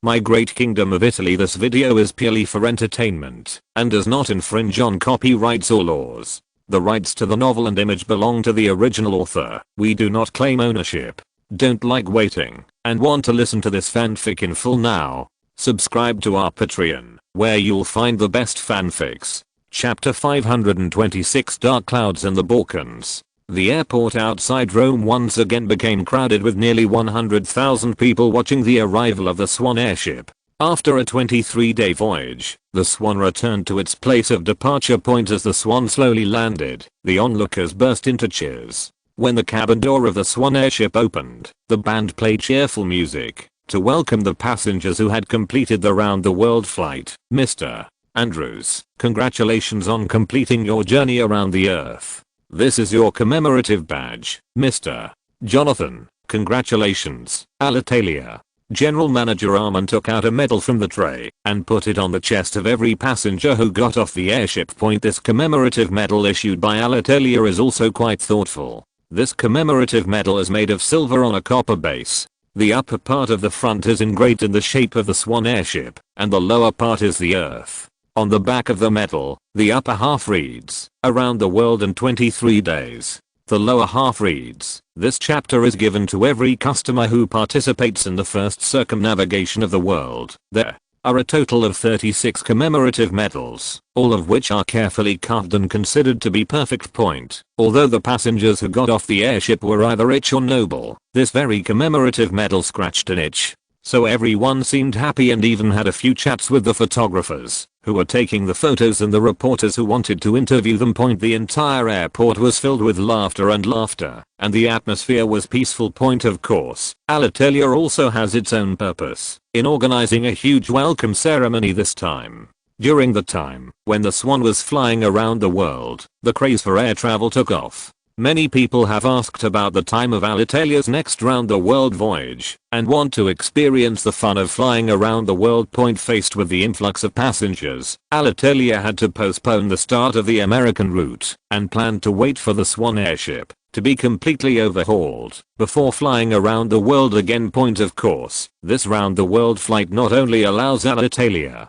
My great kingdom of Italy. This video is purely for entertainment and does not infringe on copyrights or laws. The rights to the novel and image belong to the original author. We do not claim ownership. Don't like waiting and want to listen to this fanfic in full now? Subscribe to our Patreon, where you'll find the best fanfics. Chapter 526 Dark Clouds in the Balkans. The airport outside Rome once again became crowded with nearly 100,000 people watching the arrival of the Swan airship. After a 23-day voyage, the Swan returned to its place of departure point. As the Swan slowly landed, the onlookers burst into cheers. When the cabin door of the Swan airship opened, the band played cheerful music to welcome the passengers who had completed the round-the-world flight. Mr. Andrews, congratulations on completing your journey around the Earth. This is your commemorative badge. Mr. Jonathan, congratulations. Alitalia. General Manager Arman took out a medal from the tray and put it on the chest of every passenger who got off the airship. This commemorative medal issued by Alitalia is also quite thoughtful. This commemorative medal is made of silver on a copper base. The upper part of the front is engraved in the shape of the Swan airship, and the lower part is the Earth. On the back of the medal, the upper half reads, "Around the world in 23 days." The lower half reads, "This chapter is given to every customer who participates in the first circumnavigation of the world." There are a total of 36 commemorative medals, all of which are carefully carved and considered to be perfect point. Although the passengers who got off the airship were either rich or noble, this very commemorative medal scratched an itch. So everyone seemed happy and even had a few chats with the photographers who were taking the photos and the reporters who wanted to interview them. The entire airport was filled with laughter, and the atmosphere was peaceful. Of course, Alitalia also has its own purpose in organizing a huge welcome ceremony this time. During the time when the Swan was flying around the world, the craze for air travel took off. Many people have asked about the time of Alitalia's next round-the-world voyage and want to experience the fun of flying around the world. Faced with the influx of passengers, Alitalia had to postpone the start of the American route and planned to wait for the Swan airship to be completely overhauled before flying around the world again. Of course, this round-the-world flight not only allows Alitalia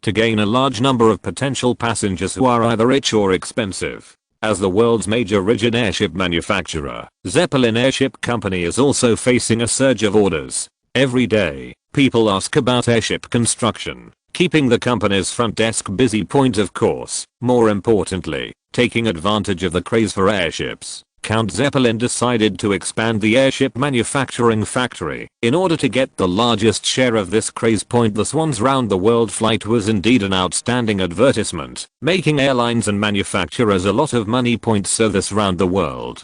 to gain a large number of potential passengers who are either rich or expensive. As the world's major rigid airship manufacturer, Zeppelin Airship Company is also facing a surge of orders. Every day, people ask about airship construction, keeping the company's front desk busy. Of course, more importantly, taking advantage of the craze for airships, Count Zeppelin decided to expand the airship manufacturing factory in order to get the largest share of this craze. The Swan's round-the-world flight was indeed an outstanding advertisement, making airlines and manufacturers a lot of money. So this round-the-world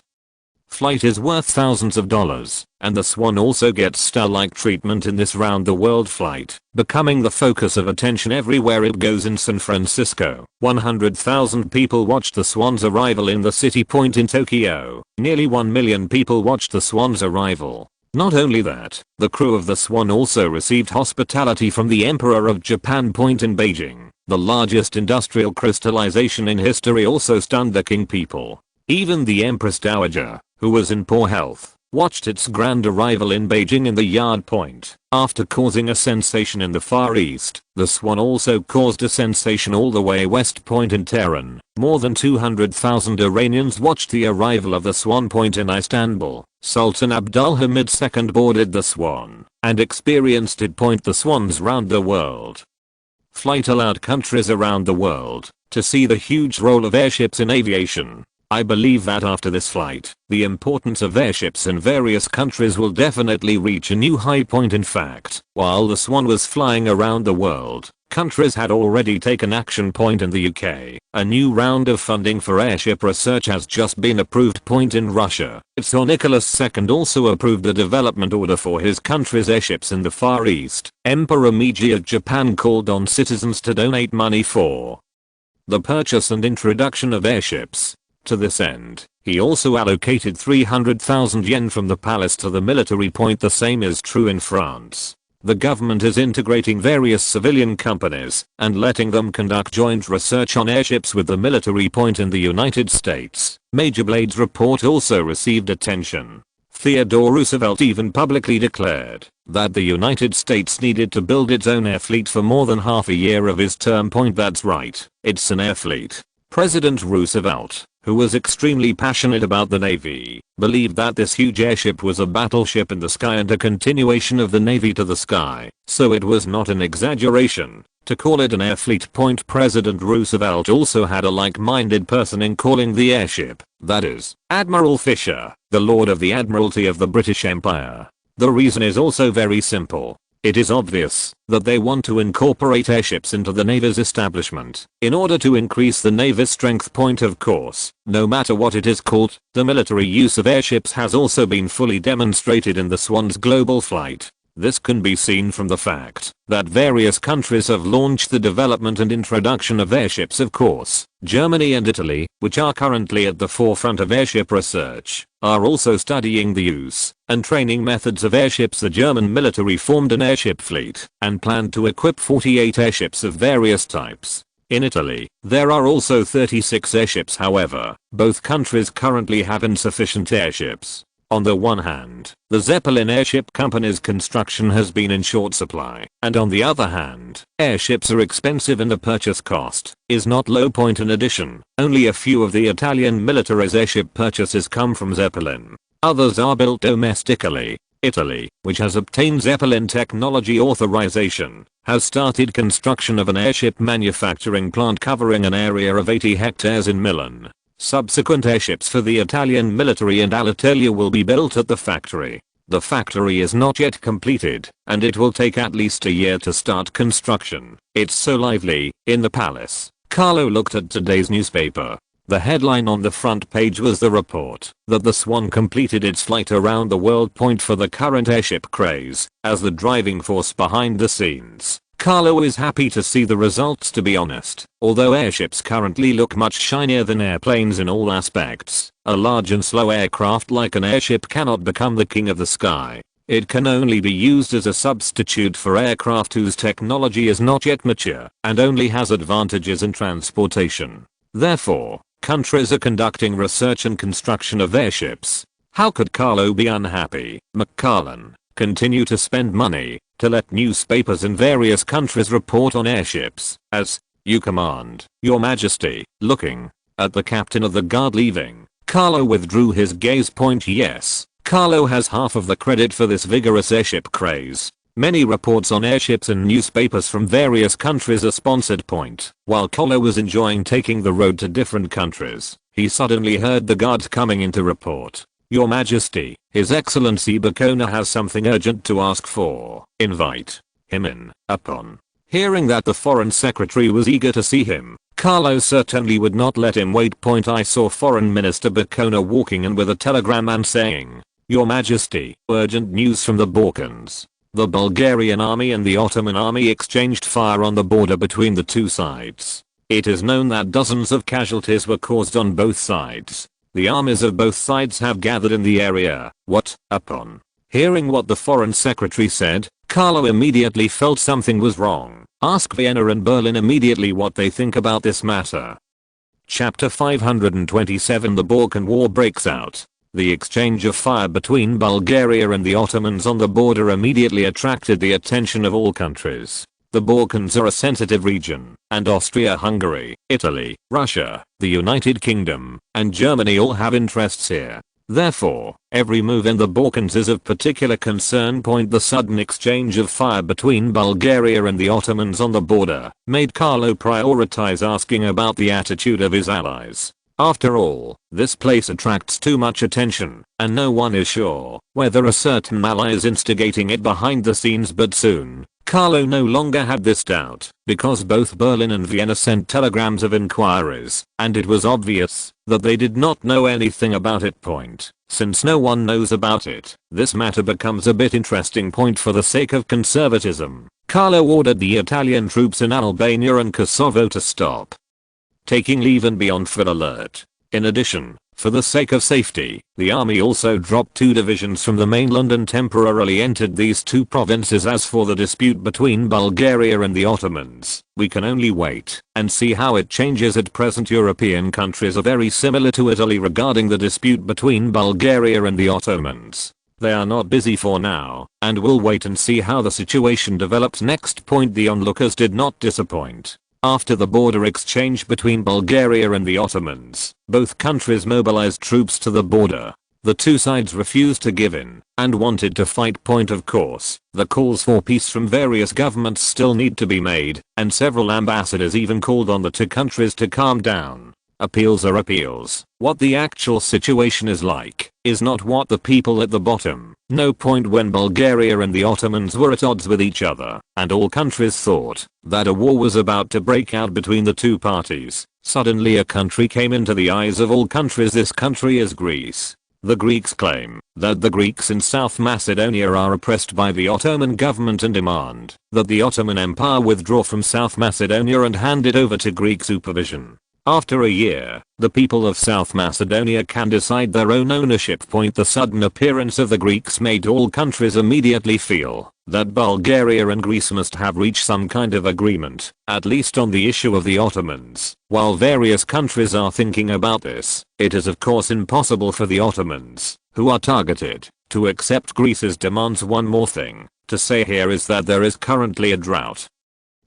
flight is worth thousands of dollars, and the Swan also gets star-like treatment in this round-the-world flight, becoming the focus of attention everywhere it goes. In San Francisco, 100,000 people watched the Swan's arrival in the city. In Tokyo, nearly 1 million people watched the Swan's arrival. Not only that, the crew of the Swan also received hospitality from the Emperor of Japan. In Beijing, the largest industrial crystallization in history also stunned the king. Even the Empress Dowager, who was in poor health, watched its grand arrival in Beijing in the Yard. After causing a sensation in the Far East, the Swan also caused a sensation all the way west. In Tehran, more than 200,000 Iranians watched the arrival of the Swan. In Istanbul, Sultan Abdulhamid II boarded the Swan and experienced it. The Swan's round-the-world flight allowed countries around the world to see the huge role of airships in aviation. I believe that after this flight, the importance of airships in various countries will definitely reach a new high. In fact, while the Swan was flying around the world, countries had already taken action. In the UK, a new round of funding for airship research has just been approved. In Russia, Tsar Nicholas II also approved the development order for his country's airships in the Far East. Emperor Meiji of Japan called on citizens to donate money for the purchase and introduction of airships. To this end, he also allocated 300,000 yen from the palace to the military. The same is true in France. The government is integrating various civilian companies and letting them conduct joint research on airships with the military. In the United States, Major Blade's report also received attention. Theodore Roosevelt even publicly declared that the United States needed to build its own air fleet for more than half a year of his term. That's right, it's an air fleet. President Roosevelt, who was extremely passionate about the Navy, believed that this huge airship was a battleship in the sky and a continuation of the Navy to the sky, so it was not an exaggeration to call it an air fleet. President Roosevelt also had a like-minded person in calling the airship, that is, Admiral Fisher, the Lord of the Admiralty of the British Empire. The reason is also very simple. It is obvious that they want to incorporate airships into the Navy's establishment in order to increase the Navy's strength. Of course, no matter what it is called, the military use of airships has also been fully demonstrated in the Swan's global flight. This can be seen from the fact that various countries have launched the development and introduction of airships. Of course, Germany and Italy, which are currently at the forefront of airship research, are also studying the use and training methods of airships. The German military formed an airship fleet and planned to equip 48 airships of various types. In Italy, there are also 36 airships. However, both countries currently have insufficient airships. On the one hand, the Zeppelin airship company's construction has been in short supply, and on the other hand, airships are expensive and the purchase cost is not low. In addition, only a few of the Italian military's airship purchases come from Zeppelin. Others are built domestically. Italy, which has obtained Zeppelin technology authorization, has started construction of an airship manufacturing plant covering an area of 80 hectares in Milan. Subsequent airships for the Italian military and Alitalia will be built at the factory. The factory is not yet completed, and it will take at least a year to start construction. It's so lively. In the palace, Carlo looked at today's newspaper. The headline on the front page was the report that the Swan completed its flight around the world. For the current airship craze, as the driving force behind the scenes, Carlo is happy to see the results. To be honest, although airships currently look much shinier than airplanes in all aspects, a large and slow aircraft like an airship cannot become the king of the sky. It can only be used as a substitute for aircraft whose technology is not yet mature and only has advantages in transportation. Therefore, countries are conducting research and construction of airships. How could Carlo be unhappy? Macfarlane, continue to spend money to let newspapers in various countries report on airships, as you command, Your Majesty. Looking at the captain of the guard leaving, Carlo withdrew his gaze. Yes, Carlo has half of the credit for this vigorous airship craze. Many reports on airships in newspapers from various countries are sponsored. While Carlo was enjoying taking the road to different countries, he suddenly heard the guards coming in to report. Your Majesty, His Excellency Boccona has something urgent to ask for. Invite him in. Upon hearing that the Foreign Secretary was eager to see him, Carlo certainly would not let him wait. I saw Foreign Minister Boccona walking in with a telegram and saying, Your Majesty, urgent news from the Balkans. The Bulgarian army and the Ottoman army exchanged fire on the border between the two sides. It is known that dozens of casualties were caused on both sides. The armies of both sides have gathered in the area. What? Upon hearing what the Foreign Secretary said, Carlo immediately felt something was wrong. Ask Vienna and Berlin immediately what they think about this matter. Chapter 527. The Balkan War breaks out. The exchange of fire between Bulgaria and the Ottomans on the border immediately attracted the attention of all countries. The Balkans are a sensitive region, and Austria-Hungary, Italy, Russia, the United Kingdom, and Germany all have interests here. Therefore, every move in the Balkans is of particular concern. The sudden exchange of fire between Bulgaria and the Ottomans on the border made Carlo prioritize asking about the attitude of his allies. After all, this place attracts too much attention, and no one is sure whether a certain ally is instigating it behind the scenes. But soon, Carlo no longer had this doubt, because both Berlin and Vienna sent telegrams of inquiries, and it was obvious that they did not know anything about it. Since no one knows about it, this matter becomes a bit interesting. For the sake of conservatism, Carlo ordered the Italian troops in Albania and Kosovo to stop taking leave and be on full alert. In addition, For the sake of safety, the army also dropped 2 divisions from the mainland and temporarily entered these 2 provinces. As for the dispute between Bulgaria and the Ottomans, we can only wait and see how it changes. At present, European countries are very similar to Italy regarding the dispute between Bulgaria and the Ottomans. They are not busy for now, and we'll wait and see how the situation develops. Next point, the onlookers did not disappoint. After the border exchange between Bulgaria and the Ottomans, both countries mobilized troops to the border. The 2 sides refused to give in and wanted to fight. Point of course, the calls for peace from various governments still need to be made, and several ambassadors even called on the 2 countries to calm down. Appeals are appeals. What the actual situation is like is not what the people at the bottom. No point when Bulgaria and the Ottomans were at odds with each other, and all countries thought that a war was about to break out between the 2 parties. Suddenly a country came into the eyes of all countries. This country is Greece. The Greeks claim that the Greeks in South Macedonia are oppressed by the Ottoman government and demand that the Ottoman Empire withdraw from South Macedonia and hand it over to Greek supervision. After a year, the people of South Macedonia can decide their own ownership. Point, the sudden appearance of the Greeks made all countries immediately feel that Bulgaria and Greece must have reached some kind of agreement, at least on the issue of the Ottomans. While various countries are thinking about this, it is of course impossible for the Ottomans, who are targeted, to accept Greece's demands. One more thing to say here is that there is currently a drought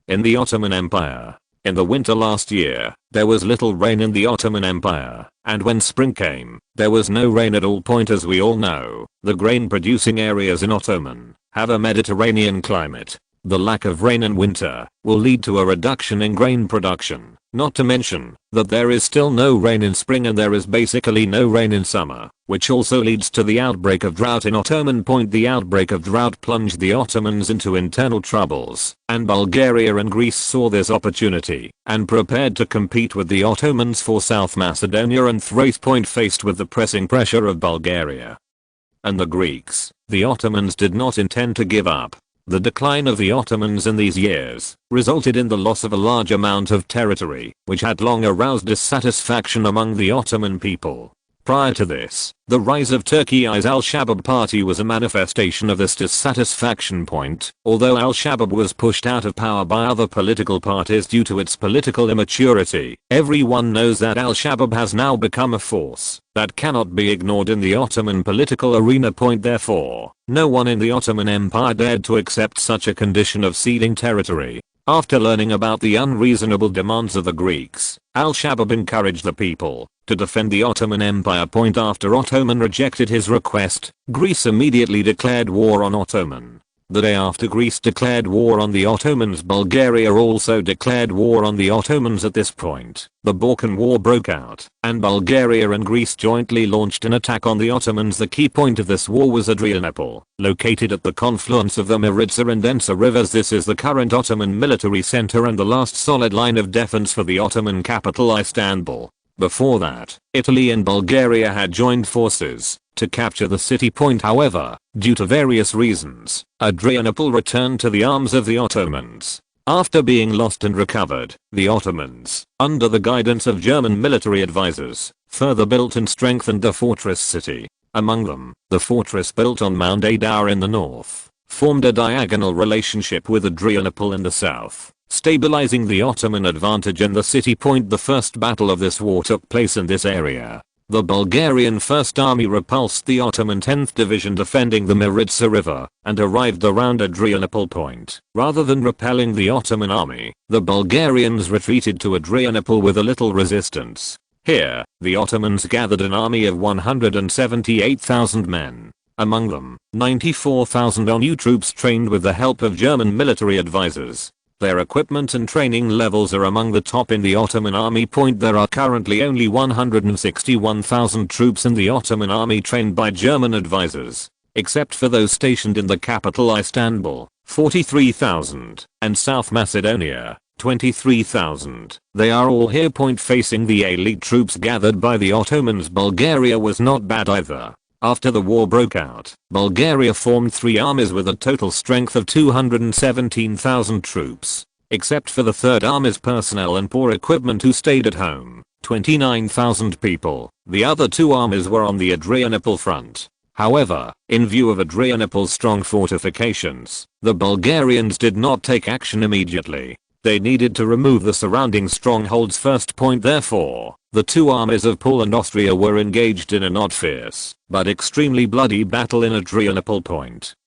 in the Ottoman Empire. In the winter last year, there was little rain in the Ottoman Empire, and when spring came, there was no rain at all. Point, as we all know, the grain producing areas in Ottoman have a Mediterranean climate. The lack of rain in winter will lead to a reduction in grain production, not to mention that there is still no rain in spring and there is basically no rain in summer, which also leads to the outbreak of drought in Ottoman. Point, the outbreak of drought plunged the Ottomans into internal troubles, and Bulgaria and Greece saw this opportunity and prepared to compete with the Ottomans for South Macedonia and Thrace. Point, faced with the pressing pressure of Bulgaria and the Greeks, the Ottomans did not intend to give up. The decline of the Ottomans in these years resulted in the loss of a large amount of territory, which had long aroused dissatisfaction among the Ottoman people. Prior to this, the rise of Turkey's al-Shabaab party was a manifestation of this dissatisfaction. Point, although al-Shabaab was pushed out of power by other political parties due to its political immaturity, everyone knows that al-Shabaab has now become a force that cannot be ignored in the Ottoman political arena. Point, therefore, no one in the Ottoman Empire dared to accept such a condition of ceding territory. After learning about the unreasonable demands of the Greeks, al-Shabaab encouraged the people to defend the Ottoman Empire. Point, after Ottoman rejected his request, Greece immediately declared war on Ottoman. The day after Greece declared war on the Ottomans, Bulgaria also declared war on the Ottomans. At this point, the Balkan War broke out, and Bulgaria and Greece jointly launched an attack on the Ottomans. The key point of this war was Adrianople, located at the confluence of the Maritsa and Densa rivers. This is the current Ottoman military center and the last solid line of defense for the Ottoman capital Istanbul. Before that, Italy and Bulgaria had joined forces to capture the city. Point, however, due to various reasons, Adrianople returned to the arms of the Ottomans. After being lost and recovered, the Ottomans, under the guidance of German military advisors, further built and strengthened the fortress city. Among them, the fortress built on Mount Adar in the north, formed a diagonal relationship with Adrianople in the south, stabilizing the Ottoman advantage in the city. Point, the first battle of this war took place in this area. The Bulgarian First Army repulsed the Ottoman 10th Division defending the Maritsa River and arrived around Adrianople. Point, rather than repelling the Ottoman army, the Bulgarians retreated to Adrianople with a little resistance. Here, the Ottomans gathered an army of 178,000 men. Among them, 94,000 are new troops trained with the help of German military advisors. Their equipment and training levels are among the top in the Ottoman army. Point, there are currently only 161,000 troops in the Ottoman army trained by German advisors, except for those stationed in the capital Istanbul, 43,000, and South Macedonia, 23,000. They are all here. Point, facing the elite troops gathered by the Ottomans, Bulgaria was not bad either. After the war broke out, Bulgaria formed 3 armies with a total strength of 217,000 troops. Except for the 3rd Army's personnel and poor equipment who stayed at home, 29,000 people. The other two armies were on the Adrianople front. However, in view of Adrianople's strong fortifications, the Bulgarians did not take action immediately. They needed to remove the surrounding strongholds first. Therefore, the two armies of Poland and Austria were engaged in a not fierce, but extremely bloody battle in Adrianople.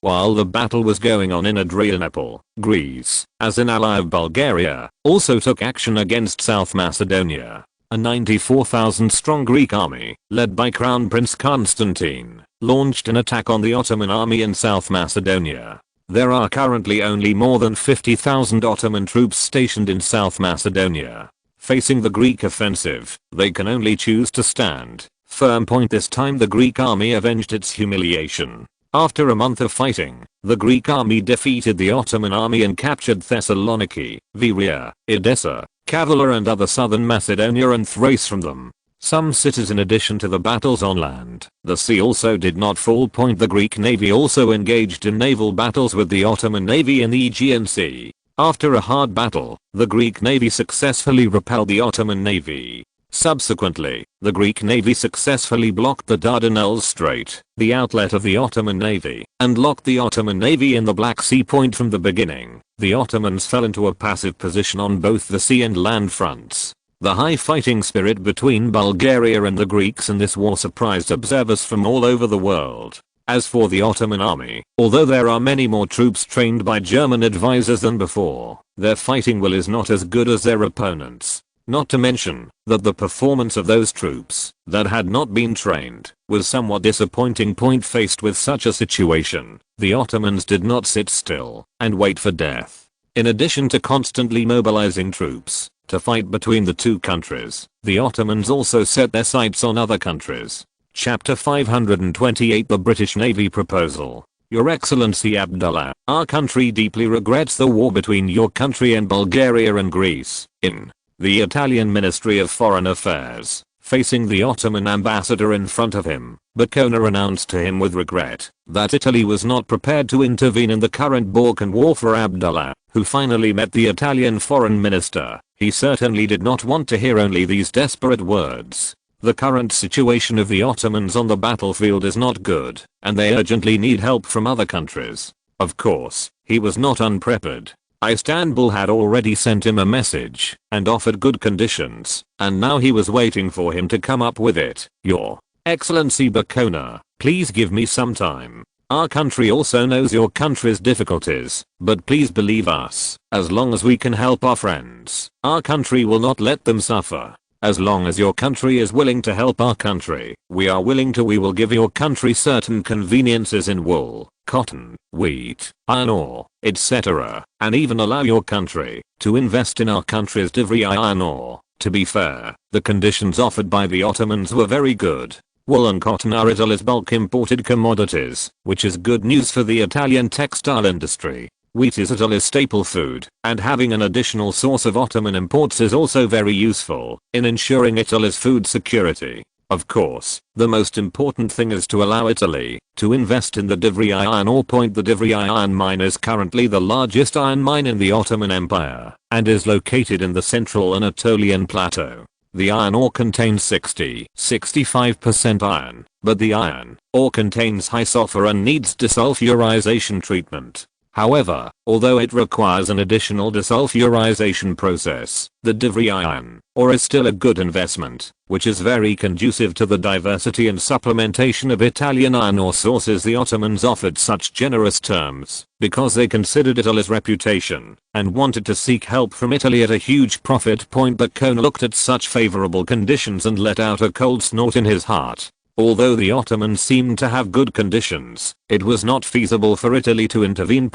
While the battle was going on in Adrianople, Greece, as an ally of Bulgaria, also took action against South Macedonia. A 94,000 strong Greek army, led by Crown Prince Constantine, launched an attack on the Ottoman army in South Macedonia. There are currently only more than 50,000 Ottoman troops stationed in South Macedonia. Facing the Greek offensive, they can only choose to stand firm. This time the Greek army avenged its humiliation. After a month of fighting, the Greek army defeated the Ottoman army and captured Thessaloniki, Viria, Edessa, Kavala and other southern Macedonia and Thrace from them. Some cities in addition to the battles on land. The sea also did not fall. The Greek navy also engaged in naval battles with the Ottoman navy in the Aegean Sea. After a hard battle, the Greek navy successfully repelled the Ottoman navy. Subsequently, the Greek navy successfully blocked the Dardanelles Strait, the outlet of the Ottoman navy, and locked the Ottoman navy in the Black Sea. From the beginning, the Ottomans fell into a passive position on both the sea and land fronts. The high fighting spirit between Bulgaria and the Greeks in this war surprised observers from all over the world. As for the Ottoman army, although there are many more troops trained by German advisors than before, their fighting will is not as good as their opponents. Not to mention that the performance of those troops that had not been trained was somewhat disappointing. Faced with such a situation, the Ottomans did not sit still and wait for death. In addition to constantly mobilizing troops to fight between the two countries, the Ottomans also set their sights on other countries. Chapter 528 The British Navy Proposal. Your Excellency Abdullah, our country deeply regrets the war between your country and Bulgaria and Greece. In the Italian Ministry of Foreign Affairs, facing the Ottoman ambassador in front of him, Boccona announced to him with regret that Italy was not prepared to intervene in the current Balkan war. For Abdullah, who finally met the Italian foreign minister, he certainly did not want to hear only these desperate words. The current situation of the Ottomans on the battlefield is not good, and they urgently need help from other countries. Of course, he was not unprepared. Istanbul had already sent him a message and offered good conditions, and now he was waiting for him to come up with it. Your Excellency Boccona, please give me some time. Our country also knows your country's difficulties, but please believe us, as long as we can help our friends, our country will not let them suffer. As long as your country is willing to help our country, we are willing to. We will give your country certain conveniences in wool, cotton, wheat, iron ore, etc., and even allow your country to invest in our country's divri iron ore. To be fair, the conditions offered by the Ottomans were very good. Wool and cotton are Italy's bulk imported commodities, which is good news for the Italian textile industry. Wheat is Italy's staple food, and having an additional source of Ottoman imports is also very useful in ensuring Italy's food security. Of course, the most important thing is to allow Italy to invest in the Divri iron ore. The Divri iron mine is currently the largest iron mine in the Ottoman Empire, and is located in the central Anatolian plateau. The iron ore contains 65% iron, but the iron ore contains high sulfur and needs desulfurization treatment. However, although it requires an additional desulfurization process, the Divri iron ore is still a good investment, which is very conducive to the diversity and supplementation of Italian iron ore sources. The Ottomans offered such generous terms because they considered Italy's reputation and wanted to seek help from Italy at a huge profit. Boccona looked at such favorable conditions and let out a cold snort in his heart. Although the Ottomans seemed to have good conditions, it was not feasible for Italy to intervene.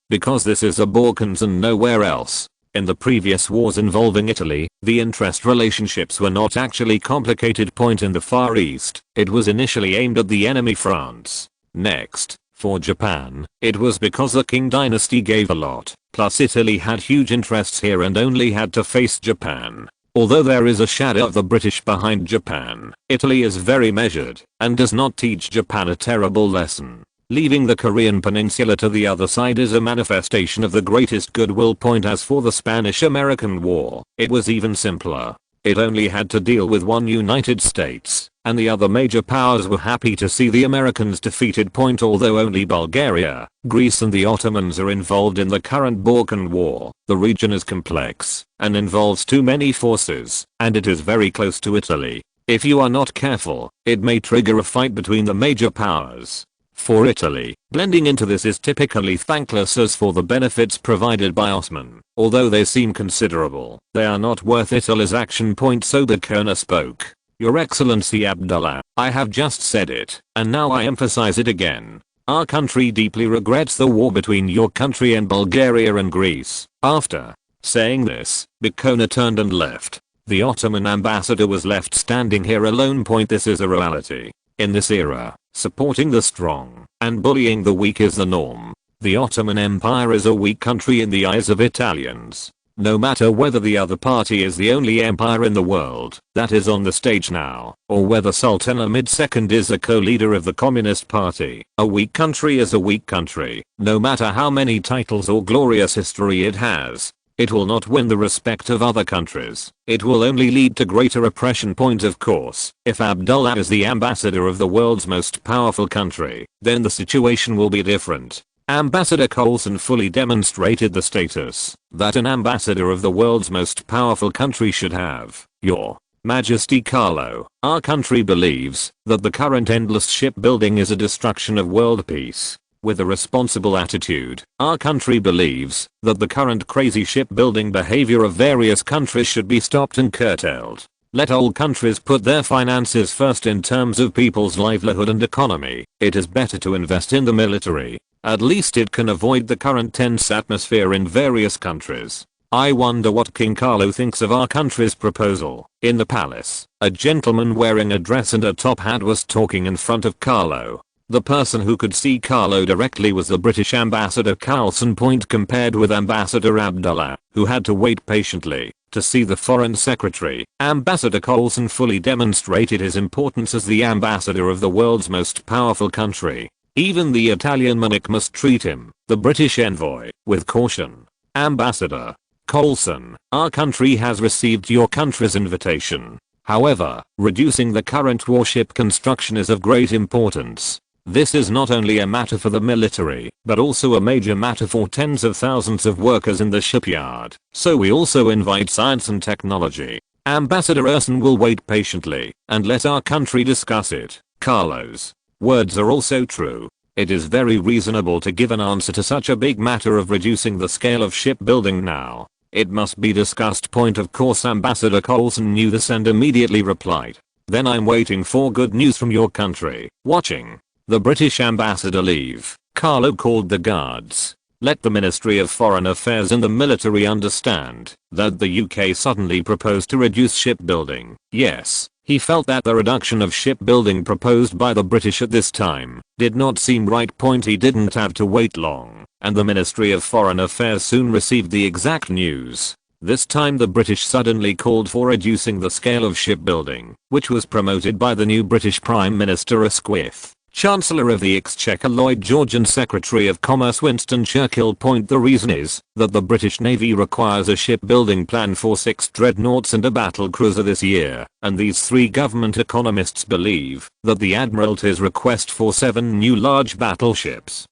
Because this is the Balkans and nowhere else. In the previous wars involving Italy, the interest relationships were not actually complicated. In the Far East, it was initially aimed at the enemy France. Next, for Japan, it was because the Qing dynasty gave a lot, plus Italy had huge interests here and only had to face Japan. Although there is a shadow of the British behind Japan, Italy is very measured and does not teach Japan a terrible lesson. Leaving the Korean peninsula to the other side is a manifestation of the greatest goodwill. As for the Spanish-American War, it was even simpler. It only had to deal with one United States, and the other major powers were happy to see the Americans defeated. Although only Bulgaria, Greece and the Ottomans are involved in the current Balkan War, the region is complex and involves too many forces, and it is very close to Italy. If you are not careful, it may trigger a fight between the major powers. For Italy, blending into this is typically thankless as for the benefits provided by Osman, although they seem considerable, they are not worth Italy's action. So the Colonel spoke. Your Excellency Abdullah, I have just said it, and now I emphasize it again. Our country deeply regrets the war between your country and Bulgaria and Greece. After saying this, Bikona turned and left. The Ottoman ambassador was left standing here alone. This is a reality. In this era, supporting the strong and bullying the weak is the norm. The Ottoman Empire is a weak country in the eyes of Italians. No matter whether the other party is the only empire in the world that is on the stage now, or whether Sultan Ahmed II is a co-leader of the Communist Party, a weak country is a weak country, no matter how many titles or glorious history it has. It will not win the respect of other countries. It will only lead to greater oppression. Of course, if Abdullah is the ambassador of the world's most powerful country, then the situation will be different. Ambassador Coulson fully demonstrated the status that an ambassador of the world's most powerful country should have. Your Majesty Carlo, our country believes that the current endless shipbuilding is a destruction of world peace. With a responsible attitude, our country believes that the current crazy shipbuilding behavior of various countries should be stopped and curtailed. Let all countries put their finances first in terms of people's livelihood and economy. It is better to invest in the military. At least it can avoid the current tense atmosphere in various countries. I wonder what King Carlo thinks of our country's proposal. In the palace, a gentleman wearing a dress and a top hat was talking in front of Carlo. The person who could see Carlo directly was the British ambassador Coulson. Compared with Ambassador Abdullah, who had to wait patiently to see the foreign secretary, Ambassador Coulson fully demonstrated his importance as the ambassador of the world's most powerful country. Even the Italian monarch must treat him, the British envoy, with caution. Ambassador Coulson, our country has received your country's invitation. However, reducing the current warship construction is of great importance. This is not only a matter for the military, but also a major matter for tens of thousands of workers in the shipyard. So we also invite science and technology. Ambassador Urson will wait patiently and let our country discuss it. Carlo's words are also true. It is very reasonable to give an answer to such a big matter of reducing the scale of shipbuilding now. It must be discussed. Of course, Ambassador Coulson knew this and immediately replied. Then I'm waiting for good news from your country. Watching the British ambassador leave, Carlo called the guards. Let the Ministry of Foreign Affairs and the military understand that the UK suddenly proposed to reduce shipbuilding. Yes, he felt that the reduction of shipbuilding proposed by the British at this time did not seem right. He didn't have to wait long, and the Ministry of Foreign Affairs soon received the exact news. This time the British suddenly called for reducing the scale of shipbuilding, which was promoted by the new British Prime Minister Asquith, Chancellor of the Exchequer Lloyd George and Secretary of Commerce Winston Churchill. The reason is that the British Navy requires a shipbuilding plan for 6 dreadnoughts and a battle cruiser this year, and these 3 government economists believe that the Admiralty's request for 7 new large battleships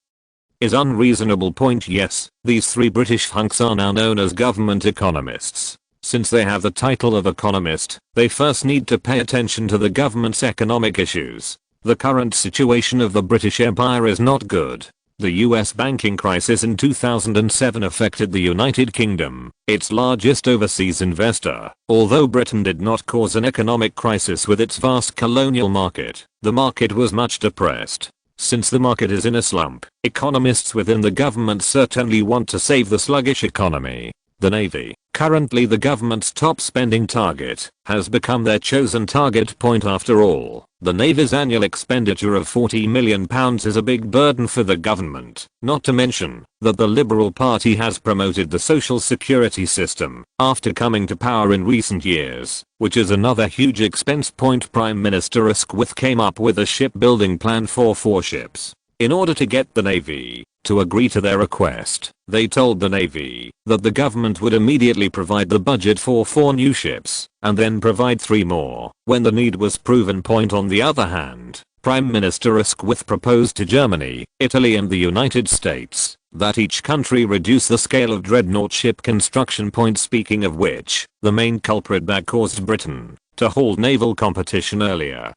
is unreasonable. Yes, these 3 British hunks are now known as government economists. Since they have the title of economist, they first need to pay attention to the government's economic issues. The current situation of the British Empire is not good. The US banking crisis in 2007 affected the United Kingdom, its largest overseas investor. Although Britain did not cause an economic crisis with its vast colonial market, the market was much depressed. Since the market is in a slump, economists within the government certainly want to save the sluggish economy. The Navy, currently the government's top spending target, has become their chosen target. After all, the Navy's annual expenditure of £40 million is a big burden for the government, not to mention that the Liberal Party has promoted the social security system after coming to power in recent years, which is another huge expense. Prime Minister Asquith came up with a shipbuilding plan for 4 ships. In order to get the Navy To agree to their request, they told the Navy that the government would immediately provide the budget for 4 new ships, and then provide 3 more when the need was proven. On the other hand, Prime Minister Asquith proposed to Germany, Italy and the United States that each country reduce the scale of dreadnought ship construction. Speaking of which, the main culprit that caused Britain to halt naval competition earlier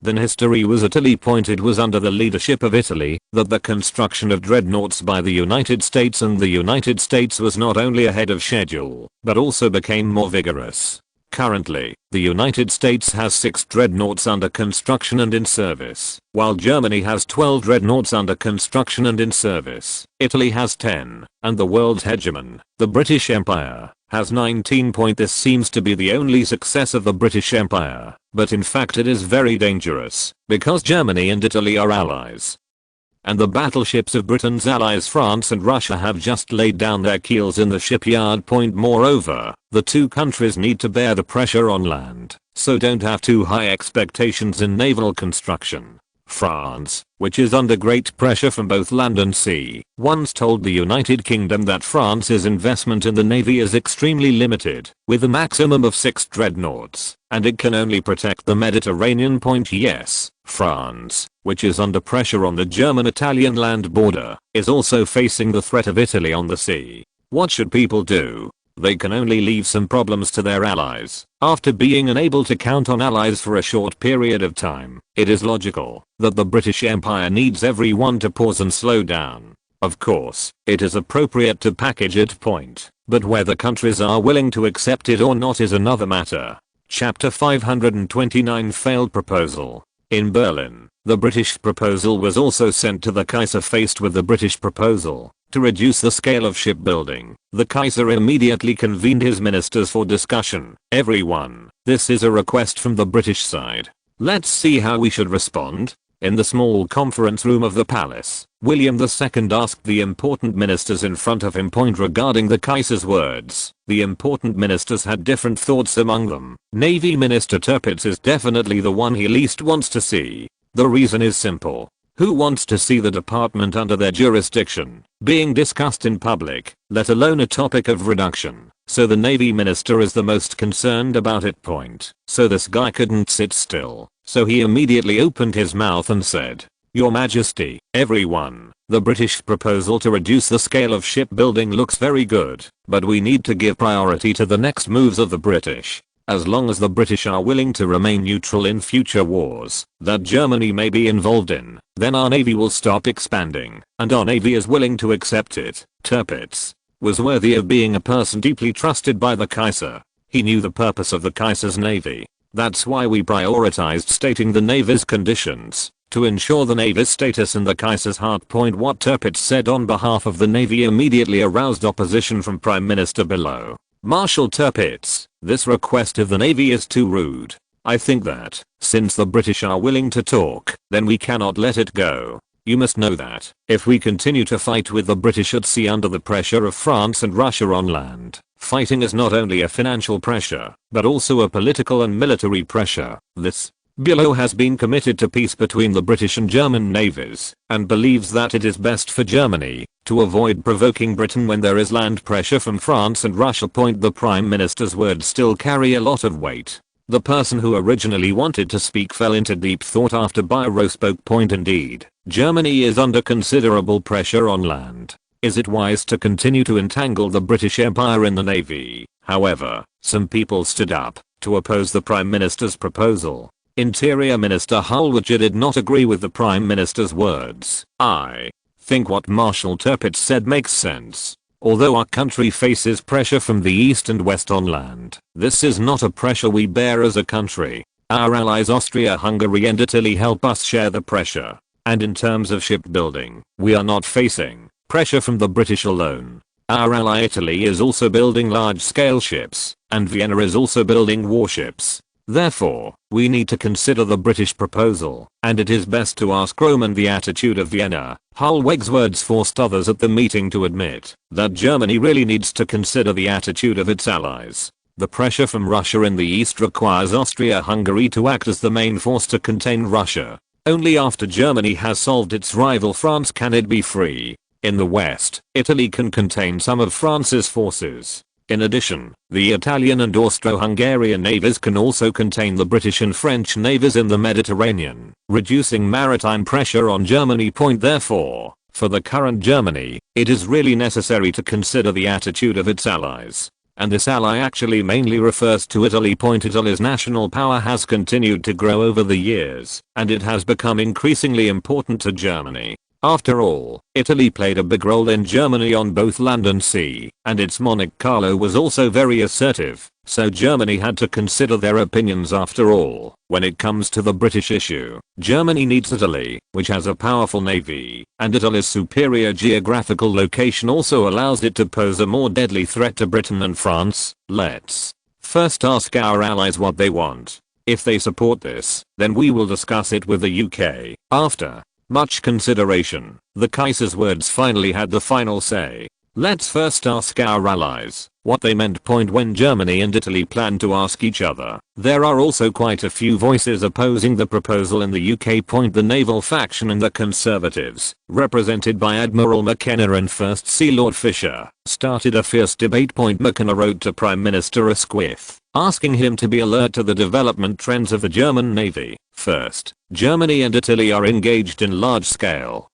than history was Italy. It was under the leadership of Italy that the construction of dreadnoughts by the United States, and the United States was not only ahead of schedule, but also became more vigorous. Currently, the United States has 6 dreadnoughts under construction and in service, while Germany has 12 dreadnoughts under construction and in service. Italy has 10, and the world's hegemon, the British Empire, has 19. This seems to be the only success of the British Empire, but in fact it is very dangerous, because Germany and Italy are allies. And the battleships of Britain's allies France and Russia have just laid down their keels in the shipyard. Moreover, the 2 countries need to bear the pressure on land, so don't have too high expectations in naval construction. France, which is under great pressure from both land and sea, once told the United Kingdom that France's investment in the navy is extremely limited, with a maximum of 6 dreadnoughts, and it can only protect the Mediterranean. Yes, France, which is under pressure on the German-Italian land border, is also facing the threat of Italy on the sea. What should people do? They can only leave some problems to their allies. After being unable to count on allies for a short period of time, it is logical that the British Empire needs everyone to pause and slow down. Of course, it is appropriate to package it. But whether countries are willing to accept it or not is another matter. Chapter 529 Failed Proposal. In Berlin, the British proposal was also sent to the Kaiser. Faced with the British proposal to reduce the scale of shipbuilding, the Kaiser immediately convened his ministers for discussion. Everyone, this is a request from the British side. Let's see how we should respond. In the small conference room of the palace, William II asked the important ministers in front of him regarding the Kaiser's words. The important ministers had different thoughts among them. Navy Minister Tirpitz is definitely the one he least wants to see. The reason is simple. Who wants to see the department under their jurisdiction being discussed in public, let alone a topic of reduction? So the Navy Minister is the most concerned about it. So this guy couldn't sit still. So he immediately opened his mouth and said, "Your Majesty, everyone, the British proposal to reduce the scale of shipbuilding looks very good, but we need to give priority to the next moves of the British. As long as the British are willing to remain neutral in future wars that Germany may be involved in, then our navy will stop expanding, and our navy is willing to accept it." Tirpitz was worthy of being a person deeply trusted by the Kaiser. He knew the purpose of the Kaiser's navy. That's why we prioritized stating the navy's conditions, to ensure the navy's status in the Kaiser's heart. What Tirpitz said on behalf of the navy immediately aroused opposition from Prime Minister below. Marshal Tirpitz, this request of the navy is too rude. I think that, since the British are willing to talk, then we cannot let it go. You must know that, if we continue to fight with the British at sea under the pressure of France and Russia on land, fighting is not only a financial pressure, but also a political and military pressure. This Below has been committed to peace between the British and German navies, and believes that it is best for Germany to avoid provoking Britain when there is land pressure from France and Russia. The Prime Minister's words still carry a lot of weight. The person who originally wanted to speak fell into deep thought after Biro spoke. Indeed, Germany is under considerable pressure on land. Is it wise to continue to entangle the British Empire in the navy? However, some people stood up to oppose the Prime Minister's proposal. Interior Minister Holwich did not agree with the Prime Minister's words. I think what Marshal Tirpitz said makes sense. Although our country faces pressure from the east and west on land, this is not a pressure we bear as a country. Our allies Austria-Hungary and Italy help us share the pressure. And in terms of shipbuilding, we are not facing pressure from the British alone. Our ally Italy is also building large-scale ships, and Vienna is also building warships. Therefore, we need to consider the British proposal, and it is best to ask Rome and the attitude of Vienna. Holweg's words forced others at the meeting to admit that Germany really needs to consider the attitude of its allies. The pressure from Russia in the east requires Austria-Hungary to act as the main force to contain Russia. Only after Germany has solved its rival France can it be free. In the west, Italy can contain some of France's forces. In addition, the Italian and Austro-Hungarian navies can also contain the British and French navies in the Mediterranean, reducing maritime pressure on Germany. Therefore, for the current Germany, it is really necessary to consider the attitude of its allies. And this ally actually mainly refers to Italy. Italy's national power has continued to grow over the years, and it has become increasingly important to Germany. After all, Italy played a big role in Germany on both land and sea, and its monarch Carlo was also very assertive, so Germany had to consider their opinions after all. When it comes to the British issue, Germany needs Italy, which has a powerful navy, and Italy's superior geographical location also allows it to pose a more deadly threat to Britain and France. Let's first ask our allies what they want. If they support this, then we will discuss it with the UK. After much consideration, the Kaiser's words finally had the final say. Let's first ask our allies what they meant. When Germany and Italy plan to ask each other, there are also quite a few voices opposing the proposal in the UK. The naval faction and the Conservatives, represented by Admiral McKenna and First Sea Lord Fisher, started a fierce debate. McKenna wrote to Prime Minister Asquith, asking him to be alert to the development trends of the German Navy. First, Germany and Italy are engaged in large-scale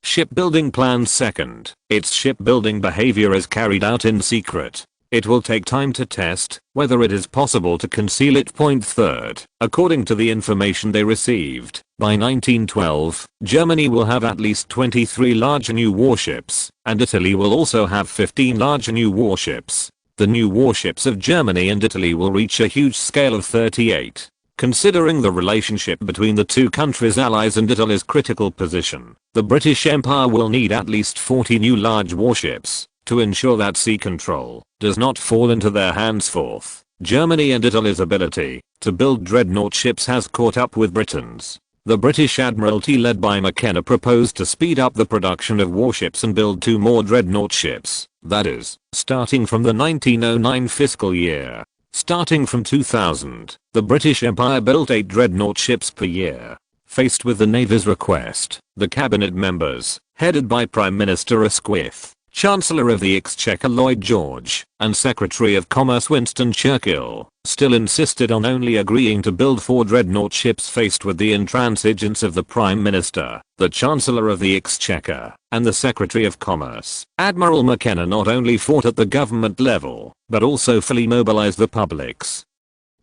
shipbuilding plans. Second, its shipbuilding behavior is carried out in secret. It will take time to test whether it is possible to conceal it. Third, according to the information they received, by 1912, Germany will have at least 23 large new warships, and Italy will also have 15 large new warships. The new warships of Germany and Italy will reach a huge scale of 38. Considering the relationship between the two countries' allies and Italy's critical position, the British Empire will need at least 40 new large warships to ensure that sea control does not fall into their hands. Fourth, Germany and Italy's ability to build dreadnought ships has caught up with Britain's. The British Admiralty led by McKenna proposed to speed up the production of warships and build 2 more dreadnought ships, that is, starting from the 1909 fiscal year. Starting from 2000, the British Empire built 8 dreadnought ships per year. Faced with the Navy's request, the cabinet members, headed by Prime Minister Asquith, Chancellor of the Exchequer Lloyd George, and Secretary of Commerce Winston Churchill, still insisted on only agreeing to build 4 dreadnought ships. Faced with the intransigence of the Prime Minister, the Chancellor of the Exchequer, and the Secretary of Commerce, Admiral McKenna not only fought at the government level, but also fully mobilized the public's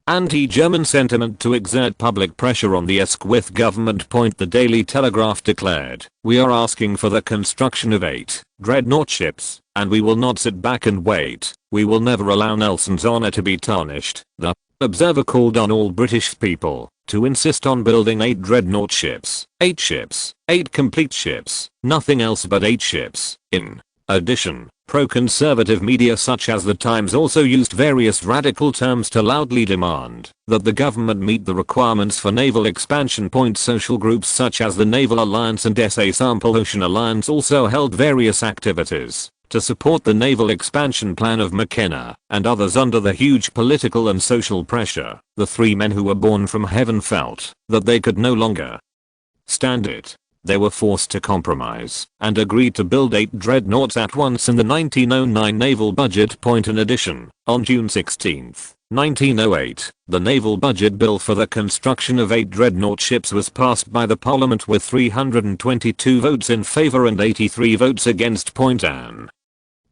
anti-German sentiment to exert public pressure on the Asquith government. The Daily Telegraph declared, "We are asking for the construction of 8 dreadnought ships, and we will not sit back and wait. We will never allow Nelson's honor to be tarnished." The Observer called on all British people to insist on building 8 dreadnought ships. 8 ships. 8 complete ships. Nothing else but 8 ships. In addition, pro-conservative media such as The Times also used various radical terms to loudly demand that the government meet the requirements for naval expansion. Social groups such as the Naval Alliance and SA Sample Ocean Alliance also held various activities to support the naval expansion plan of McKenna and others. Under the huge political and social pressure, the 3 men who were born from heaven felt that they could no longer stand it. They were forced to compromise and agreed to build 8 dreadnoughts at once in the 1909 naval budget. In addition, on June 16, 1908, the naval budget bill for the construction of 8 dreadnought ships was passed by the Parliament with 322 votes in favor and 83 votes against.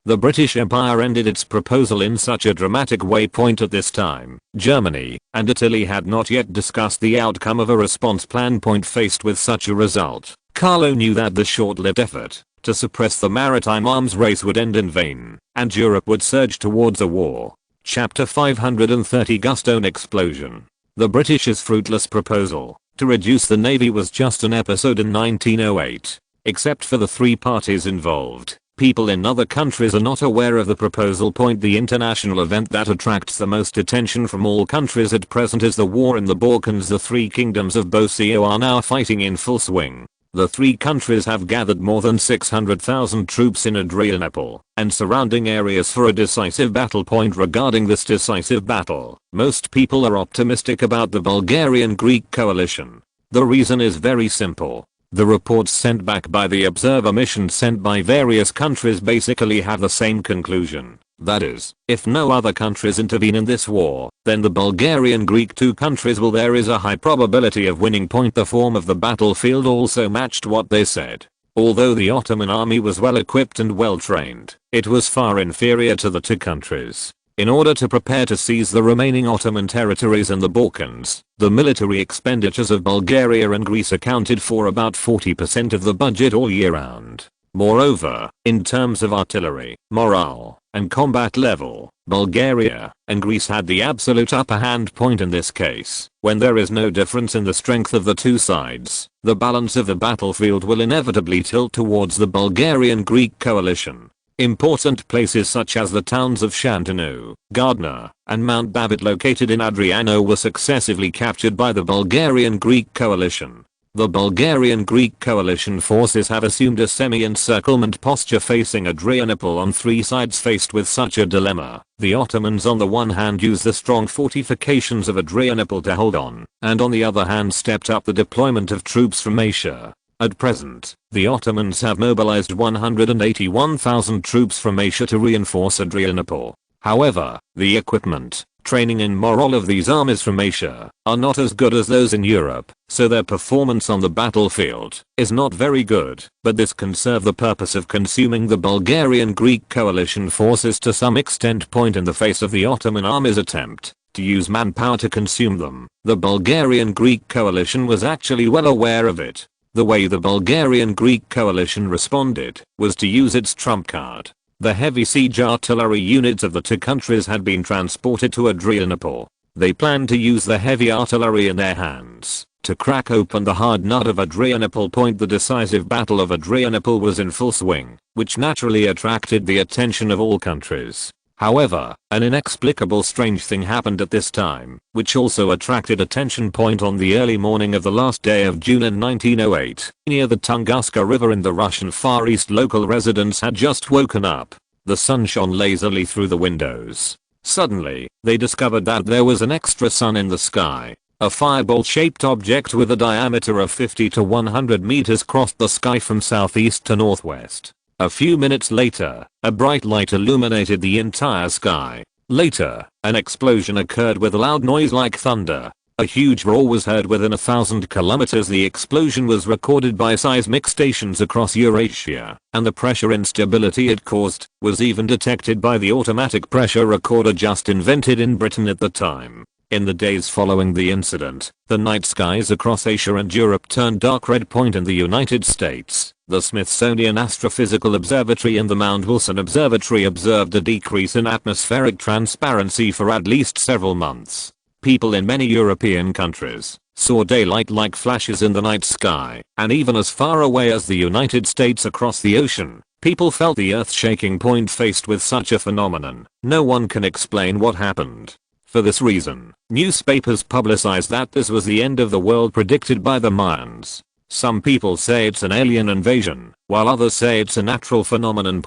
The British Empire ended its proposal in such a dramatic way. At this time, Germany and Italy had not yet discussed the outcome of a response plan. Faced with such a result, Carlo knew that the short-lived effort to suppress the maritime arms race would end in vain, and Europe would surge towards a war. Chapter 530 Gustone Explosion. The British's fruitless proposal to reduce the navy was just an episode in 1908. Except for the 3 parties involved, people in other countries are not aware of the proposal. The international event that attracts the most attention from all countries at present is the war in the Balkans. The 3 kingdoms of Bosnia are now fighting in full swing. The 3 countries have gathered more than 600,000 troops in Adrianople and surrounding areas for a decisive battle. Regarding this decisive battle, most people are optimistic about the Bulgarian-Greek coalition. The reason is very simple. The reports sent back by the observer mission sent by various countries basically have the same conclusion. That is, if no other countries intervene in this war, then the Bulgarian Greek two countries will there is a high probability of winning. The form of the battlefield also matched what they said. Although the Ottoman army was well equipped and well trained, it was far inferior to the two countries. In order to prepare to seize the remaining Ottoman territories in the Balkans, the military expenditures of Bulgaria and Greece accounted for about 40% of the budget all year round. Moreover, in terms of artillery, morale, and combat level, Bulgaria and Greece had the absolute upper hand. In this case, when there is no difference in the strength of the two sides, the balance of the battlefield will inevitably tilt towards the Bulgarian-Greek coalition. Important places such as the towns of Shantanu, Gardner, and Mount Babbitt located in Adriano were successively captured by the Bulgarian-Greek coalition. The Bulgarian-Greek coalition forces have assumed a semi-encirclement posture facing Adrianople on three sides. Faced with such a dilemma, the Ottomans on the one hand used the strong fortifications of Adrianople to hold on, and on the other hand stepped up the deployment of troops from Asia. At present, the Ottomans have mobilized 181,000 troops from Asia to reinforce Adrianople. However, the equipment, training and morale of these armies from Asia are not as good as those in Europe, so their performance on the battlefield is not very good, but this can serve the purpose of consuming the Bulgarian-Greek coalition forces to some extent. In the face of the Ottoman army's attempt to use manpower to consume them, the Bulgarian-Greek coalition was actually well aware of it. The way the Bulgarian-Greek coalition responded was to use its trump card. The heavy siege artillery units of the two countries had been transported to Adrianople. They planned to use the heavy artillery in their hands to crack open the hard nut of Adrianople. The decisive battle of Adrianople was in full swing, which naturally attracted the attention of all countries. However, an inexplicable strange thing happened at this time, which also attracted attention. On the early morning of the last day of June in 1908, near the Tunguska River in the Russian Far East, local residents had just woken up. The sun shone lazily through the windows. Suddenly, they discovered that there was an extra sun in the sky. A fireball-shaped object with a diameter of 50 to 100 meters crossed the sky from southeast to northwest. A few minutes later, a bright light illuminated the entire sky. Later, an explosion occurred with a loud noise like thunder. A huge roar was heard within 1,000 kilometers. The explosion was recorded by seismic stations across Eurasia, and the pressure instability it caused was even detected by the automatic pressure recorder just invented in Britain at the time. In the days following the incident, the night skies across Asia and Europe turned dark red. In the United States, the Smithsonian Astrophysical Observatory and the Mount Wilson Observatory observed a decrease in atmospheric transparency for at least several months. People in many European countries saw daylight like flashes in the night sky, and even as far away as the United States across the ocean, people felt the earth shaking. Faced with such a phenomenon, no one can explain what happened. For this reason, newspapers publicized that this was the end of the world predicted by the Mayans. Some people say it's an alien invasion, while others say it's a natural phenomenon.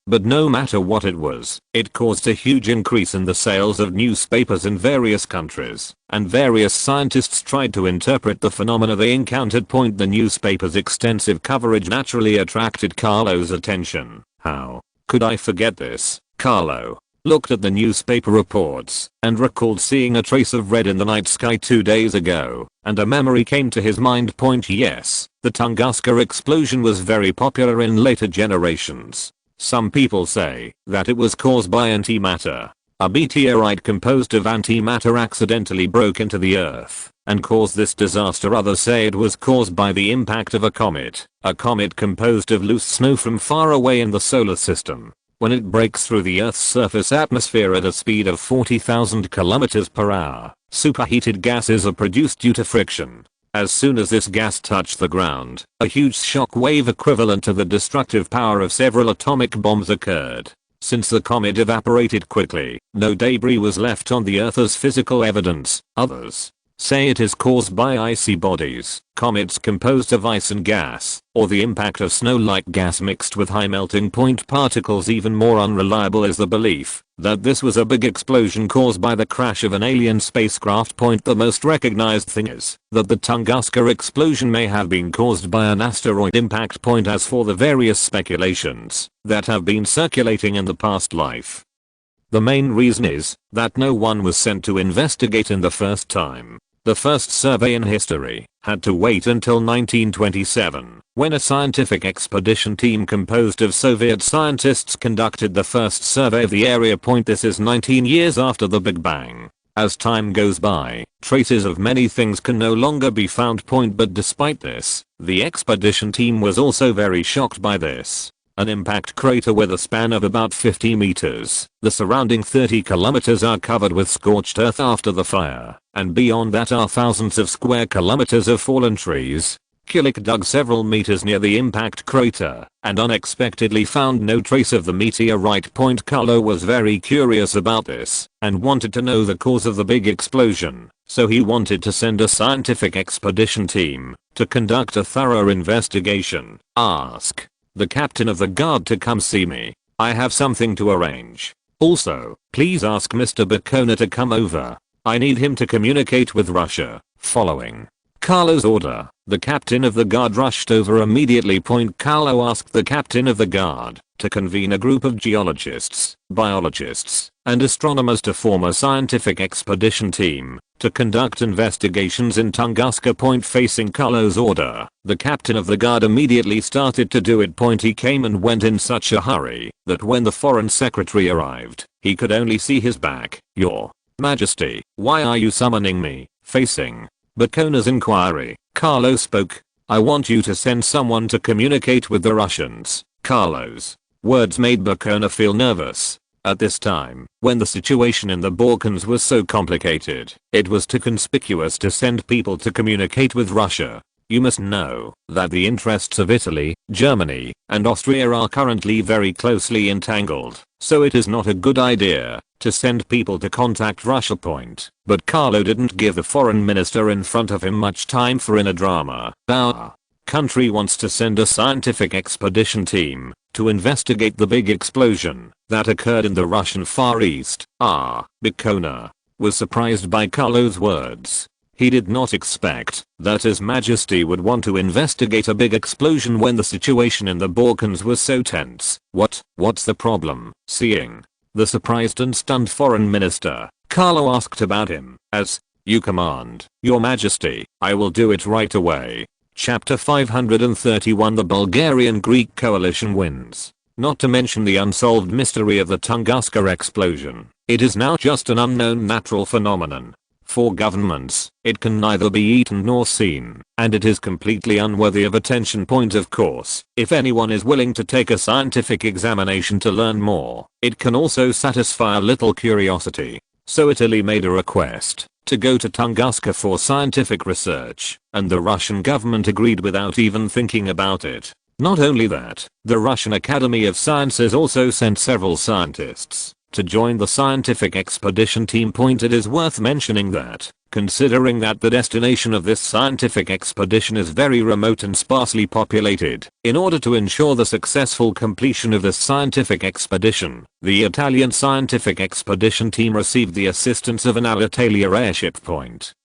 But no matter what it was, it caused a huge increase in the sales of newspapers in various countries, and various scientists tried to interpret the phenomena they encountered. The newspaper's extensive coverage naturally attracted Carlo's attention. How could I forget this? Carlo looked at the newspaper reports and recalled seeing a trace of red in the night sky 2 days ago, and a memory came to his mind. Yes, the Tunguska explosion was very popular in later generations. Some people say that it was caused by antimatter. A meteorite composed of antimatter accidentally broke into the earth and caused this disaster. Others say it was caused by the impact of a comet composed of loose snow from far away in the solar system. When it breaks through the Earth's surface atmosphere at a speed of 40,000 km per hour, superheated gases are produced due to friction. As soon as this gas touched the ground, a huge shock wave equivalent to the destructive power of several atomic bombs occurred. Since the comet evaporated quickly, no debris was left on the Earth as physical evidence. Others Say it is caused by icy bodies, comets composed of ice and gas, or the impact of snow-like gas mixed with high melting point particles. Even more unreliable is the belief that this was a big explosion caused by the crash of an alien spacecraft. The most recognized thing is that the Tunguska explosion may have been caused by an asteroid impact. As for the various speculations that have been circulating in the past life, the main reason is that no one was sent to investigate in the first time. The first survey in history had to wait until 1927, when a scientific expedition team composed of Soviet scientists conducted the first survey of the area. This is 19 years after the Big Bang. As time goes by, traces of many things can no longer be found. But despite this, the expedition team was also very shocked by this. An impact crater with a span of about 50 meters. The surrounding 30 kilometers are covered with scorched earth after the fire, and beyond that are thousands of square kilometers of fallen trees. Kulik dug several meters near the impact crater and unexpectedly found no trace of the meteorite. Carlo was very curious about this and wanted to know the cause of the big explosion, so he wanted to send a scientific expedition team to conduct a thorough investigation. Ask the captain of the guard to come see me. I have something to arrange. Also, please ask Mr. Bacona to come over. I need him to communicate with Russia. Following Carlo's order, the captain of the guard rushed over immediately. Carlo asked the captain of the guard to convene a group of geologists, biologists, and astronomers to form a scientific expedition team to conduct investigations in Tunguska. Facing Carlo's order, the captain of the guard immediately started to do it. He came and went in such a hurry that when the foreign secretary arrived, he could only see his back. Your Majesty, why are you summoning me? Facing Bacona's inquiry, Carlo spoke. I want you to send someone to communicate with the Russians. Carlo's words made Bacona feel nervous. At this time, when the situation in the Balkans was so complicated, it was too conspicuous to send people to communicate with Russia. You must know that the interests of Italy, Germany, and Austria are currently very closely entangled, so it is not a good idea to send people to contact Russia. But Carlo didn't give the foreign minister in front of him much time for inner drama. Our country wants to send a scientific expedition team to investigate the big explosion that occurred in the Russian Far East. Bacona was surprised by Carlo's words. He did not expect that His Majesty would want to investigate a big explosion when the situation in the Balkans was so tense. What's the problem? Seeing the surprised and stunned foreign minister, Carlo asked about him. As you command, Your Majesty, I will do it right away. Chapter 531. The Bulgarian-Greek coalition wins. Not to mention the unsolved mystery of the Tunguska explosion. It is now just an unknown natural phenomenon. For governments, it can neither be eaten nor seen, and it is completely unworthy of attention. Of course, if anyone is willing to take a scientific examination to learn more, it can also satisfy a little curiosity. So Italy made a request to go to Tunguska for scientific research, and the Russian government agreed without even thinking about it. Not only that, the Russian Academy of Sciences also sent several scientists to join the scientific expedition team. It is worth mentioning that, considering that the destination of this scientific expedition is very remote and sparsely populated, in order to ensure the successful completion of this scientific expedition, the Italian scientific expedition team received the assistance of an Alitalia airship.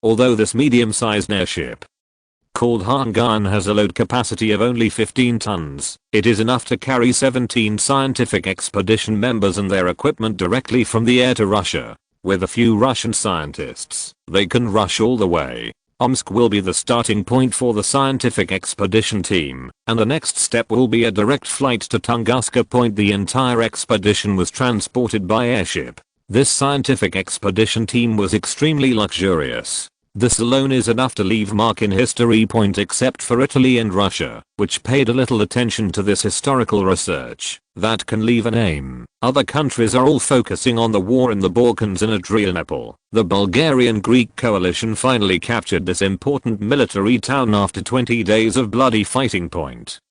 Although this medium-sized airship, called Peng Gang, has a load capacity of only 15 tons, it is enough to carry 17 scientific expedition members and their equipment directly from the air to Russia. With a few Russian scientists, they can rush all the way. Omsk will be the starting point for the scientific expedition team, and the next step will be a direct flight to Tunguska. The entire expedition was transported by airship. This scientific expedition team was extremely luxurious. This alone is enough to leave mark in history. Except for Italy and Russia, which paid a little attention to this historical research that can leave a name. Other countries are all focusing on the war in the Balkans and Adrianople. The Bulgarian-Greek coalition finally captured this important military town after 20 days of bloody fighting.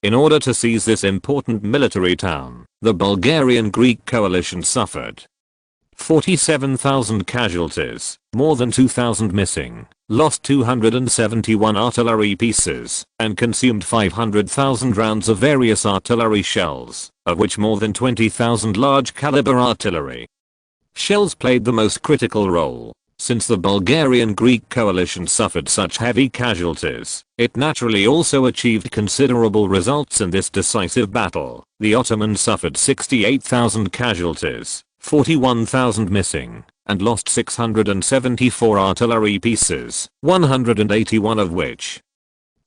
In order to seize this important military town, the Bulgarian-Greek coalition suffered 47,000 casualties, more than 2,000 missing, lost 271 artillery pieces, and consumed 500,000 rounds of various artillery shells, of which more than 20,000 large caliber artillery. Shells played the most critical role. Since the Bulgarian-Greek coalition suffered such heavy casualties, it naturally also achieved considerable results in this decisive battle. The Ottomans suffered 68,000 casualties, 41,000 missing, and lost 674 artillery pieces, 181 of which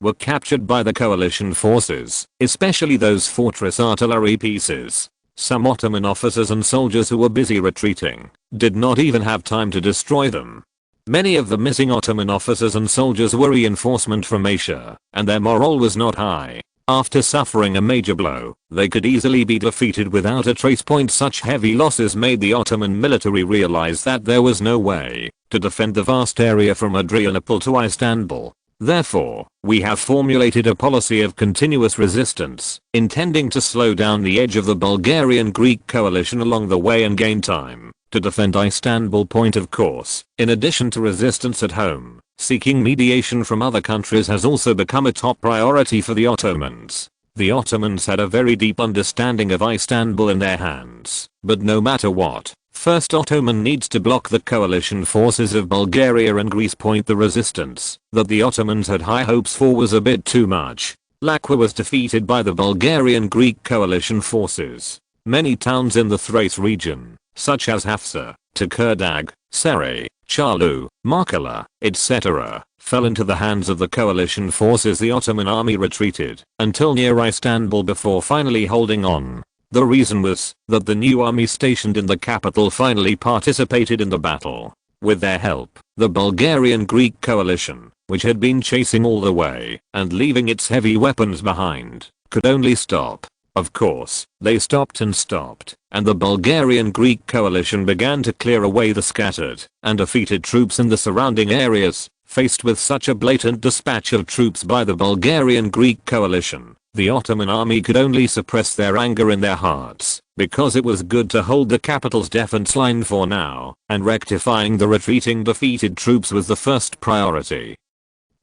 were captured by the coalition forces, especially those fortress artillery pieces. Some Ottoman officers and soldiers who were busy retreating did not even have time to destroy them. Many of the missing Ottoman officers and soldiers were reinforcement from Asia, and their morale was not high. After suffering a major blow, they could easily be defeated without a trace point. Such heavy losses made the Ottoman military realize that there was no way to defend the vast area from Adrianople to Istanbul. Therefore, we have formulated a policy of continuous resistance, intending to slow down the edge of the Bulgarian-Greek coalition along the way and gain time to defend Istanbul. Point of course, in addition to resistance at home, seeking mediation from other countries has also become a top priority for the Ottomans. The Ottomans had a very deep understanding of Istanbul in their hands, but no matter what, First Ottoman needs to block the coalition forces of Bulgaria and Greece. The resistance that the Ottomans had high hopes for was a bit too much. Lacqua was defeated by the Bulgarian-Greek coalition forces. Many towns in the Thrace region, such as Hafsa, Tekurdag, Seri, Charlu, Markala, etc., fell into the hands of the coalition forces. The Ottoman army retreated until near Istanbul before finally holding on. The reason was that the new army stationed in the capital finally participated in the battle. With their help, the Bulgarian-Greek coalition, which had been chasing all the way and leaving its heavy weapons behind, could only stop. Of course, they stopped, and the Bulgarian-Greek coalition began to clear away the scattered and defeated troops in the surrounding areas. Faced with such a blatant dispatch of troops by the Bulgarian-Greek coalition, the Ottoman army could only suppress their anger in their hearts, because it was good to hold the capital's defense line for now, and rectifying the retreating defeated troops was the first priority.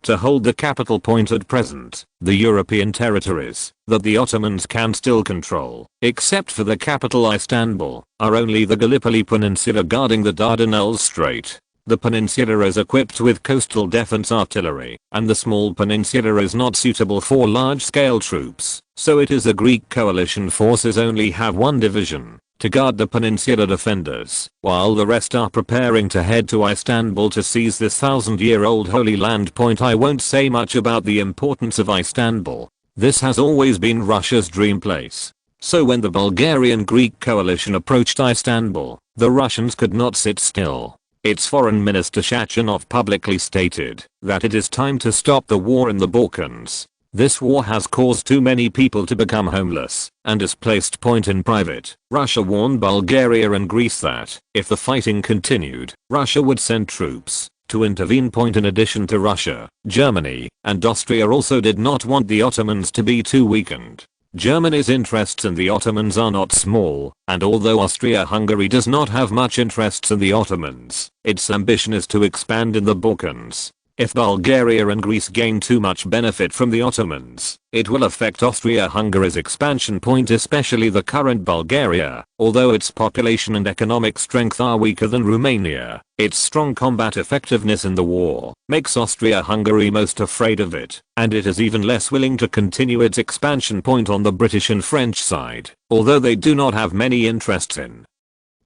To hold the capital. At present, the European territories that the Ottomans can still control, except for the capital Istanbul, are only the Gallipoli Peninsula guarding the Dardanelles Strait. The peninsula is equipped with coastal defense artillery, and the small peninsula is not suitable for large-scale troops, so it is the Greek coalition forces only have one division to guard the peninsula defenders, while the rest are preparing to head to Istanbul to seize this 1,000-year-old holy land. I won't say much about the importance of Istanbul. This has always been Russia's dream place. So when the Bulgarian-Greek coalition approached Istanbul, the Russians could not sit still. Its foreign minister Shachanov publicly stated that it is time to stop the war in the Balkans. This war has caused too many people to become homeless and displaced. In private, Russia warned Bulgaria and Greece that if the fighting continued, Russia would send troops to intervene. In addition to Russia, Germany and Austria also did not want the Ottomans to be too weakened. Germany's interests in the Ottomans are not small, and although Austria-Hungary does not have much interests in the Ottomans, its ambition is to expand in the Balkans. If Bulgaria and Greece gain too much benefit from the Ottomans, it will affect Austria-Hungary's expansion. Especially the current Bulgaria, although its population and economic strength are weaker than Romania, its strong combat effectiveness in the war makes Austria-Hungary most afraid of it, and it is even less willing to continue its expansion. On the British and French side, although they do not have many interests in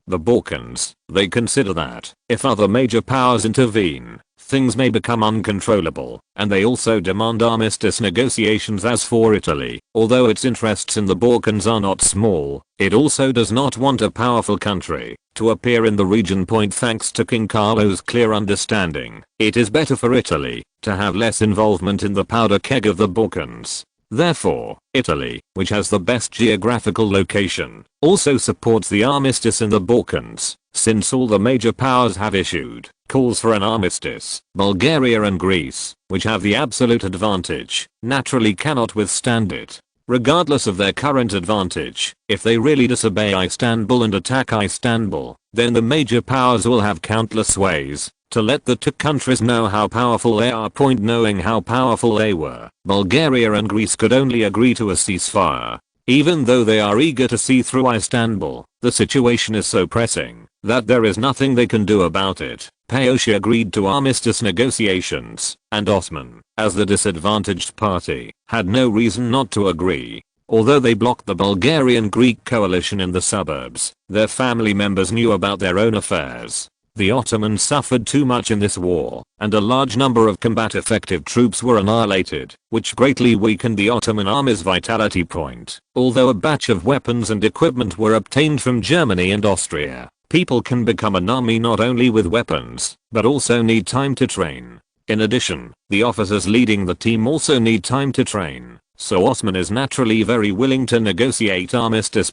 the Balkans, they consider that if other major powers intervene, things may become uncontrollable, and they also demand armistice negotiations. As for Italy, although its interests in the Balkans are not small, it also does not want a powerful country to appear in the region. Thanks to King Carlo's clear understanding, it is better for Italy to have less involvement in the powder keg of the Balkans. Therefore, Italy, which has the best geographical location, also supports the armistice in the Balkans. Since all the major powers have issued calls for an armistice, Bulgaria and Greece, which have the absolute advantage, naturally cannot withstand it. regardless of their current advantage. If they really disobey Istanbul and attack Istanbul, then the major powers will have countless ways to let the two countries know how powerful they are. Knowing how powerful they were, Bulgaria and Greece could only agree to a ceasefire. Even though they are eager to see through Istanbul, the situation is so pressing that there is nothing they can do about it. Paoshi agreed to armistice negotiations, and Osman, as the disadvantaged party, had no reason not to agree. Although they blocked the Bulgarian-Greek coalition in the suburbs, their family members knew about their own affairs. The Ottomans suffered too much in this war, and a large number of combat-effective troops were annihilated, which greatly weakened the Ottoman army's vitality point. Although a batch of weapons and equipment were obtained from Germany and Austria, people can become an army not only with weapons, but also need time to train. In addition, the officers leading the team also need time to train. So Osman is naturally very willing to negotiate armistice.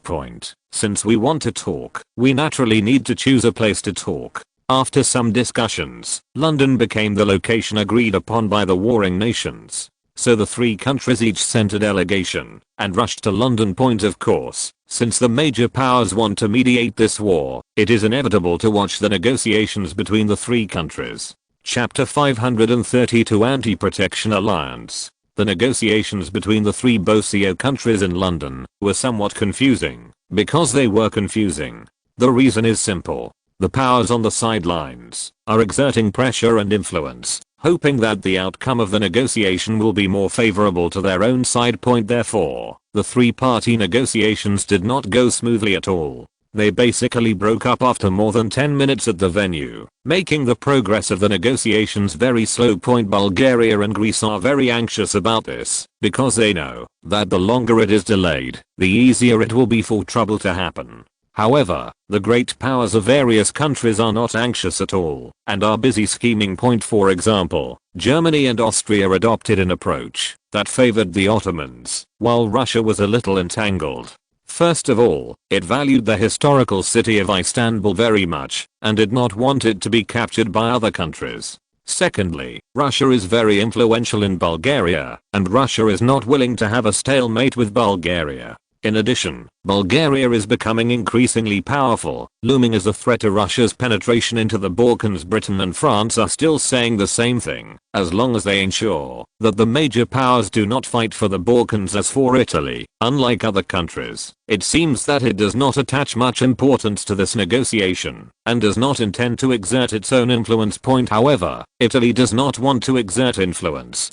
Since we want to talk, we naturally need to choose a place to talk. After some discussions, London became the location agreed upon by the warring nations. So the three countries each sent a delegation and rushed to London. Of course, since the major powers want to mediate this war, it is inevitable to watch the negotiations between the three countries. Chapter 532 Anti-Protection Alliance. The negotiations between the three Bosio countries in London were somewhat confusing. Because they were confusing, the reason is simple. The powers on the sidelines are exerting pressure and influence, hoping that the outcome of the negotiation will be more favorable to their own side. Therefore, the three-party negotiations did not go smoothly at all. They basically broke up after more than 10 minutes at the venue, making the progress of the negotiations very slow. Bulgaria and Greece are very anxious about this, because they know that the longer it is delayed, the easier it will be for trouble to happen. However, the great powers of various countries are not anxious at all, and are busy scheming. For example, Germany and Austria adopted an approach that favored the Ottomans, while Russia was a little entangled. First of all, it valued the historical city of Istanbul very much, and did not want it to be captured by other countries. Secondly, Russia is very influential in Bulgaria, and Russia is not willing to have a stalemate with Bulgaria. In addition, Bulgaria is becoming increasingly powerful, looming as a threat to Russia's penetration into the Balkans. Britain and France are still saying the same thing, as long as they ensure that the major powers do not fight for the Balkans as for Italy. Unlike other countries, it seems that it does not attach much importance to this negotiation, and does not intend to exert its own influence. However, Italy does not want to exert influence,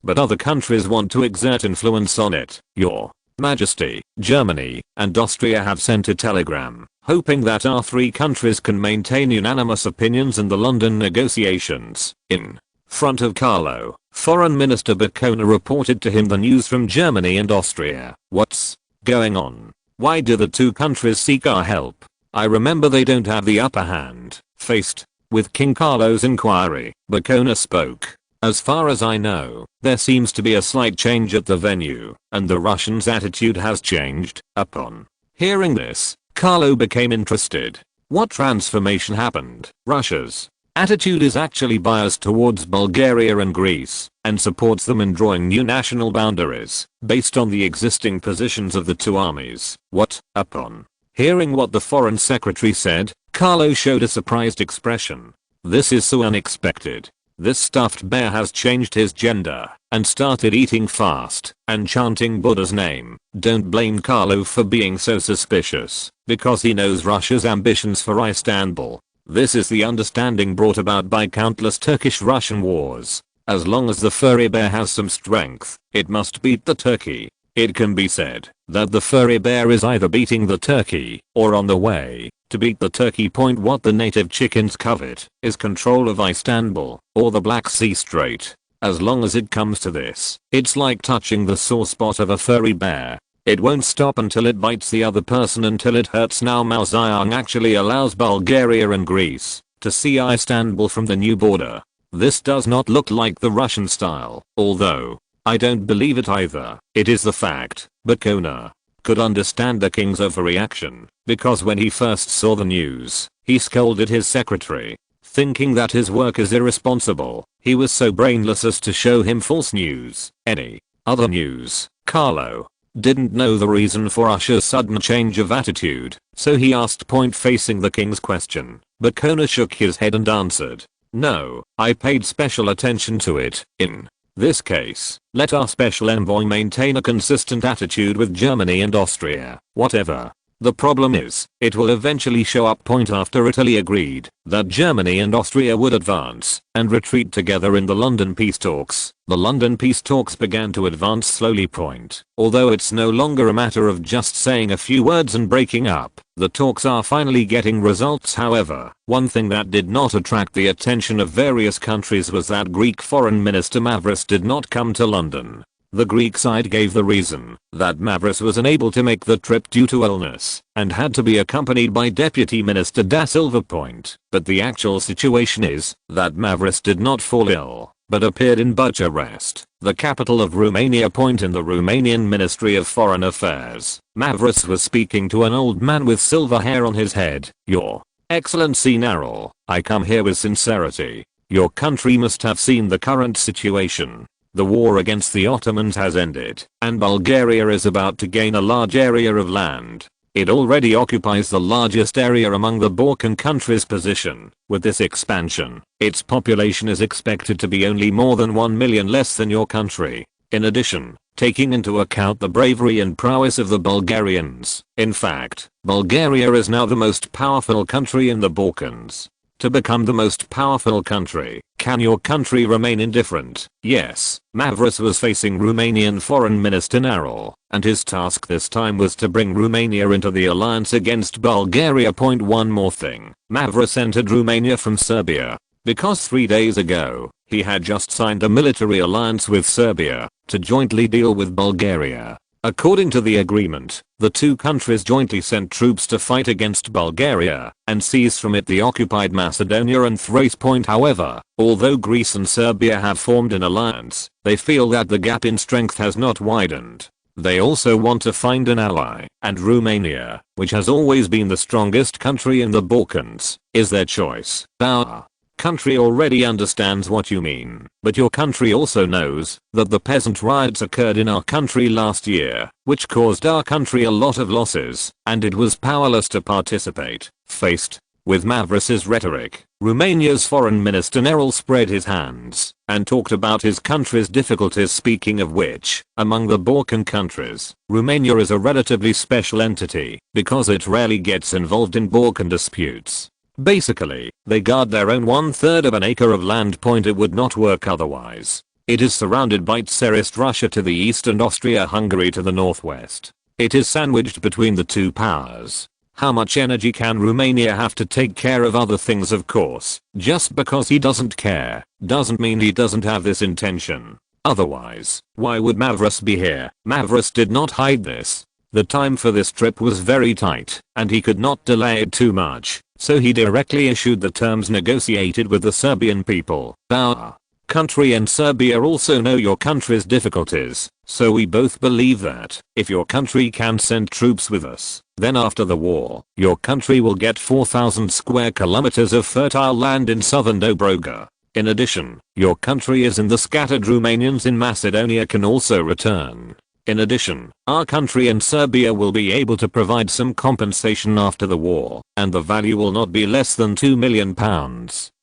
but other countries want to exert influence on it. Your Majesty, Germany, and Austria have sent a telegram, hoping that our three countries can maintain unanimous opinions in the London negotiations. In front of Carlo, Foreign Minister Bacona reported to him the news from Germany and Austria. What's going on? Why do the two countries seek our help? I remember they don't have the upper hand. Faced with King Carlo's inquiry, Bacona spoke. As far as I know, there seems to be a slight change at the venue, and the Russians' attitude has changed. Upon hearing this, Carlo became interested. What transformation happened? Russia's attitude is actually biased towards Bulgaria and Greece, and supports them in drawing new national boundaries, based on the existing positions of the two armies. What? Upon hearing what the Foreign Secretary said, Carlo showed a surprised expression. This is so unexpected. This stuffed bear has changed his gender, and started eating fast, and chanting Buddha's name. Don't blame Carlo for being so suspicious, because he knows Russia's ambitions for Istanbul. This is the understanding brought about by countless Turkish-Russian wars. As long as the furry bear has some strength, it must beat the turkey. It can be said that the furry bear is either beating the turkey, or on the way to beat the turkey. What the native chickens covet is control of Istanbul, or the Black Sea Strait. As long as it comes to this, it's like touching the sore spot of a furry bear. It won't stop until it bites the other person until it hurts. Now Mao Zedong actually allows Bulgaria and Greece to see Istanbul from the new border. This does not look like the Russian style, although I don't believe it either. It is the fact. Bacona could understand the king's overreaction, because when he first saw the news, he scolded his secretary, thinking that his work is irresponsible. He was so brainless as to show him false news. Any other news, Carlo didn't know the reason for Usher's sudden change of attitude, so he asked point facing the king's question, but Kona shook his head and answered, "No, I paid special attention to it. In this case, let our special envoy maintain a consistent attitude with Germany and Austria, whatever the problem is, it will eventually show up." Point after Italy agreed that Germany and Austria would advance and retreat together in the London peace talks. The London peace talks began to advance slowly. Point. Although it's no longer a matter of just saying a few words and breaking up, the talks are finally getting results. However, one thing that did not attract the attention of various countries was that Greek Foreign Minister Mavros did not come to London. The Greek side gave the reason that Mavros was unable to make the trip due to illness and had to be accompanied by Deputy Minister Da Silva. Point. But the actual situation is that Mavros did not fall ill, but appeared in Bucharest, the capital of Romania. Point. In the Romanian Ministry of Foreign Affairs, Mavros was speaking to an old man with silver hair on his head. "Your Excellency Narol, I come here with sincerity. Your country must have seen the current situation. The war against the Ottomans has ended, and Bulgaria is about to gain a large area of land. It already occupies the largest area among the Balkan countries. Position. With this expansion, its population is expected to be only more than 1 million less than your country. In addition, taking into account the bravery and prowess of the Bulgarians, in fact, Bulgaria is now the most powerful country in the Balkans. To become the most powerful country, can your country remain indifferent?" Yes, Mavros was facing Romanian Foreign Minister Narol, and his task this time was to bring Romania into the alliance against Bulgaria. Point. One more thing, Mavros entered Romania from Serbia, because 3 days ago, he had just signed a military alliance with Serbia to jointly deal with Bulgaria. According to the agreement, the two countries jointly sent troops to fight against Bulgaria and seize from it the occupied Macedonia and Thrace. Point. However, although Greece and Serbia have formed an alliance, they feel that the gap in strength has not widened. They also want to find an ally, and Romania, which has always been the strongest country in the Balkans, is their choice. Our country already understands what you mean, but your country also knows that the peasant riots occurred in our country last year, which caused our country a lot of losses, and it was powerless to participate. Faced with Mavros's rhetoric, Romania's foreign minister Nerol spread his hands and talked about his country's difficulties. Speaking of which, among the Balkan countries, Romania is a relatively special entity because it rarely gets involved in Balkan disputes. Basically, they guard their own 1/3 of an acre of land. It would not work otherwise. It is surrounded by Tsarist Russia to the east and Austria-Hungary to the northwest. It is sandwiched between the two powers. How much energy can Romania have to take care of other things? Of course, just because he doesn't care, doesn't mean he doesn't have this intention. Otherwise, why would Mavros be here? Mavros did not hide this. The time for this trip was very tight, and he could not delay it too much, so he directly issued the terms negotiated with the Serbian people. Our country and Serbia also know your country's difficulties, so we both believe that if your country can send troops with us, then after the war, your country will get 4,000 square kilometers of fertile land in southern Dobroga. In addition, your country is in the scattered Romanians in Macedonia can also return. In addition, our country and Serbia will be able to provide some compensation after the war, and the value will not be less than £2 million.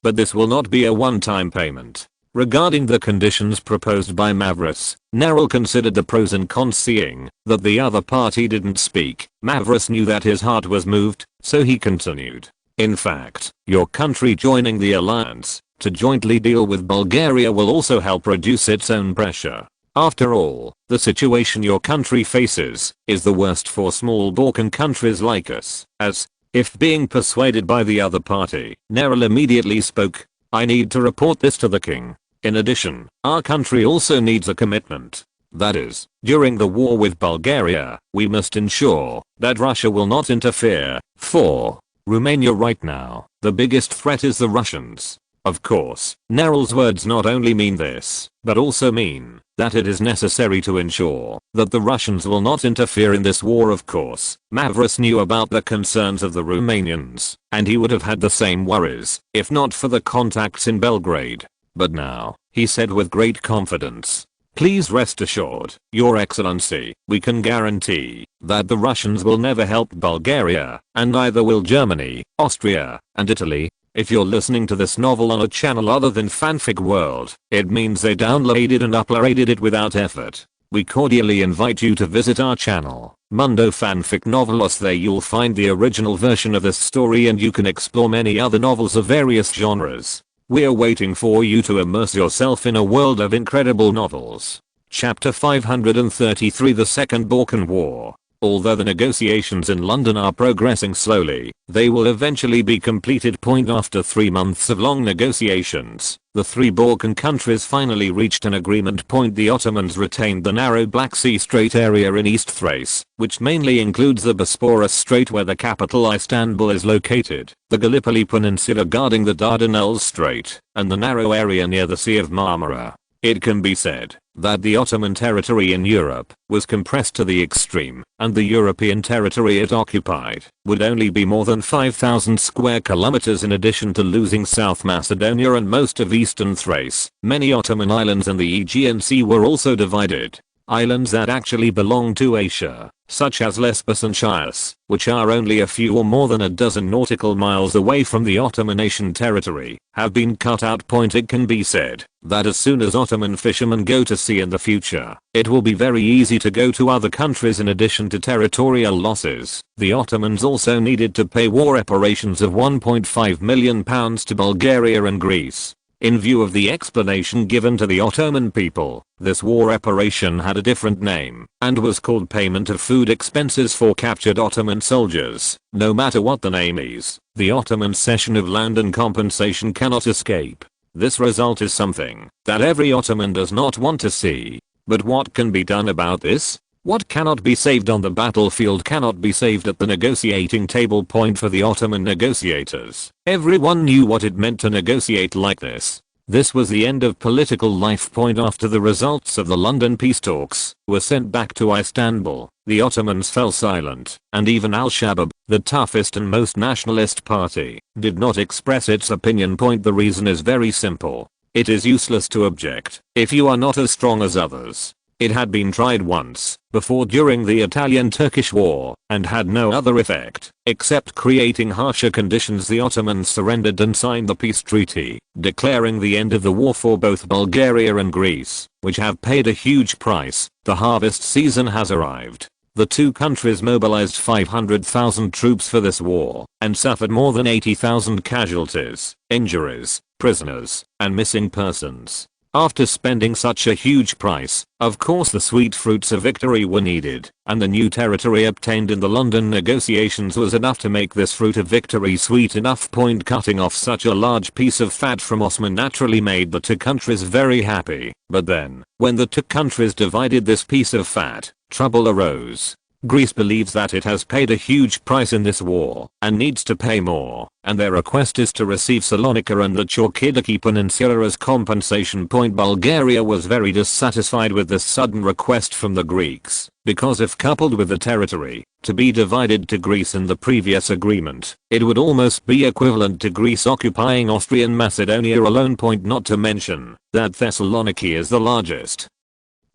But this will not be a one-time payment. Regarding the conditions proposed by Mavros, Nerol considered the pros and cons. Seeing that the other party didn't speak, Mavros knew that his heart was moved, so he continued. In fact, your country joining the alliance to jointly deal with Bulgaria will also help reduce its own pressure. After all, the situation your country faces is the worst for small Balkan countries like us, as if being persuaded by the other party. Nerol immediately spoke. I need to report this to the king. In addition, our country also needs a commitment. That is, during the war with Bulgaria, we must ensure that Russia will not interfere. For Romania right now, the biggest threat is the Russians. Of course, Nerol's words not only mean this, but also mean that it is necessary to ensure that the Russians will not interfere in this war. Of course, Mavros knew about the concerns of the Romanians, and he would have had the same worries if not for the contacts in Belgrade. But now, he said with great confidence, Please rest assured, Your Excellency, we can guarantee that the Russians will never help Bulgaria, and neither will Germany, Austria, and Italy. If you're listening to this novel on a channel other than Fanfic World, it means they downloaded and uploaded it without effort. We cordially invite you to visit our channel, Mundo Fanfic Novelos. There you'll find the original version of this story and you can explore many other novels of various genres. We're waiting for you to immerse yourself in a world of incredible novels. Chapter 533, The Second Balkan War. Although the negotiations in London are progressing slowly, they will eventually be completed. After 3 months of long negotiations, the 3 Balkan countries finally reached an agreement. The Ottomans retained the narrow Black Sea Strait area in East Thrace, which mainly includes the Bosporus Strait where the capital Istanbul is located, the Gallipoli Peninsula guarding the Dardanelles Strait, and the narrow area near the Sea of Marmara. It can be said that the Ottoman territory in Europe was compressed to the extreme, and the European territory it occupied would only be more than 5,000 square kilometers. In addition to losing South Macedonia and most of eastern Thrace, many Ottoman islands in the Aegean Sea were also divided. Islands that actually belong to Asia, such as Lesbos and Chios, which are only a few or more than a dozen nautical miles away from the Ottoman nation territory, have been cut out. It can be said that as soon as Ottoman fishermen go to sea in the future, it will be very easy to go to other countries. In addition to territorial losses, the Ottomans also needed to pay war reparations of £1.5 million to Bulgaria and Greece. In view of the explanation given to the Ottoman people, this war reparation had a different name, and was called payment of food expenses for captured Ottoman soldiers. No matter what the name is, the Ottoman cession of land and compensation cannot escape. This result is something that every Ottoman does not want to see. But what can be done about this? What cannot be saved on the battlefield cannot be saved at the negotiating table. For the Ottoman negotiators, everyone knew what it meant to negotiate like this. This was the end of political life. After the results of the London peace talks were sent back to Istanbul, the Ottomans fell silent, and even Al-Shabaab, the toughest and most nationalist party, did not express its opinion. The reason is very simple. It is useless to object if you are not as strong as others. It had been tried once before during the Italian-Turkish War and had no other effect except creating harsher conditions. The Ottomans surrendered and signed the peace treaty, declaring the end of the war for both Bulgaria and Greece, which have paid a huge price. The harvest season has arrived. The 2 countries mobilized 500,000 troops for this war and suffered more than 80,000 casualties, injuries, prisoners, and missing persons. After spending such a huge price, of course the sweet fruits of victory were needed, and the new territory obtained in the London negotiations was enough to make this fruit of victory sweet enough. Cutting off such a large piece of fat from Osman naturally made the 2 countries very happy. But then, when the 2 countries divided this piece of fat, trouble arose. Greece believes that it has paid a huge price in this war and needs to pay more, and their request is to receive Salonika and the Chalkidiki Peninsula as compensation. Bulgaria was very dissatisfied with this sudden request from the Greeks, because if coupled with the territory to be divided to Greece in the previous agreement, it would almost be equivalent to Greece occupying Austrian Macedonia alone. Not to mention that Thessaloniki is the largest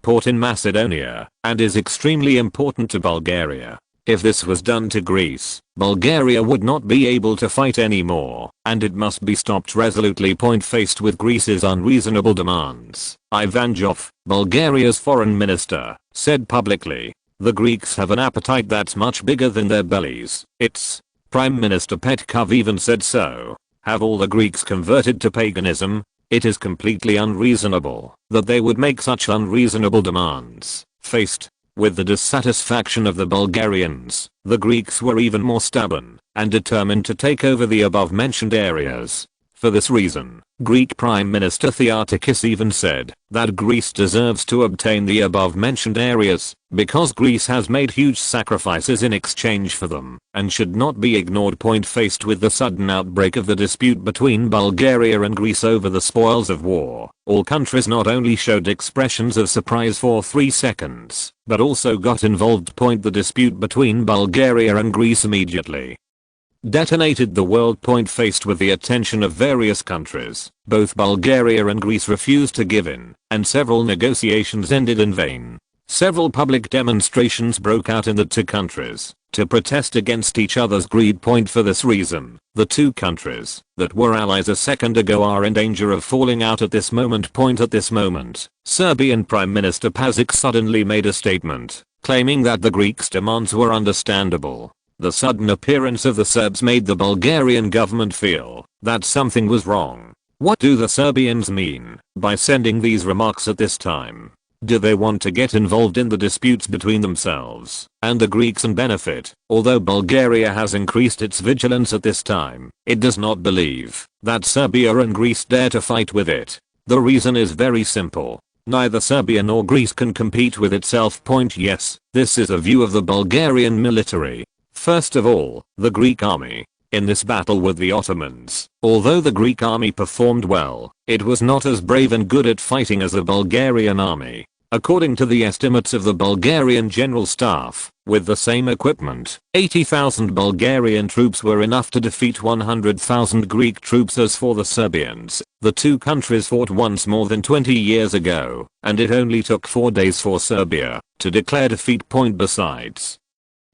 port in Macedonia, and is extremely important to Bulgaria. If this was done to Greece, Bulgaria would not be able to fight anymore, and it must be stopped resolutely. Faced with Greece's unreasonable demands, Ivanov, Bulgaria's foreign minister, said publicly, "The Greeks have an appetite that's much bigger than their bellies." Its Prime Minister Petkov even said so. Have all the Greeks converted to paganism? It is completely unreasonable that they would make such unreasonable demands. Faced with the dissatisfaction of the Bulgarians, the Greeks were even more stubborn and determined to take over the above-mentioned areas. For this reason, Greek Prime Minister Theotikis even said that Greece deserves to obtain the above-mentioned areas because Greece has made huge sacrifices in exchange for them and should not be ignored. Faced with the sudden outbreak of the dispute between Bulgaria and Greece over the spoils of war, all countries not only showed expressions of surprise for 3 seconds, but also got involved. The dispute between Bulgaria and Greece immediately detonated the world point. Faced with the attention of various countries, both Bulgaria and Greece refused to give in, and several negotiations ended in vain. Several public demonstrations broke out in the two countries to protest against each other's greed. For this reason, the two countries that were allies a second ago are in danger of falling out at this moment. At this moment, Serbian Prime Minister Pašić suddenly made a statement, claiming that the Greeks' demands were understandable. The sudden appearance of the Serbs made the Bulgarian government feel that something was wrong. What do the Serbians mean by sending these remarks at this time? Do they want to get involved in the disputes between themselves and the Greeks and benefit? Although Bulgaria has increased its vigilance at this time, it does not believe that Serbia and Greece dare to fight with it. The reason is very simple. Neither Serbia nor Greece can compete with itself. Yes, this is a view of the Bulgarian military. First of all, the Greek army. In this battle with the Ottomans, although the Greek army performed well, it was not as brave and good at fighting as the Bulgarian army. According to the estimates of the Bulgarian General Staff, with the same equipment, 80,000 Bulgarian troops were enough to defeat 100,000 Greek troops. As for the Serbians, the two countries fought once more than 20 years ago, and it only took 4 days for Serbia to declare defeat. Besides,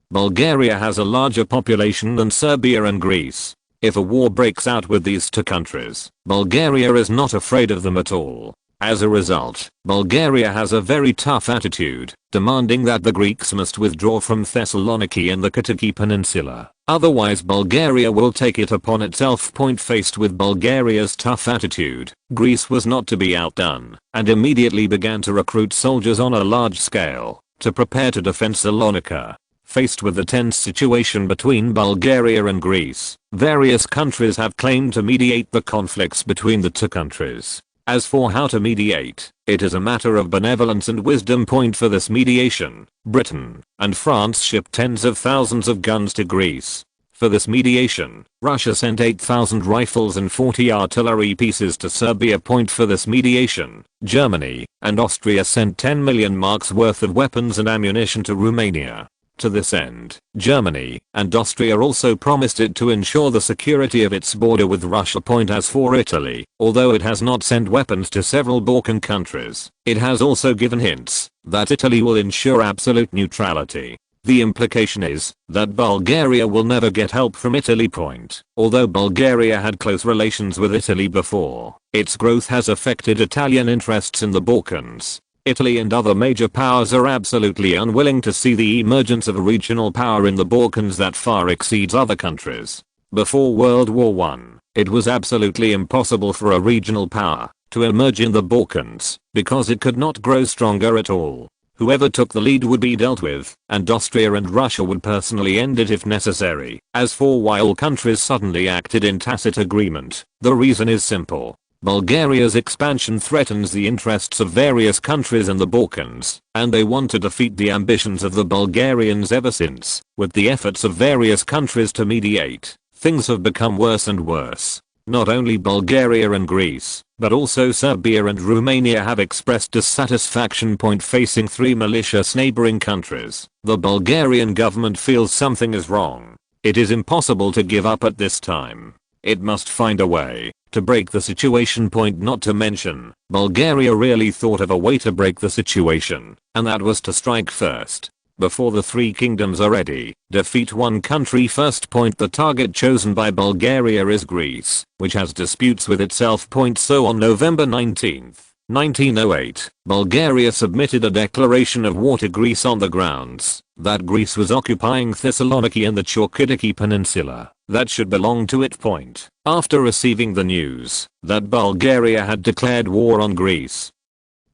Bulgaria has a larger population than Serbia and Greece. If a war breaks out with these two countries, Bulgaria is not afraid of them at all. As a result, Bulgaria has a very tough attitude, demanding that the Greeks must withdraw from Thessaloniki and the Kitiki Peninsula. Otherwise Bulgaria will take it upon itself. Faced with Bulgaria's tough attitude, Greece was not to be outdone, and immediately began to recruit soldiers on a large scale to prepare to defend Salonika. Faced with the tense situation between Bulgaria and Greece, various countries have claimed to mediate the conflicts between the two countries. As for how to mediate, it is a matter of benevolence and wisdom. For this mediation, Britain and France shipped tens of thousands of guns to Greece. For this mediation, Russia sent 8,000 rifles and 40 artillery pieces to Serbia. For this mediation, Germany and Austria sent 10 million marks worth of weapons and ammunition to Romania. To this end, Germany and Austria also promised it to ensure the security of its border with Russia. As for Italy, although it has not sent weapons to several Balkan countries, it has also given hints that Italy will ensure absolute neutrality. The implication is that Bulgaria will never get help from Italy. Although Bulgaria had close relations with Italy before, its growth has affected Italian interests in the Balkans. Italy and other major powers are absolutely unwilling to see the emergence of a regional power in the Balkans that far exceeds other countries. Before World War I, it was absolutely impossible for a regional power to emerge in the Balkans because it could not grow stronger at all. Whoever took the lead would be dealt with, and Austria and Russia would personally end it if necessary. As for why all countries suddenly acted in tacit agreement, the reason is simple. Bulgaria's expansion threatens the interests of various countries in the Balkans, and they want to defeat the ambitions of the Bulgarians. Ever since, with the efforts of various countries to mediate, things have become worse and worse. Not only Bulgaria and Greece, but also Serbia and Romania have expressed dissatisfaction. Facing three malicious neighboring countries, the Bulgarian government feels something is wrong. It is impossible to give up at this time. It must find a way to break the situation. Not to mention, Bulgaria really thought of a way to break the situation, and that was to strike first. Before the three kingdoms are ready, defeat one country first. The target chosen by Bulgaria is Greece, which has disputes with itself. So on November 19, 1908, Bulgaria submitted a declaration of war to Greece on the grounds that Greece was occupying Thessaloniki and the Chalkidiki Peninsula that should belong to it. After receiving the news that Bulgaria had declared war on Greece,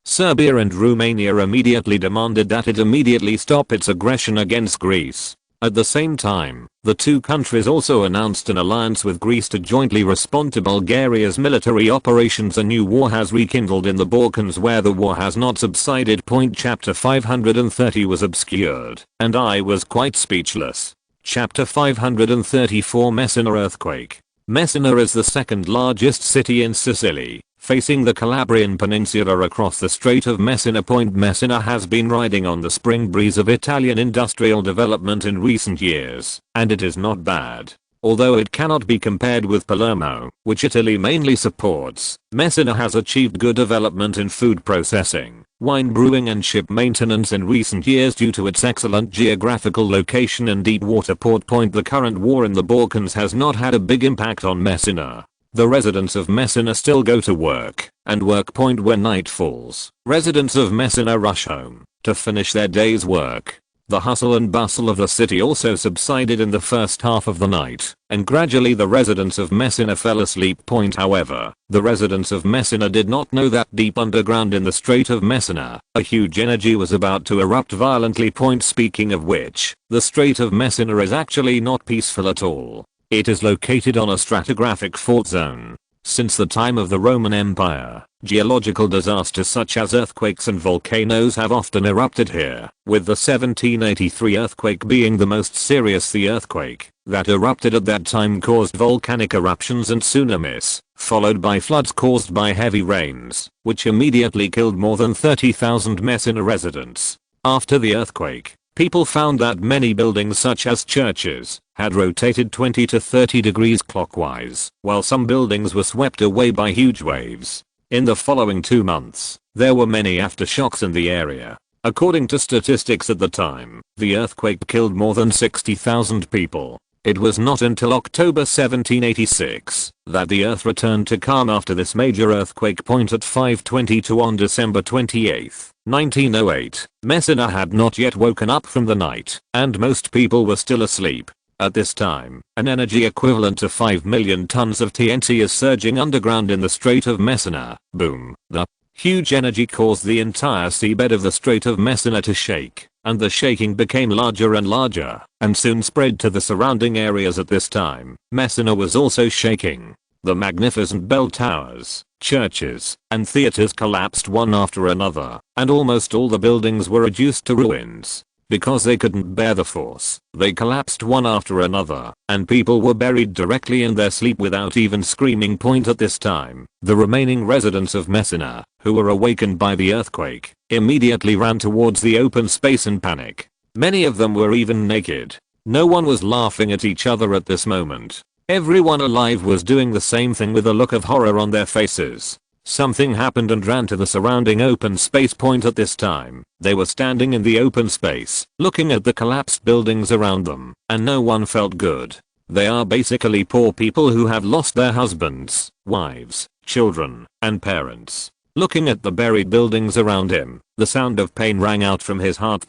Serbia and Romania immediately demanded that it immediately stop its aggression against Greece. At the same time, the two countries also announced an alliance with Greece to jointly respond to Bulgaria's military operations. A new war has rekindled in the Balkans where the war has not subsided. Chapter 530 was obscured, and I was quite speechless. Chapter 534 Messina earthquake. Messina is the second largest city in Sicily, facing the Calabrian Peninsula across the Strait of Messina. Messina has been riding on the spring breeze of Italian industrial development in recent years, and it is not bad. Although it cannot be compared with Palermo, which Italy mainly supports, Messina has achieved good development in food processing, wine brewing and ship maintenance in recent years due to its excellent geographical location and deep water port point. The current war in the Balkans has not had a big impact on Messina. The residents of Messina still go to work, and work point when night falls. Residents of Messina rush home to finish their day's work. The hustle and bustle of the city also subsided in the first half of the night, and gradually the residents of Messina fell asleep. However, the residents of Messina did not know that deep underground in the Strait of Messina, a huge energy was about to erupt violently. Speaking of which, the Strait of Messina is actually not peaceful at all. It is located on a stratigraphic fault zone. Since the time of the Roman Empire, geological disasters such as earthquakes and volcanoes have often erupted here, with the 1783 earthquake being the most serious. The earthquake that erupted at that time caused volcanic eruptions and tsunamis, followed by floods caused by heavy rains, which immediately killed more than 30,000 Messina residents. After the earthquake, people found that many buildings such as churches had rotated 20 to 30 degrees clockwise, while some buildings were swept away by huge waves. In the following 2 months, there were many aftershocks in the area. According to statistics at the time, the earthquake killed more than 60,000 people. It was not until October 1786 that the earth returned to calm after this major earthquake. At 5:22 on December 28, 1908, Messina had not yet woken up from the night, and most people were still asleep. At this time, an energy equivalent to 5 million tons of TNT is surging underground in the Strait of Messina. Boom. The huge energy caused the entire seabed of the Strait of Messina to shake, and the shaking became larger and larger, and soon spread to the surrounding areas. At this time, Messina was also shaking. The magnificent bell towers, churches, and theaters collapsed one after another, and almost all the buildings were reduced to ruins. Because they couldn't bear the force, they collapsed one after another, and people were buried directly in their sleep without even screaming. At this time, the remaining residents of Messina, who were awakened by the earthquake, immediately ran towards the open space in panic. Many of them were even naked. No one was laughing at each other at this moment. Everyone alive was doing the same thing with a look of horror on their faces. Something happened and ran to the surrounding open space. At this time, they were standing in the open space, looking at the collapsed buildings around them, and no one felt good. They are basically poor people who have lost their husbands, wives, children, and parents. Looking at the buried buildings around him, the sound of pain rang out from his heart.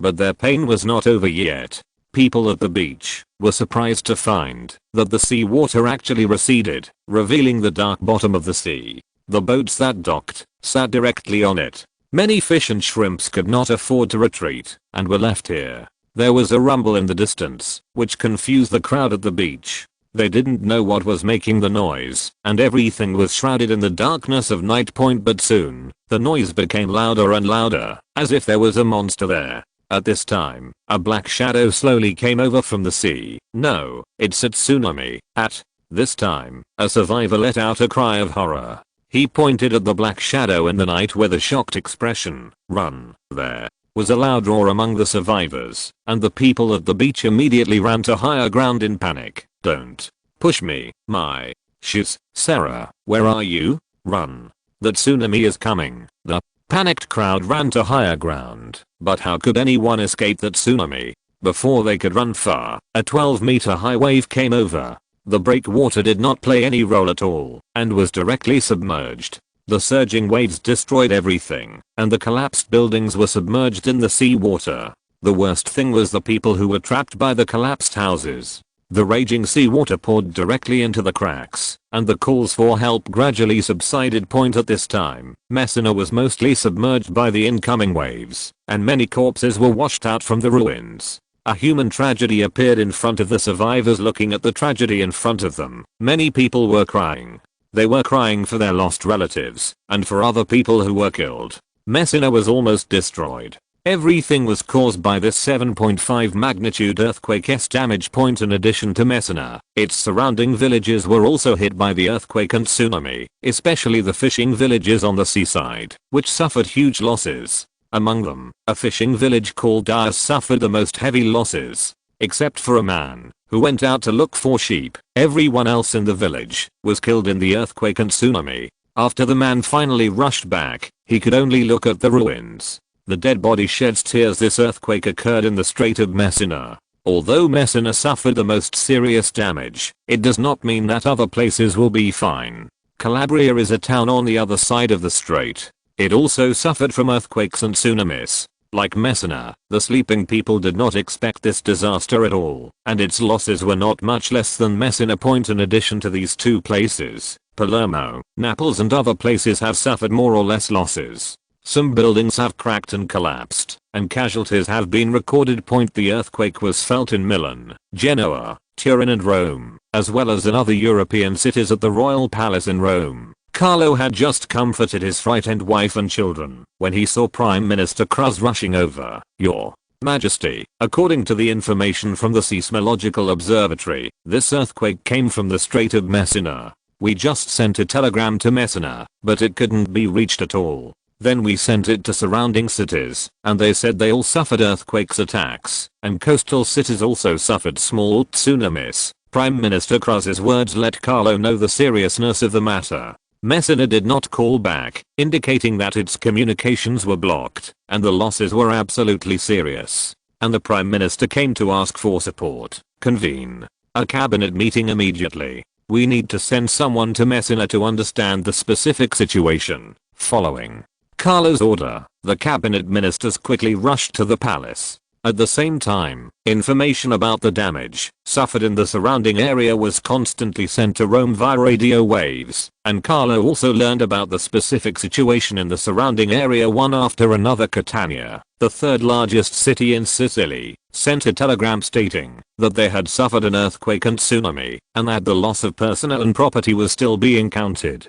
But their pain was not over yet. People at the beach were surprised to find that the sea water actually receded, revealing the dark bottom of the sea. The boats that docked sat directly on it. Many fish and shrimps could not afford to retreat and were left here. There was a rumble in the distance, which confused the crowd at the beach. They didn't know what was making the noise, and everything was shrouded in the darkness of night. But soon, the noise became louder and louder, as if there was a monster there. At this time, a black shadow slowly came over from the sea. No, it's a tsunami. At this time, a survivor let out a cry of horror. He pointed at the black shadow in the night with a shocked expression. Run. There was a loud roar among the survivors, and the people at the beach immediately ran to higher ground in panic. Don't push me, my shiz, Sarah, where are you? Run. The tsunami is coming. The panicked crowd ran to higher ground, but how could anyone escape the tsunami? Before they could run far, a 12-meter high wave came over. The breakwater did not play any role at all, and was directly submerged. The surging waves destroyed everything, and the collapsed buildings were submerged in the sea water. The worst thing was the people who were trapped by the collapsed houses. The raging sea water poured directly into the cracks, and the calls for help gradually subsided. At this time, Messina was mostly submerged by the incoming waves, and many corpses were washed out from the ruins. A human tragedy appeared in front of the survivors. Looking at the tragedy in front of them, many people were crying. They were crying for their lost relatives, and for other people who were killed. Messina was almost destroyed. Everything was caused by this 7.5 magnitude earthquake's damage. In addition to Messina, its surrounding villages were also hit by the earthquake and tsunami, especially the fishing villages on the seaside, which suffered huge losses. Among them, a fishing village called Dire suffered the most heavy losses. except for a man who went out to look for sheep. Everyone else in the village was killed in the earthquake and tsunami. After the man finally rushed back, he could only look at the ruins. The dead body sheds tears. This earthquake occurred in the Strait of Messina. Although Messina suffered the most serious damage, it does not mean that other places will be fine. Calabria is a town on the other side of the strait. It also suffered from earthquakes and tsunamis. Like Messina, the sleeping people did not expect this disaster at all, and its losses were not much less than Messina Point. In addition to these two places, Palermo, Naples and other places have suffered more or less losses. Some buildings have cracked and collapsed, and casualties have been recorded. The earthquake was felt in Milan, Genoa, Turin and Rome, as well as in other European cities. At the Royal Palace in Rome, Carlo had just comforted his frightened wife and children when he saw Prime Minister Cruz rushing over. "Your Majesty, according to the information from the Seismological Observatory, this earthquake came from the Strait of Messina. We just sent a telegram to Messina, but it couldn't be reached at all. Then we sent it to surrounding cities, and they said they all suffered earthquakes attacks, and coastal cities also suffered small tsunamis." Prime Minister Cruz's words let Carlo know the seriousness of the matter. Messina did not call back, indicating that its communications were blocked, and the losses were absolutely serious. And the Prime Minister came to ask for support. "Convene a cabinet meeting immediately. We need to send someone to Messina to understand the specific situation." Following Carlo's order, the cabinet ministers quickly rushed to the palace. At the same time, information about the damage suffered in the surrounding area was constantly sent to Rome via radio waves, and Carlo also learned about the specific situation in the surrounding area one after another. Catania, the third largest city in Sicily, sent a telegram stating that they had suffered an earthquake and tsunami, and that the loss of personnel and property was still being counted.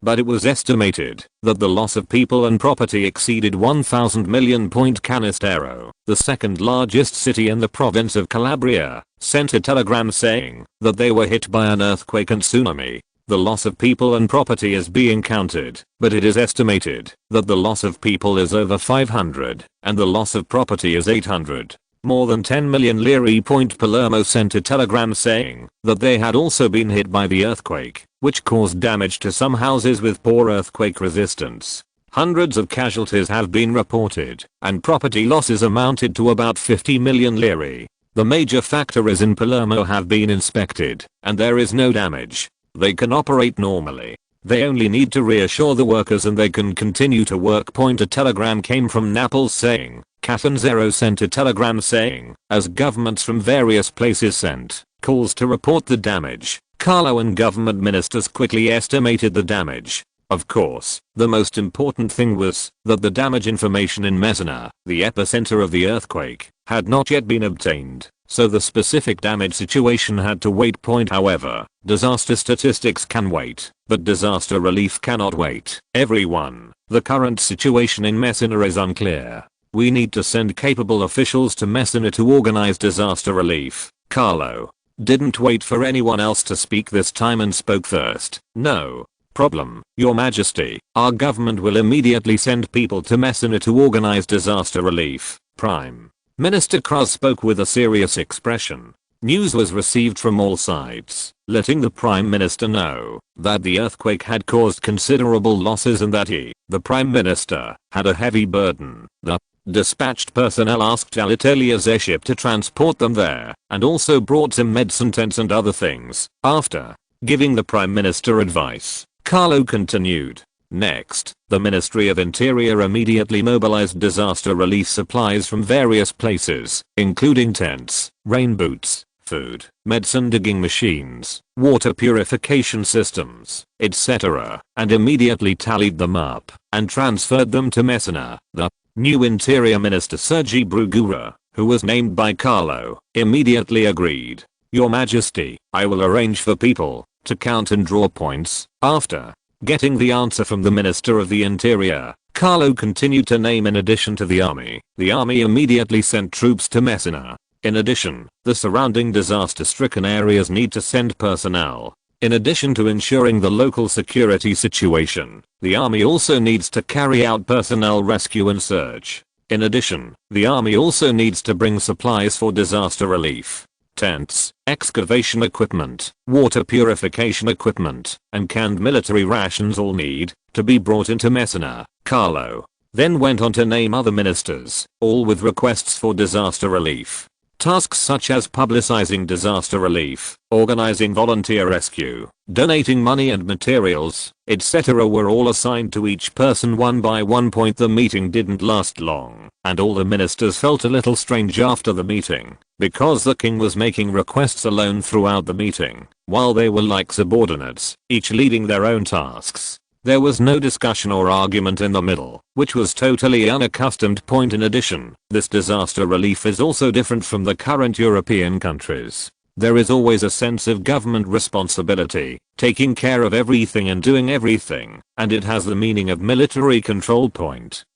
But it was estimated that the loss of people and property exceeded 1,000 million. Canistero, the second largest city in the province of Calabria, sent a telegram saying that they were hit by an earthquake and tsunami. The loss of people and property is being counted, but it is estimated that the loss of people is over 500 and the loss of property is 800. More than 10 million lire. Palermo sent a telegram saying that they had also been hit by the earthquake, which caused damage to some houses with poor earthquake resistance. Hundreds of casualties have been reported, and property losses amounted to about 50 million lire. The major factories in Palermo have been inspected, and there is no damage. They can operate normally. They only need to reassure the workers and they can continue to work. A telegram came from Naples saying, Catanzaro sent a telegram saying, as governments from various places sent calls to report the damage, Carlo and government ministers quickly estimated the damage. Of course, the most important thing was that the damage information in Messina, the epicenter of the earthquake, had not yet been obtained, so the specific damage situation had to wait. However, disaster statistics can wait, but disaster relief cannot wait. Everyone, the current situation in Messina is unclear. We need to send capable officials to Messina to organize disaster relief. Carlo didn't wait for anyone else to speak this time and spoke first. "No problem, Your Majesty. Our government will immediately send people to Messina to organize disaster relief." Prime Minister Cruz spoke with a serious expression. News was received from all sides, letting the Prime Minister know that the earthquake had caused considerable losses and that he, the Prime Minister, had a heavy burden. The dispatched personnel asked Alitalia's airship to transport them there, and also brought some medicine tents and other things. After giving the Prime Minister advice, Carlo continued. Next, the Ministry of Interior immediately mobilized disaster relief supplies from various places, including tents, rain boots, food, medicine digging machines, water purification systems, etc., and immediately tallied them up and transferred them to Messina. The new Interior Minister Sergi Brugura, who was named by Carlo, immediately agreed. "Your Majesty, I will arrange for people to count and draw points." After getting the answer from the Minister of the Interior, Carlo continued to name. In addition to the army immediately sent troops to Messina. In addition, the surrounding disaster-stricken areas need to send personnel. In addition to ensuring the local security situation, the army also needs to carry out personnel rescue and search. In addition, the army also needs to bring supplies for disaster relief. Tents, excavation equipment, water purification equipment, and canned military rations all need to be brought into Messina. Carlo then went on to name other ministers, all with requests for disaster relief. Tasks such as publicizing disaster relief, organizing volunteer rescue, donating money and materials, etc. were all assigned to each person one by one. The meeting didn't last long, and all the ministers felt a little strange after the meeting, because the king was making requests alone throughout the meeting, while they were like subordinates, each leading their own tasks. There was no discussion or argument in the middle, which was totally unaccustomed. In addition, this disaster relief is also different from the current European countries. There is always a sense of government responsibility, taking care of everything and doing everything, and it has the meaning of military control.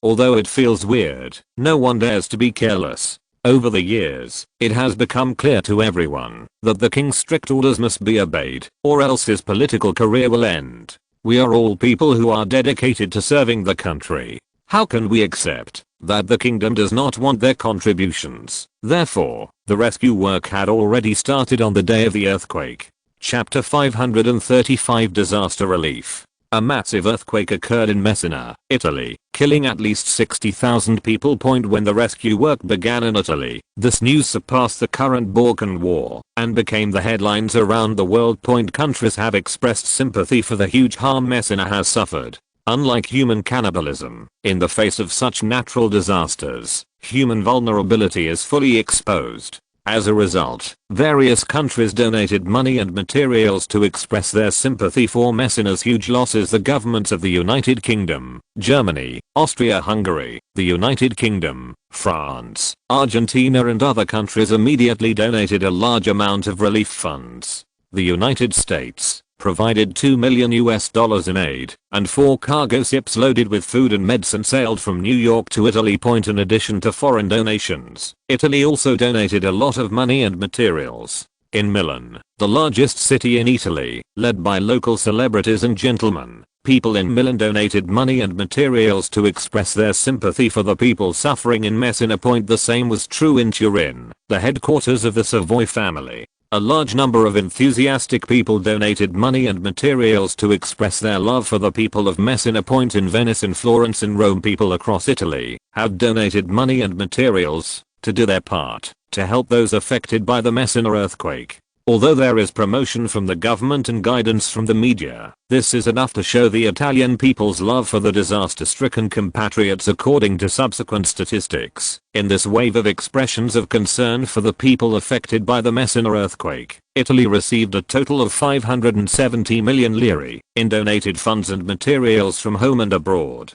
Although it feels weird, no one dares to be careless. Over the years, it has become clear to everyone that the king's strict orders must be obeyed, or else his political career will end. We are all people who are dedicated to serving the country. How can we accept that the kingdom does not want their contributions? Therefore, the rescue work had already started on the day of the earthquake. Chapter 535 Disaster Relief. A massive earthquake occurred in Messina, Italy, killing at least 60,000 people. When the rescue work began in Italy, this news surpassed the current Balkan War and became the headlines around the world. Countries have expressed sympathy for the huge harm Messina has suffered. Unlike human cannibalism, in the face of such natural disasters, human vulnerability is fully exposed. As a result, various countries donated money and materials to express their sympathy for Messina's huge losses. The governments of the United Kingdom, Germany, Austria-Hungary, the United Kingdom, France, Argentina and other countries immediately donated a large amount of relief funds. The United States provided $2 million in aid, and 4 cargo ships loaded with food and medicine sailed from New York to Italy. In addition to foreign donations, Italy also donated a lot of money and materials. In Milan, the largest city in Italy, led by local celebrities and gentlemen, people in Milan donated money and materials to express their sympathy for the people suffering in Messina. The same was true in Turin, the headquarters of the Savoy family. A large number of enthusiastic people donated money and materials to express their love for the people of Messina. In Venice and Florence and Rome, people across Italy have donated money and materials to do their part to help those affected by the Messina earthquake. Although there is promotion from the government and guidance from the media, this is enough to show the Italian people's love for the disaster-stricken compatriots. According to subsequent statistics, in this wave of expressions of concern for the people affected by the Messina earthquake, Italy received a total of 570 million lire in donated funds and materials from home and abroad,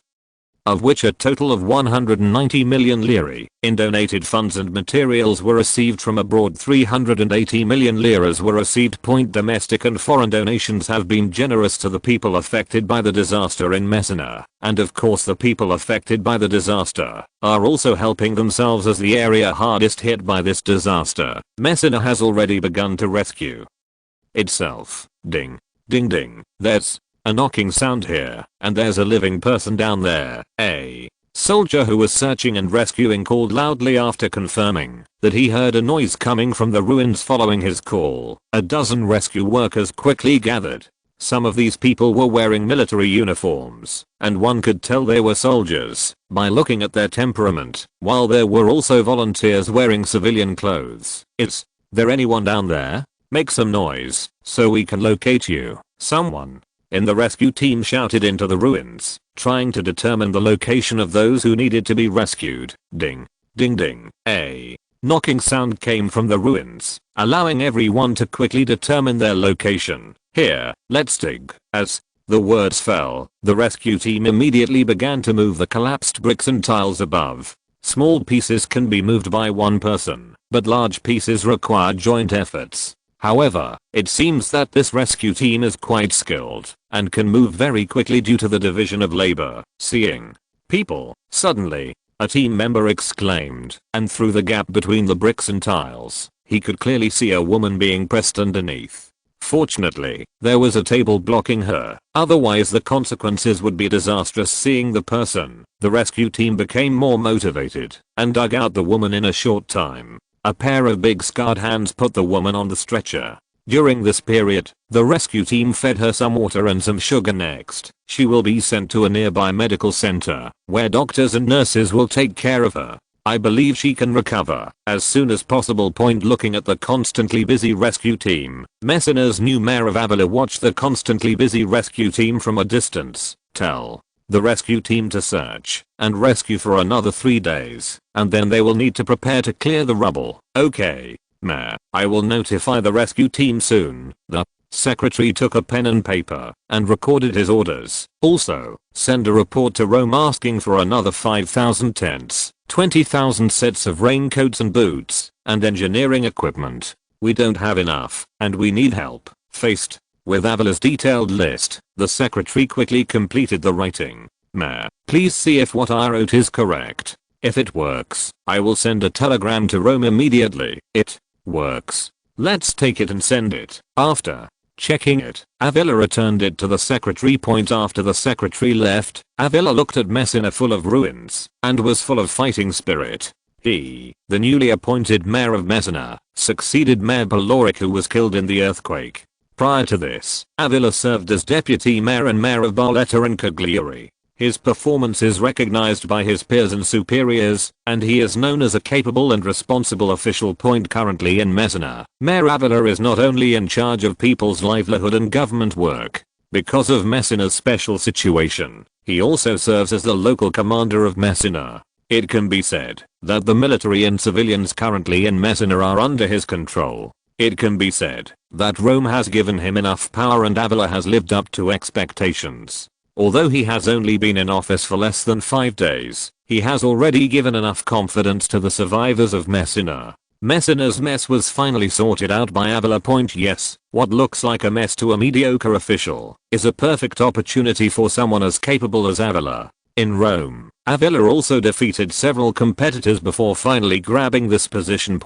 of which a total of 190 million lire in donated funds and materials were received from abroad. 380 million liras were received. Domestic and foreign donations have been generous to the people affected by the disaster in Messina, and of course the people affected by the disaster are also helping themselves as the area hardest hit by this disaster. Messina has already begun to rescue itself. Ding. Ding ding. There's a knocking sound here, and there's a living person down there. A soldier who was searching and rescuing called loudly after confirming that he heard a noise coming from the ruins. Following his call, a dozen rescue workers quickly gathered. Some of these people were wearing military uniforms, and one could tell they were soldiers by looking at their temperament, while there were also volunteers wearing civilian clothes. Is there anyone down there? Make some noise so we can locate you. Someone in the rescue team shouted into the ruins, trying to determine the location of those who needed to be rescued. Ding. Ding ding. A knocking sound came from the ruins, allowing everyone to quickly determine their location. Here, let's dig. As the words fell, the rescue team immediately began to move the collapsed bricks and tiles above. Small pieces can be moved by one person, but large pieces require joint efforts. However, it seems that this rescue team is quite skilled and can move very quickly due to the division of labor. Seeing people, suddenly, a team member exclaimed, and through the gap between the bricks and tiles, he could clearly see a woman being pressed underneath. Fortunately, there was a table blocking her, otherwise the consequences would be disastrous. Seeing the person, the rescue team became more motivated and dug out the woman in a short time. A pair of big scarred hands put the woman on the stretcher. During this period, the rescue team fed her some water and some sugar. Next, she will be sent to a nearby medical center, where doctors and nurses will take care of her. I believe she can recover as soon as possible. Looking at the constantly busy rescue team, Messina's new mayor of Avila watched the constantly busy rescue team from a distance. Tell the rescue team to search and rescue for another 3 days, and then they will need to prepare to clear the rubble. Okay, Mayor, I will notify the rescue team soon. The secretary took a pen and paper and recorded his orders. Also, send a report to Rome asking for another 5,000 tents, 20,000 sets of raincoats and boots, and engineering equipment. We don't have enough, and we need help. Faced with Avila's detailed list, the secretary quickly completed the writing. Mayor, please see if what I wrote is correct. If it works, I will send a telegram to Rome immediately. It works. Let's take it and send it. After checking it, Avila returned it to the secretary. After the secretary left, Avila looked at Messina full of ruins and was full of fighting spirit. He, the newly appointed mayor of Messina, succeeded Mayor Baloric, who was killed in the earthquake. Prior to this, Avila served as deputy mayor and mayor of Barletta and Cagliari. His performance is recognized by his peers and superiors, and he is known as a capable and responsible official. Currently in Messina, Mayor Avila is not only in charge of people's livelihood and government work. Because of Messina's special situation, he also serves as the local commander of Messina. It can be said that the military and civilians currently in Messina are under his control. It can be said that Rome has given him enough power and Avila has lived up to expectations. Although he has only been in office for less than 5 days, he has already given enough confidence to the survivors of Messina. Messina's mess was finally sorted out by Avila. Yes, what looks like a mess to a mediocre official is a perfect opportunity for someone as capable as Avila. In Rome, Avila also defeated several competitors before finally grabbing this position.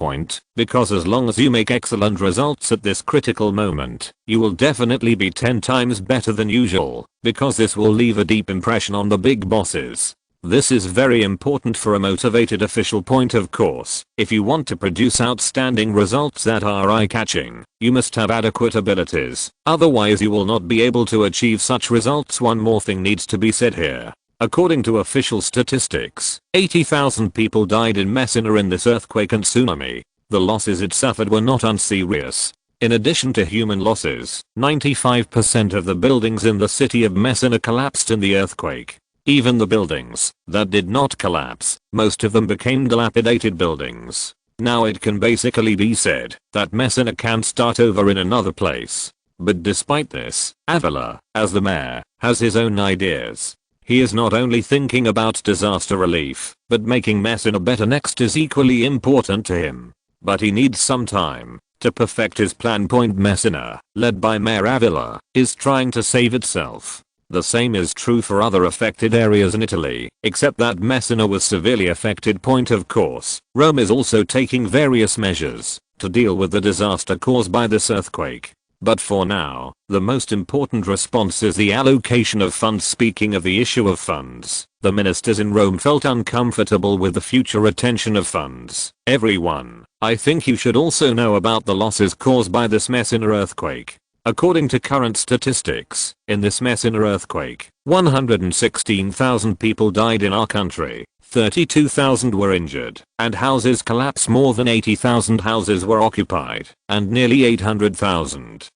Because as long as you make excellent results at this critical moment, you will definitely be 10 times better than usual, because this will leave a deep impression on the big bosses. This is very important for a motivated official. Of course, if you want to produce outstanding results that are eye-catching, you must have adequate abilities, otherwise you will not be able to achieve such results. One more thing needs to be said here. According to official statistics, 80,000 people died in Messina in this earthquake and tsunami. The losses it suffered were not unserious. In addition to human losses, 95% of the buildings in the city of Messina collapsed in the earthquake. Even the buildings that did not collapse, most of them became dilapidated buildings. Now it can basically be said that Messina can't start over in another place. But despite this, Avila, as the mayor, has his own ideas. He is not only thinking about disaster relief, but making Messina better next is equally important to him. But he needs some time to perfect his plan. Messina, led by Mayor Avila, is trying to save itself. The same is true for other affected areas in Italy, except that Messina was severely affected. Of course, Rome is also taking various measures to deal with the disaster caused by this earthquake. But for now, the most important response is the allocation of funds. Speaking of the issue of funds, the ministers in Rome felt uncomfortable with the future retention of funds. Everyone, I think you should also know about the losses caused by this Messina earthquake. According to current statistics, in this Messina earthquake, 116,000 people died in our country, 32,000 were injured, and houses collapsed. More than 80,000 houses were occupied, and nearly 800,000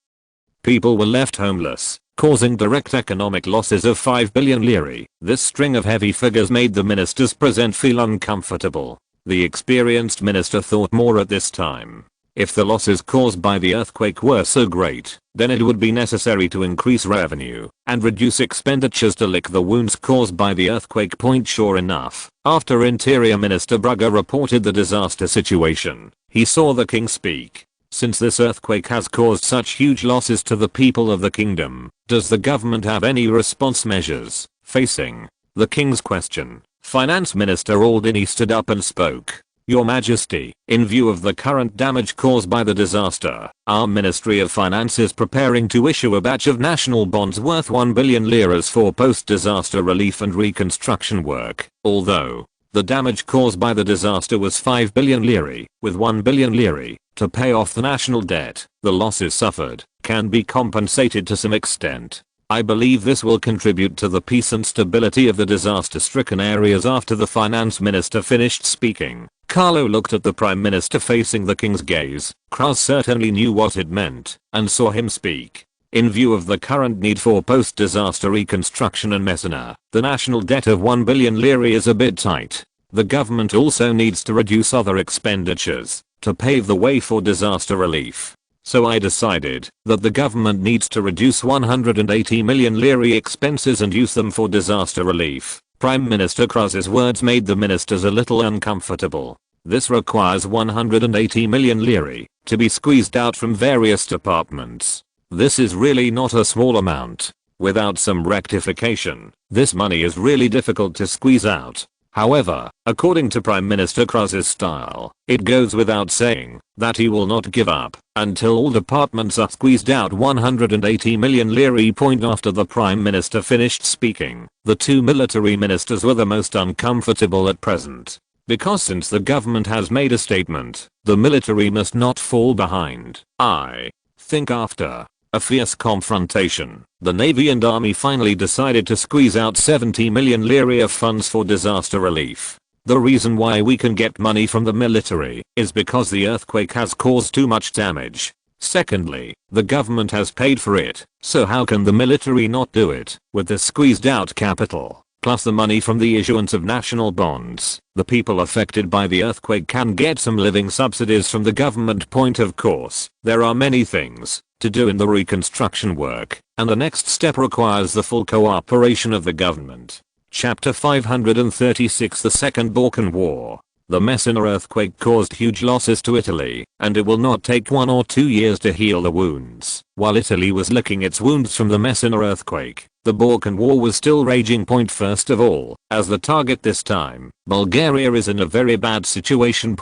people were left homeless, causing direct economic losses of 5 billion lire. This string of heavy figures made the ministers present feel uncomfortable. The experienced minister thought more at this time. If the losses caused by the earthquake were so great, then it would be necessary to increase revenue and reduce expenditures to lick the wounds caused by the earthquake. Sure enough, after Interior Minister Brugger reported the disaster situation, he saw the king speak. Since this earthquake has caused such huge losses to the people of the kingdom, does the government have any response measures? Facing the king's question, Finance Minister Aldini stood up and spoke. Your Majesty, in view of the current damage caused by the disaster, our Ministry of Finance is preparing to issue a batch of national bonds worth 1 billion liras for post-disaster relief and reconstruction work, although the damage caused by the disaster was 5 billion lire, with 1 billion lire to pay off the national debt. The losses suffered can be compensated to some extent. I believe this will contribute to the peace and stability of the disaster-stricken areas. After the finance minister finished speaking, Carlo looked at the prime minister facing the king's gaze. Kras certainly knew what it meant and saw him speak. In view of the current need for post-disaster reconstruction and Messina, the national debt of 1 billion lire is a bit tight. The government also needs to reduce other expenditures to pave the way for disaster relief. So I decided that the government needs to reduce 180 million lire expenses and use them for disaster relief. Prime Minister Kras's words made the ministers a little uncomfortable. This requires 180 million lire to be squeezed out from various departments. This is really not a small amount. Without some rectification, this money is really difficult to squeeze out. However, according to Prime Minister Kras's style, it goes without saying that he will not give up until all departments are squeezed out 180 million lire. After the Prime Minister finished speaking, the two military ministers were the most uncomfortable at present. Because since the government has made a statement, the military must not fall behind. I think after a fierce confrontation, the Navy and Army finally decided to squeeze out 70 million lire of funds for disaster relief. The reason why we can get money from the military is because the earthquake has caused too much damage. Secondly, the government has paid for it, so how can the military not do it with the squeezed out capital? Plus the money from the issuance of national bonds, the people affected by the earthquake can get some living subsidies from the government. Point of course, there are many things to do in the reconstruction work, and the next step requires the full cooperation of the government. Chapter 536 The Second Balkan War. The Messina earthquake caused huge losses to Italy, and it will not take 1 or 2 years to heal the wounds. While Italy was licking its wounds from the Messina earthquake, the Balkan War was still raging. First of all, as the target this time, Bulgaria is in a very bad situation.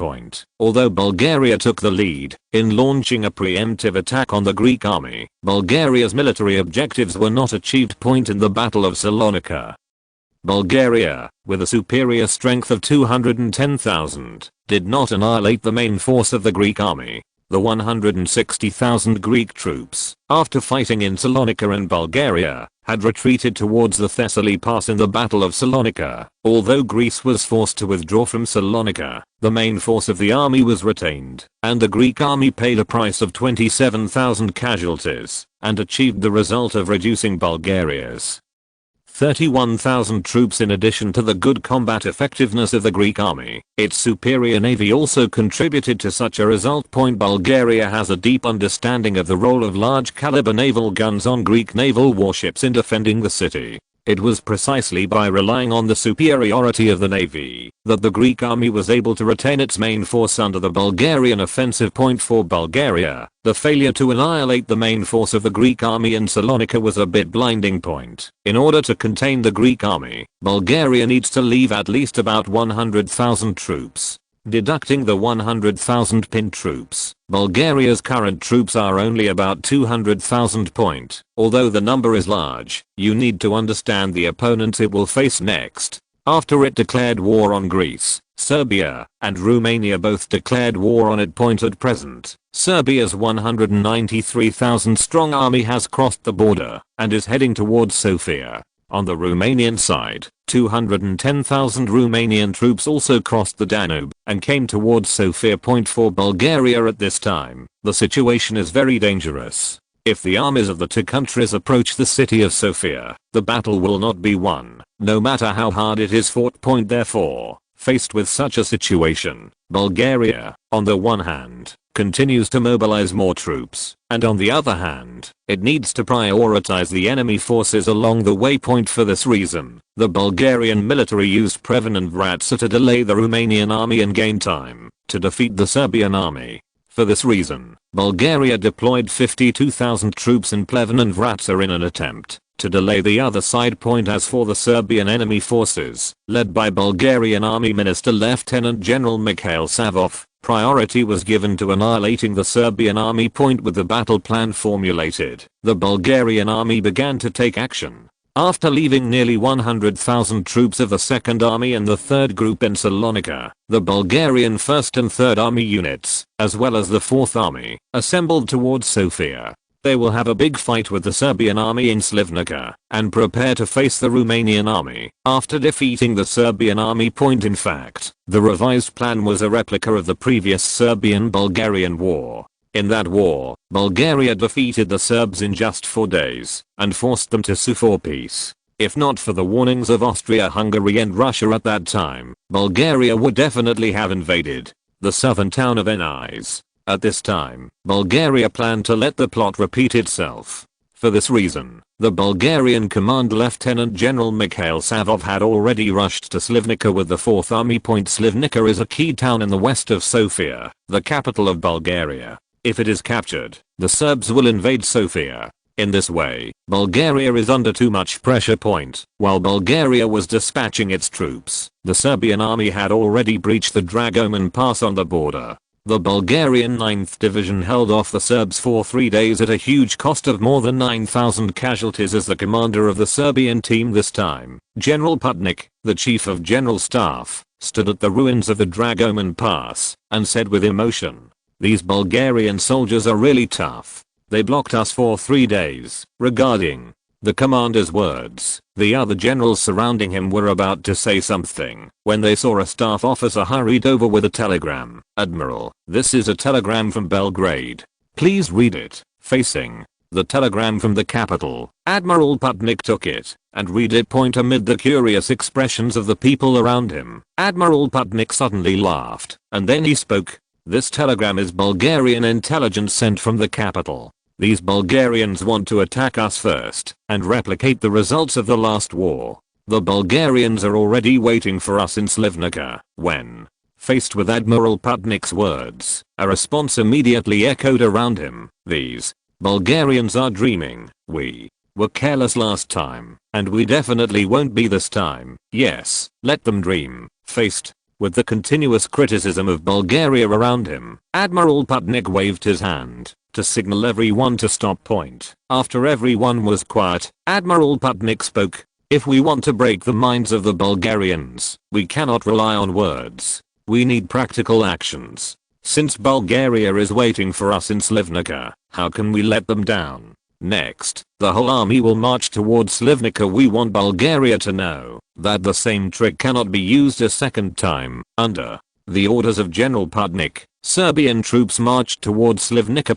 Although Bulgaria took the lead in launching a preemptive attack on the Greek army, Bulgaria's military objectives were not achieved. In the Battle of Salonika, Bulgaria, with a superior strength of 210,000, did not annihilate the main force of the Greek army. The 160,000 Greek troops, after fighting in Salonika and Bulgaria, had retreated towards the Thessaly Pass in the Battle of Salonika. Although Greece was forced to withdraw from Salonika, the main force of the army was retained, and the Greek army paid a price of 27,000 casualties, and achieved the result of reducing Bulgaria's 31,000 troops. In addition to the good combat effectiveness of the Greek army, its superior navy also contributed to such a result. Bulgaria has a deep understanding of the role of large caliber naval guns on Greek naval warships in defending the city. It was precisely by relying on the superiority of the navy that the Greek army was able to retain its main force under the Bulgarian offensive. For Bulgaria, the failure to annihilate the main force of the Greek army in Salonika was a bit blinding. In order to contain the Greek army, Bulgaria needs to leave at least about 100,000 troops. Deducting the 100,000 pinned troops, Bulgaria's current troops are only about 200,000. Although the number is large, you need to understand the opponents it will face next. After it declared war on Greece, Serbia and Romania both declared war on it. At present, Serbia's 193,000 strong army has crossed the border and is heading towards Sofia. On the Romanian side, 210,000 Romanian troops also crossed the Danube and came towards Sofia. For Bulgaria at this time, the situation is very dangerous. If the armies of the two countries approach the city of Sofia, the battle will not be won, no matter how hard it is fought. Therefore, faced with such a situation, Bulgaria, on the one hand, continues to mobilize more troops, and on the other hand, it needs to prioritize the enemy forces along the way. For this reason, the Bulgarian military used Previn and Vratsa to delay the Romanian army and gain time to defeat the Serbian army. For this reason, Bulgaria deployed 52,000 troops in Pleven and Vratsa in an attempt to delay the other side point. As for the Serbian enemy forces, led by Bulgarian Army Minister Lieutenant General Mikhail Savov, priority was given to annihilating the Serbian army point. With the battle plan formulated, the Bulgarian army began to take action. After leaving nearly 100,000 troops of the 2nd Army and the 3rd Group in Salonika, the Bulgarian 1st and 3rd Army units, as well as the 4th Army, assembled towards Sofia. They will have a big fight with the Serbian army in Slivnica and prepare to face the Romanian army after defeating the Serbian army point. In fact, the revised plan was a replica of the previous Serbian-Bulgarian war. In that war, Bulgaria defeated the Serbs in just 4 days and forced them to sue for peace. If not for the warnings of Austria-Hungary and Russia at that time, Bulgaria would definitely have invaded the southern town of Nis. At this time, Bulgaria planned to let the plot repeat itself. For this reason, the Bulgarian commander Lieutenant General Mikhail Savov had already rushed to Slivnica with the 4th Army point. Slivnica is a key town in the west of Sofia, the capital of Bulgaria. If it is captured, the Serbs will invade Sofia. In this way, Bulgaria is under too much pressure. While Bulgaria was dispatching its troops, the Serbian army had already breached the Dragoman Pass on the border. The Bulgarian 9th Division held off the Serbs for 3 days at a huge cost of more than 9,000 casualties. As the commander of the Serbian team this time, General Putnik, the chief of general staff, stood at the ruins of the Dragoman Pass and said with emotion, "These Bulgarian soldiers are really tough. They blocked us for 3 days." Regarding the commander's words, the other generals surrounding him were about to say something when they saw a staff officer hurried over with a telegram. "Admiral, this is a telegram from Belgrade. Please read it." Facing the telegram from the capital, Admiral Putnik took it and read it. Amid the curious expressions of the people around him, Admiral Putnik suddenly laughed, and then he spoke. "This telegram is Bulgarian intelligence sent from the capital. These Bulgarians want to attack us first and replicate the results of the last war. The Bulgarians are already waiting for us in Slivnica." When faced with Admiral Putnik's words, a response immediately echoed around him. "These Bulgarians are dreaming. We were careless last time, and we definitely won't be this time. Yes, let them dream." Faced with the continuous criticism of Bulgaria around him, Admiral Putnik waved his hand to signal everyone to stop. After everyone was quiet, Admiral Putnik spoke. "If we want to break the minds of the Bulgarians, we cannot rely on words. We need practical actions. Since Bulgaria is waiting for us in Slivnica, how can we let them down? Next, the whole army will march towards Slivnica. We want Bulgaria to know that the same trick cannot be used a second time." Under the orders of General Putnik, Serbian troops marched towards Slivnica.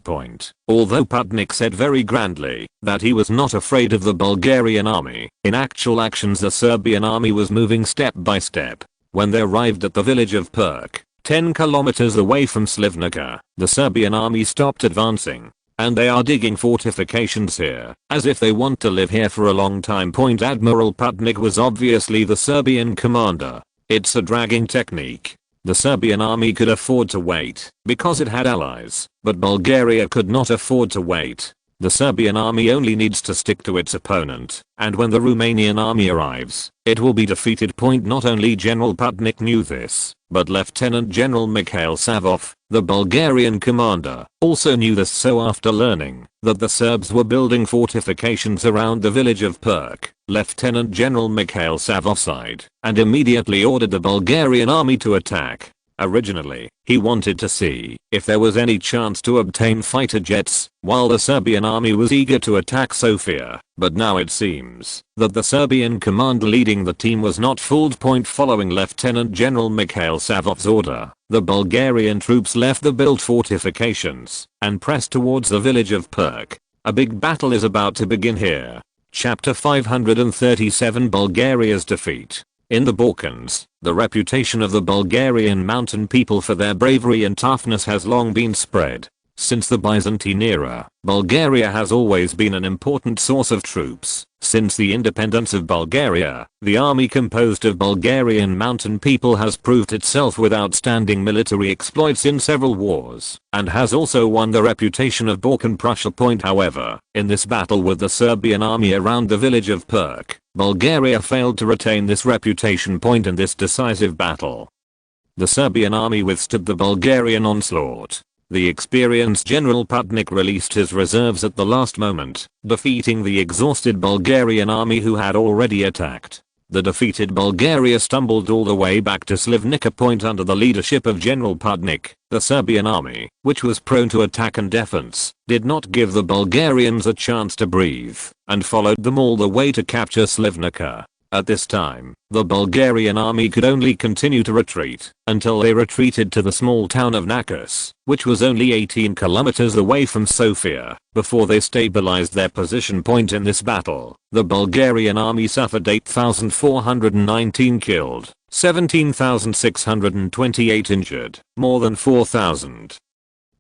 Although Putnik said very grandly that he was not afraid of the Bulgarian army, in actual actions the Serbian army was moving step by step. When they arrived at the village of Perk, 10 kilometers away from Slivnica, the Serbian army stopped advancing. "And they are digging fortifications here, as if they want to live here for a long time." Admiral Putnik was obviously the Serbian commander. It's a dragging technique. The Serbian army could afford to wait because it had allies, but Bulgaria could not afford to wait. The Serbian army only needs to stick to its opponent, and when the Romanian army arrives, it will be defeated. Not only General Putnik knew this, but Lieutenant General Mikhail Savov, the Bulgarian commander, also knew this. So after learning that the Serbs were building fortifications around the village of Perk, Lieutenant General Mikhail Savov sighed and immediately ordered the Bulgarian army to attack. Originally, he wanted to see if there was any chance to obtain fighter jets, while the Serbian army was eager to attack Sofia, but now it seems that the Serbian commander leading the team was not fooled. Following Lieutenant General Mikhail Savov's order, the Bulgarian troops left the built fortifications and pressed towards the village of Perk. A big battle is about to begin here. Chapter 537 Bulgaria's defeat. In the Balkans, the reputation of the Bulgarian mountain people for their bravery and toughness has long been spread. Since the Byzantine era, Bulgaria has always been an important source of troops. Since the independence of Bulgaria, the army composed of Bulgarian mountain people has proved itself with outstanding military exploits in several wars, and has also won the reputation of Balkan Prussia. However, in this battle with the Serbian army around the village of Perk, Bulgaria failed to retain this reputation. In this decisive battle, the Serbian army withstood the Bulgarian onslaught. The experienced General Putnik released his reserves at the last moment, defeating the exhausted Bulgarian army who had already attacked. The defeated Bulgaria stumbled all the way back to Slivnica under the leadership of General Putnik. The Serbian army, which was prone to attack and defense, did not give the Bulgarians a chance to breathe, and followed them all the way to capture Slivnica. At this time, the Bulgarian army could only continue to retreat until they retreated to the small town of Nakas, which was only 18 kilometers away from Sofia, before they stabilized their position. In this battle, the Bulgarian army suffered 8,419 killed, 17,628 injured, more than 4,000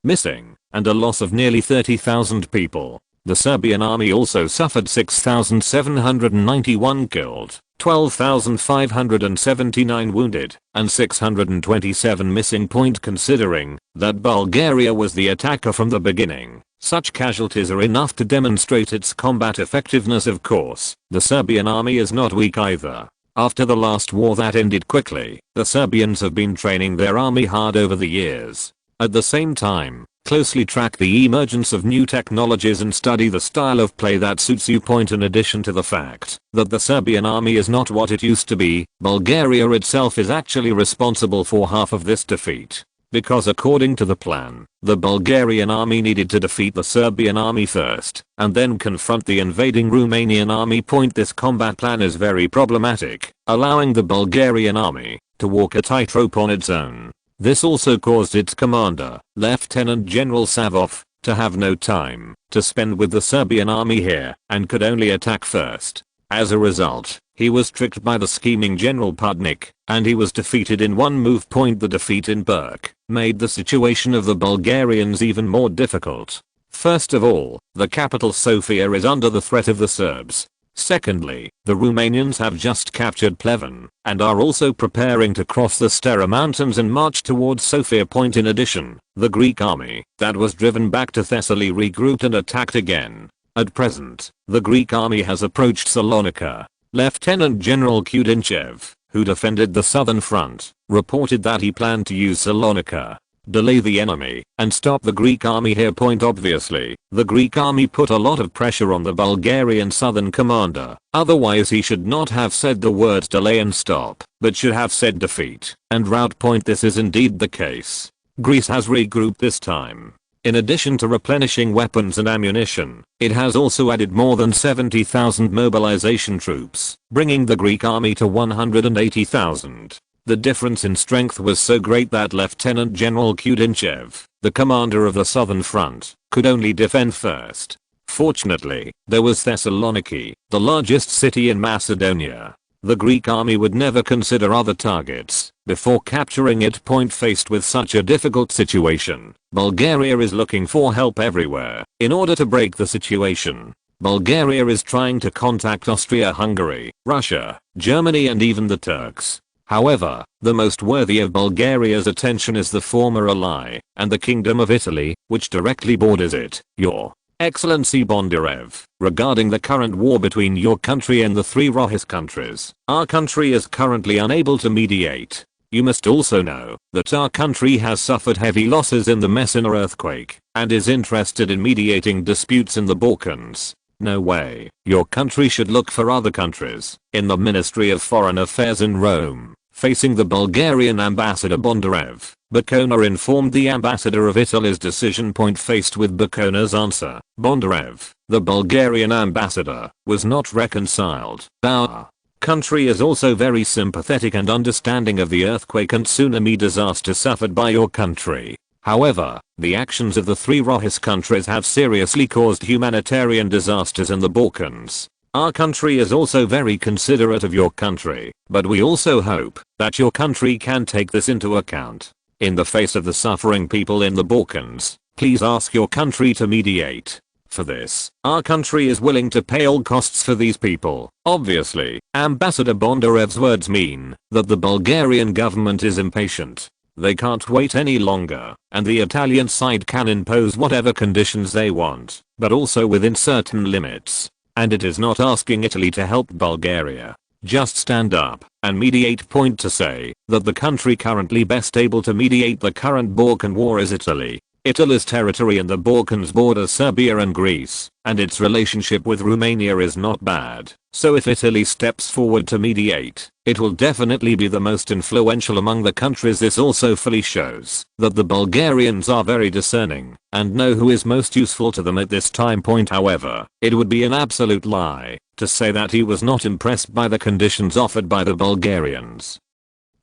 missing, and a loss of nearly 30,000 people. The Serbian army also suffered 6,791 killed, 12,579 wounded, and 627 missing. Considering that Bulgaria was the attacker from the beginning, such casualties are enough to demonstrate its combat effectiveness. Of course, the Serbian army is not weak either. After the last war that ended quickly, the Serbians have been training their army hard over the years. At the same time, closely track the emergence of new technologies and study the style of play that suits you. In addition to the fact that the Serbian army is not what it used to be, Bulgaria itself is actually responsible for half of this defeat. Because according to the plan, the Bulgarian army needed to defeat the Serbian army first, and then confront the invading Romanian army. This combat plan is very problematic, allowing the Bulgarian army to walk a tightrope on its own. This also caused its commander, Lieutenant General Savov, to have no time to spend with the Serbian army here and could only attack first. As a result, he was tricked by the scheming General Putnik, and he was defeated in one move. The defeat in Perk made the situation of the Bulgarians even more difficult. First of all, the capital Sofia is under the threat of the Serbs. Secondly, the Romanians have just captured Pleven and are also preparing to cross the Stera Mountains and march towards Sofia. In addition, the Greek army that was driven back to Thessaly regrouped and attacked again. At present, the Greek army has approached Salonika. Lieutenant General Kudinchev, who defended the southern front, reported that he planned to use Salonika, delay the enemy, and stop the Greek army here. Obviously, the Greek army put a lot of pressure on the Bulgarian southern commander, otherwise he should not have said the words delay and stop, but should have said defeat and rout. This is indeed the case. Greece has regrouped this time. In addition to replenishing weapons and ammunition, it has also added more than 70,000 mobilization troops, bringing the Greek army to 180,000. The difference in strength was so great that Lieutenant General Kudinchev, the commander of the southern front, could only defend first. Fortunately, there was Thessaloniki, the largest city in Macedonia. The Greek army would never consider other targets before capturing it. Faced with such a difficult situation, Bulgaria is looking for help everywhere. In order to break the situation, Bulgaria is trying to contact Austria-Hungary, Russia, Germany and even the Turks. However, the most worthy of Bulgaria's attention is the former ally and the Kingdom of Italy, which directly borders it. Your Excellency Bondarev, regarding the current war between your country and the three Rohis countries, our country is currently unable to mediate. You must also know that our country has suffered heavy losses in the Messina earthquake and is interested in mediating disputes in the Balkans. No way. Your country should look for other countries. In the Ministry of Foreign Affairs in Rome, facing the Bulgarian ambassador Bondarev, Bacona informed the ambassador of Italy's decision. Faced with Bacona's answer, Bondarev, the Bulgarian ambassador, was not reconciled. Our country is also very sympathetic and understanding of the earthquake and tsunami disaster suffered by your country. However, the actions of the three Rohis countries have seriously caused humanitarian disasters in the Balkans. Our country is also very considerate of your country, but we also hope that your country can take this into account. In the face of the suffering people in the Balkans, Please ask your country to mediate. For this, our country is willing to pay all costs for these people. Obviously, Ambassador Bondarev's words mean that the Bulgarian government is impatient. They can't wait any longer, and the Italian side can impose whatever conditions they want, but also within certain limits. And it is not asking Italy to help Bulgaria. Just stand up and mediate. Point to say that the country currently best able to mediate the current Balkan war is Italy. Italy's territory in the Balkans borders Serbia and Greece, and its relationship with Romania is not bad. So if Italy steps forward to mediate, it will definitely be the most influential among the countries. This also fully shows that the Bulgarians are very discerning and know who is most useful to them at this time. Point, however, it would be an absolute lie to say that he was not impressed by the conditions offered by the Bulgarians.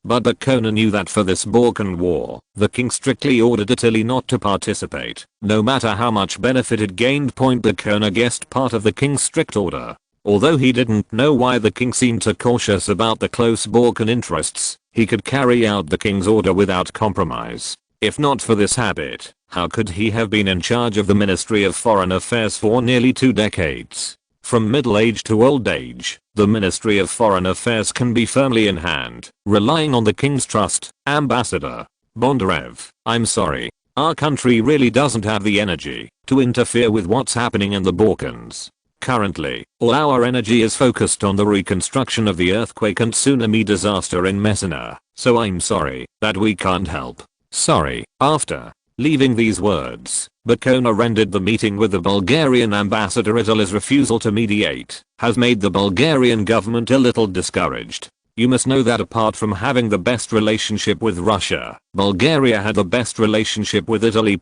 But Bacona knew that for this Balkan war, the king strictly ordered Italy not to participate, no matter how much benefit it gained. Point, Bacona guessed part of the king's strict order. Although he didn't know why the king seemed so cautious about the close Balkan interests, he could carry out the king's order without compromise. If not for this habit, how could he have been in charge of the Ministry of Foreign Affairs for nearly 2 decades? From middle age to old age, the Ministry of Foreign Affairs can be firmly in hand, relying on the king's trust. Ambassador Bondarev, I'm sorry. Our country really doesn't have the energy to interfere with what's happening in the Balkans. Currently, all our energy is focused on the reconstruction of the earthquake and tsunami disaster in Messina, so I'm sorry that we can't help. Sorry. After leaving these words, Bacona ended the meeting with the Bulgarian ambassador. Italy's refusal to mediate has made the Bulgarian government a little discouraged. You must know that apart from having the best relationship with Russia, Bulgaria had the best relationship with Italy.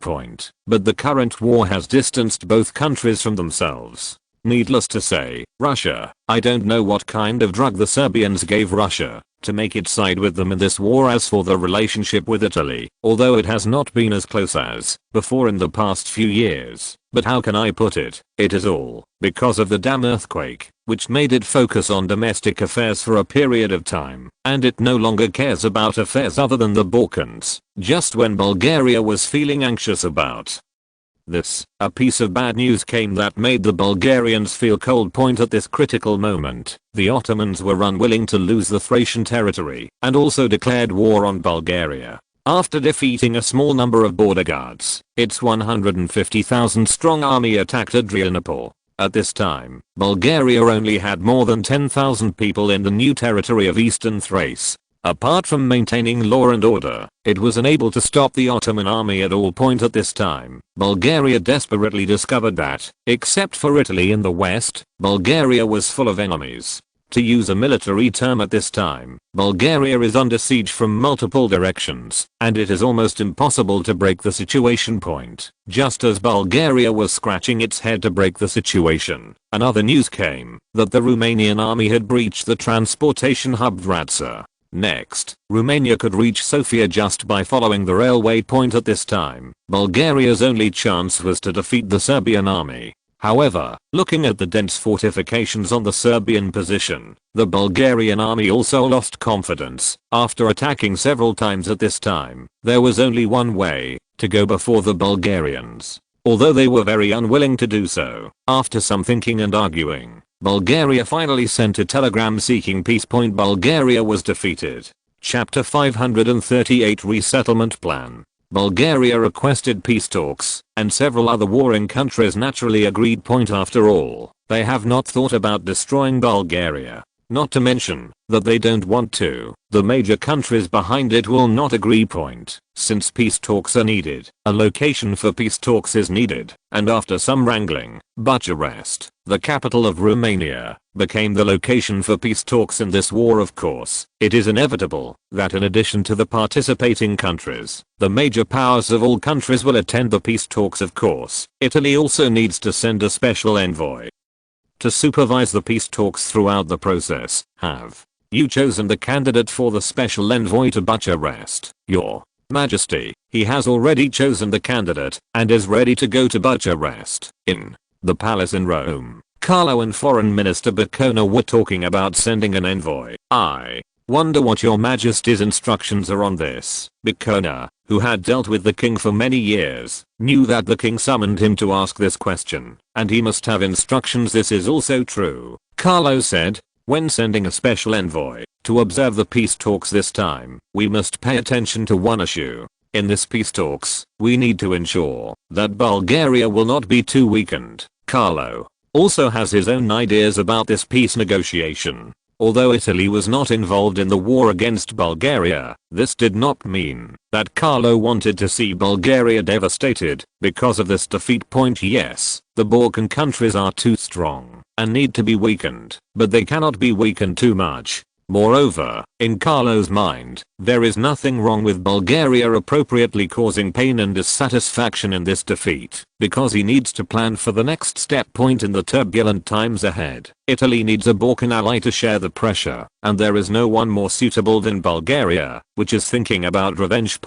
But the current war has distanced both countries from themselves. Needless to say, Russia, I don't know what kind of drug the Serbians gave Russia to make it side with them in this war. As for the relationship with Italy, although it has not been as close as before in the past few years, but how can I put it, it is all because of the damn earthquake, which made it focus on domestic affairs for a period of time, and it no longer cares about affairs other than the Balkans, just when Bulgaria was feeling anxious about this, a piece of bad news came that made the Bulgarians feel cold. At this critical moment, the Ottomans were unwilling to lose the Thracian territory and also declared war on Bulgaria. After defeating a small number of border guards, its 150,000 strong army attacked Adrianople. At this time, Bulgaria only had more than 10,000 people in the new territory of Eastern Thrace. Apart from maintaining law and order, it was unable to stop the Ottoman army at all. At this time, Bulgaria desperately discovered that, except for Italy in the west, Bulgaria was full of enemies. To use a military term at this time, Bulgaria is under siege from multiple directions, and it is almost impossible to break the situation. Just as Bulgaria was scratching its head to break the situation, another news came that the Romanian army had breached the transportation hub Vratsa. Next, Romania could reach Sofia just by following the railway. At this time, Bulgaria's only chance was to defeat the Serbian army. However, looking at the dense fortifications on the Serbian position, the Bulgarian army also lost confidence. After attacking several times at this time, there was only one way to go before the Bulgarians. Although they were very unwilling to do so, after some thinking and arguing, Bulgaria finally sent a telegram seeking peace. Bulgaria was defeated. Chapter 538 Resettlement Plan. Bulgaria requested peace talks, and several other warring countries naturally agreed. After all, they have not thought about destroying Bulgaria. Not to mention that they don't want to. The major countries behind it will not agree. Since peace talks are needed, a location for peace talks is needed, and after some wrangling, Bucharest, the capital of Romania, became the location for peace talks in this war. Of course, it is inevitable that in addition to the participating countries, the major powers of all countries will attend the peace talks. Of course, Italy also needs to send a special envoy to supervise the peace talks throughout the process. Have you chosen the candidate for the special envoy to Bucharest? Your Majesty, he has already chosen the candidate and is ready to go to Bucharest. In the palace in Rome, Carlo and Foreign Minister Bacona were talking about sending an envoy. I Wonder what your majesty's instructions are on this. Bicona, who had dealt with the king for many years, knew that the king summoned him to ask this question, and he must have instructions. This is also true, Carlo said. When sending a special envoy to observe the peace talks this time, we must pay attention to one issue. In this peace talks, we need to ensure that Bulgaria will not be too weakened. Carlo also has his own ideas about this peace negotiation. Although Italy was not involved in the war against Bulgaria, this did not mean that Carlo wanted to see Bulgaria devastated because of this defeat. Yes, the Balkan countries are too strong and need to be weakened, but they cannot be weakened too much. Moreover, in Carlo's mind, there is nothing wrong with Bulgaria appropriately causing pain and dissatisfaction in this defeat, because he needs to plan for the next step. In the turbulent times ahead, Italy needs a Balkan ally to share the pressure, and there is no one more suitable than Bulgaria, which is thinking about revenge.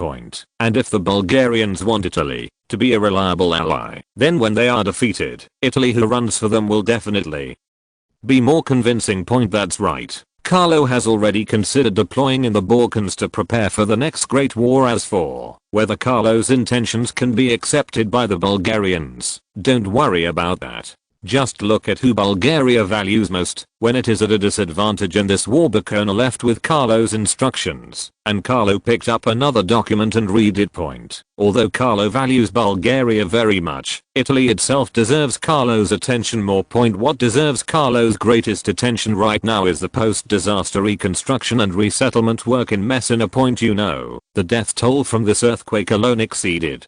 And if the Bulgarians want Italy to be a reliable ally, then when they are defeated, Italy who runs for them will definitely be more convincing. That's right. Carlo has already considered deploying in the Balkans to prepare for the next great war. As for whether Carlo's intentions can be accepted by the Bulgarians, don't worry about that. Just look at who Bulgaria values most when it is at a disadvantage in this war. Bicona left with Carlo's instructions, and Carlo picked up another document and read it. Although Carlo values Bulgaria very much, Italy itself deserves Carlo's attention more. What deserves Carlo's greatest attention right now is the post-disaster reconstruction and resettlement work in Messina. The death toll from this earthquake alone exceeded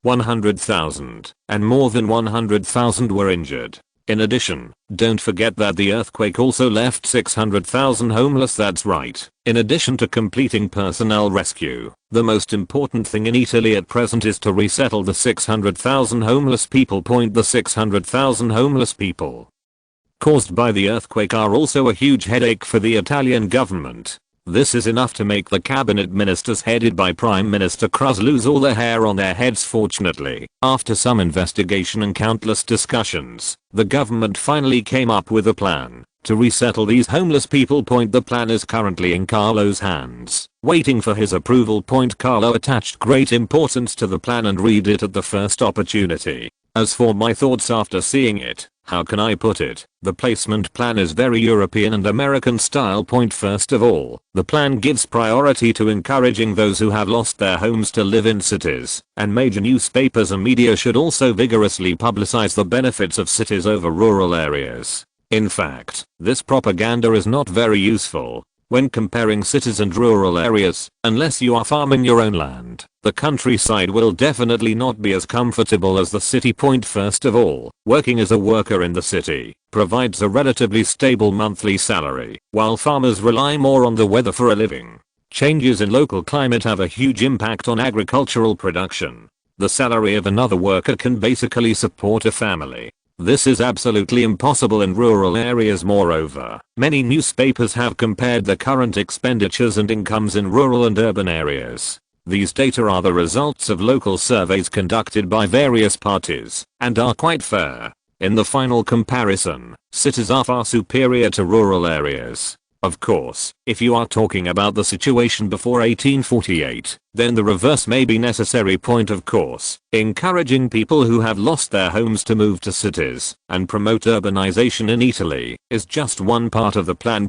100,000, and more than 100,000 were injured. In addition, don't forget that the earthquake also left 600,000 homeless. That's right. In addition to completing personnel rescue, the most important thing in Italy at present is to resettle the 600,000 homeless people. The 600,000 homeless people caused by the earthquake are also a huge headache for the Italian government. This is enough to make the cabinet ministers headed by Prime Minister Cruz lose all the hair on their heads. Fortunately, after some investigation and countless discussions, the government finally came up with a plan to resettle these homeless people. The plan is currently in Carlo's hands, waiting for his approval. Carlo attached great importance to the plan and read it at the first opportunity. As for my thoughts after seeing it, how can I put it? The placement plan is very European and American style. First of all, the plan gives priority to encouraging those who have lost their homes to live in cities, and major newspapers and media should also vigorously publicize the benefits of cities over rural areas. In fact, this propaganda is not very useful when comparing cities and rural areas. Unless you are farming your own land, the countryside will definitely not be as comfortable as the city. First of all, working as a worker in the city provides a relatively stable monthly salary, while farmers rely more on the weather for a living. Changes in local climate have a huge impact on agricultural production. The salary of another worker can basically support a family. This is absolutely impossible in rural areas. Moreover, many newspapers have compared the current expenditures and incomes in rural and urban areas. These data are the results of local surveys conducted by various parties, and are quite fair. In the final comparison, cities are far superior to rural areas. Of course, if you are talking about the situation before 1848, then the reverse may be necessary. Of course, encouraging people who have lost their homes to move to cities and promote urbanization in Italy is just one part of the plan.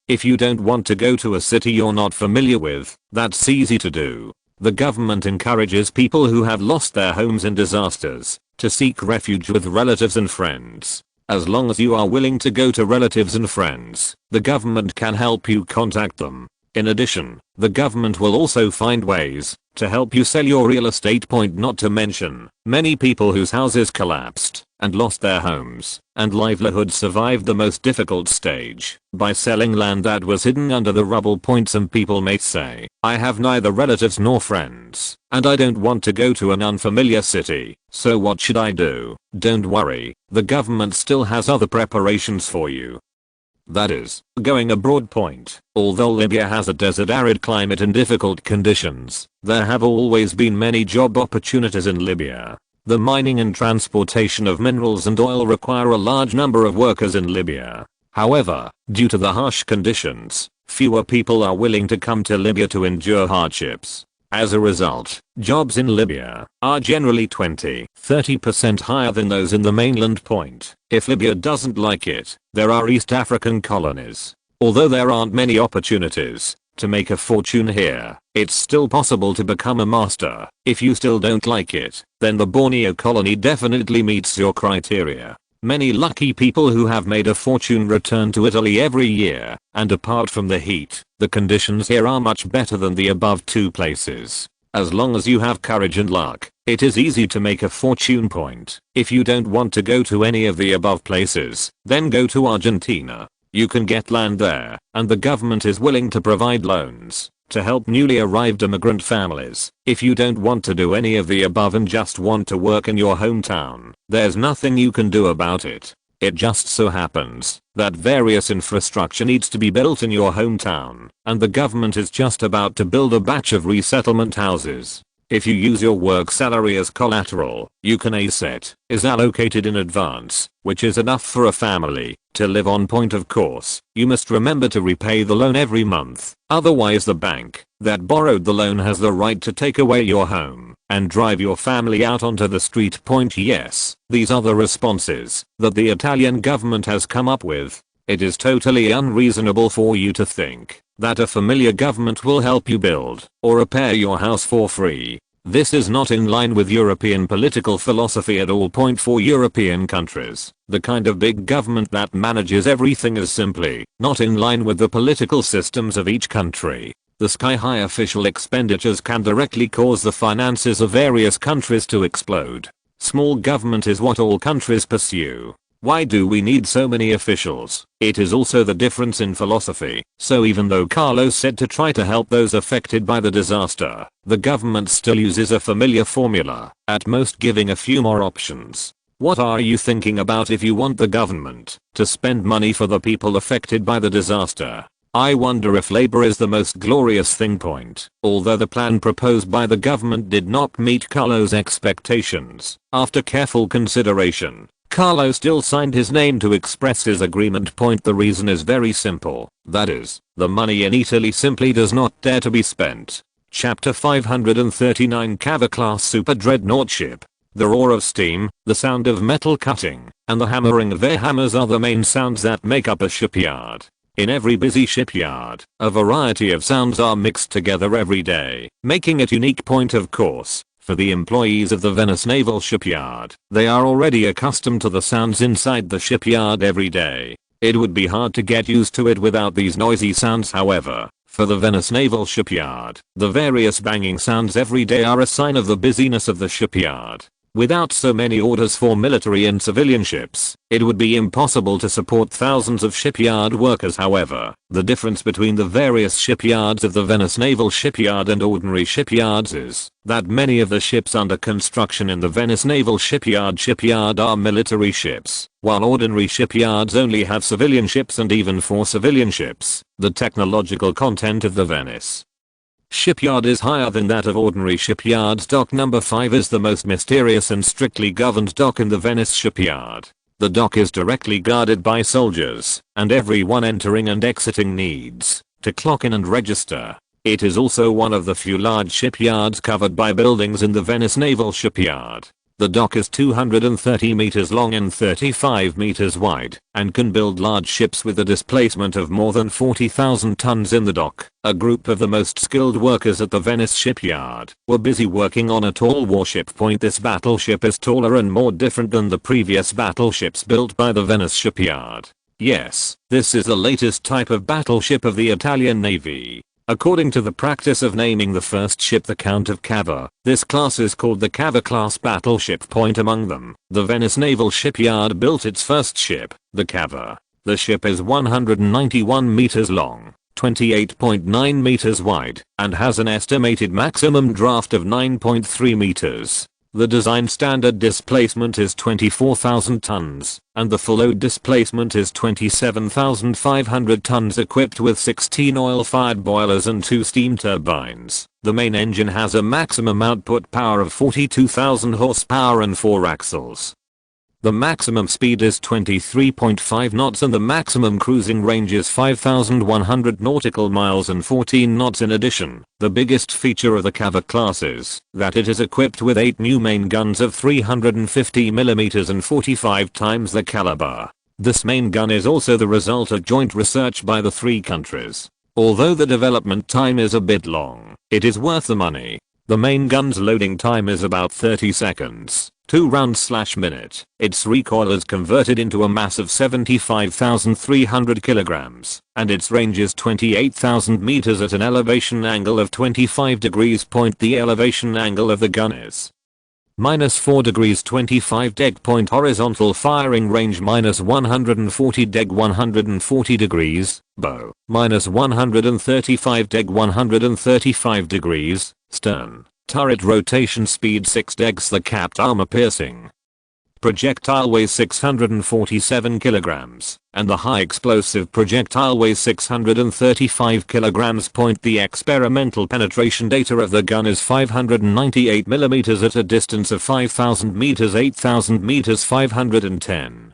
If you don't want to go to a city you're not familiar with, that's easy to do. The government encourages people who have lost their homes in disasters to seek refuge with relatives and friends. As long as you are willing to go to relatives and friends, the government can help you contact them. In addition, the government will also find ways to help you sell your real estate. Not to mention, many people whose houses collapsed and lost their homes and livelihood survived the most difficult stage by selling land that was hidden under the rubble. Some people may say, I have neither relatives nor friends, and I don't want to go to an unfamiliar city, so what should I do? Don't worry, the government still has other preparations for you. That is, going abroad. Although Libya has a desert arid climate and difficult conditions, there have always been many job opportunities in Libya. The mining and transportation of minerals and oil require a large number of workers in Libya. However, due to the harsh conditions, Fewer people are willing to come to Libya to endure hardships. As a result, jobs in Libya are generally 20-30% higher than those in the mainland. Point. If Libya doesn't like it, there are East African colonies. Although there aren't many opportunities to make a fortune here, it's still possible to become a master. If you still don't like it, then the Borneo colony definitely meets your criteria. Many lucky people who have made a fortune return to Italy every year, and apart from the heat, the conditions here are much better than the above two places. As long as you have courage and luck, it is easy to make a fortune. Point. If you don't want to go to any of the above places, then go to Argentina. You can get land there, and the government is willing to provide loans to help newly arrived immigrant families. If you don't want to do any of the above and just want to work in your hometown, there's nothing you can do about it. It just so happens that various infrastructure needs to be built in your hometown, and the government is just about to build a batch of resettlement houses. If you use your work salary as collateral, you can asset is allocated in advance, which is enough for a family to live on. Point. Of course, you must remember to repay the loan every month, otherwise the bank that borrowed the loan has the right to take away your home and drive your family out onto the street. Point. Yes, these are the responses that the Italian government has come up with. It is totally unreasonable for you to think that a familiar government will help you build or repair your house for free. This is not in line with European political philosophy at all. Point. For European countries, the kind of big government that manages everything is simply not in line with the political systems of each country. The sky-high official expenditures can directly cause the finances of various countries to explode. Small government is what all countries pursue. Why do we need so many officials? It is also the difference in philosophy. So even though Carlo said to try to help those affected by the disaster, the government still uses a familiar formula, at most giving a few more options. What are you thinking about if you want the government to spend money for the people affected by the disaster? I wonder if labor is the most glorious thing. Point. Although the plan proposed by the government did not meet Carlo's expectations, after careful consideration, Carlo still signed his name to express his agreement. Point. The reason is very simple, that is, the money in Italy simply does not dare to be spent. Chapter 539 Cava class super dreadnought ship. The roar of steam, the sound of metal cutting, and the hammering of their hammers are the main sounds that make up a shipyard. In every busy shipyard, a variety of sounds are mixed together every day, making it unique. Point. Of course, for the employees of the Venice Naval Shipyard, they are already accustomed to the sounds inside the shipyard every day. It would be hard to get used to it without these noisy sounds. However, for the Venice Naval Shipyard, the various banging sounds every day are a sign of the busyness of the shipyard. Without so many orders for military and civilian ships, it would be impossible to support thousands of shipyard workers. However, the difference between the various shipyards of the Venice Naval Shipyard and ordinary shipyards is that many of the ships under construction in the Venice Naval Shipyard are military ships, while ordinary shipyards only have civilian ships. And even for civilian ships, the technological content of the Venice Shipyard is higher than that of ordinary shipyards. Dock number 5 is the most mysterious and strictly governed dock in the Venice Shipyard. The dock is directly guarded by soldiers, and everyone entering and exiting needs to clock in and register. It is also one of the few large shipyards covered by buildings in the Venice Naval Shipyard. The dock is 230 meters long and 35 meters wide, and can build large ships with a displacement of more than 40,000 tons in the dock. A group of the most skilled workers at the Venice Shipyard were busy working on a tall warship. Point. This battleship is taller and more different than the previous battleships built by the Venice Shipyard. Yes, this is the latest type of battleship of the Italian Navy. According to the practice of naming the first ship the Count of Cava, this class is called the Cava class battleship. Point. Among them, the Venice Naval Shipyard built its first ship, the Cava. The ship is 191 meters long, 28.9 meters wide, and has an estimated maximum draft of 9.3 meters. The design standard displacement is 24,000 tons, and the full load displacement is 27,500 tons, equipped with 16 oil-fired boilers and 2 steam turbines. The main engine has a maximum output power of 42,000 horsepower and 4 axles. The maximum speed is 23.5 knots and the maximum cruising range is 5,100 nautical miles and 14 knots. In addition, the biggest feature of the Cava class is that it is equipped with 8 new main guns of 350mm and 45 times the caliber. This main gun is also the result of joint research by the 3 countries. Although the development time is a bit long, it is worth the money. The main gun's loading time is about 30 seconds. 2 rounds/minute. Its recoil is converted into a mass of 75,300 kilograms, and its range is 28,000 meters at an elevation angle of 25 degrees. The elevation angle of the gun is -4 degrees 25 deg. Horizontal firing range -140 deg 140 degrees. Bow -135 deg 135 degrees. Stern. Turret rotation speed 6 degs. The capped armor piercing projectile weighs 647 kilograms, and the high explosive projectile weighs 635 kilograms. The experimental penetration data of the gun is 598 millimeters at a distance of 5,000 meters, 8,000 meters, 510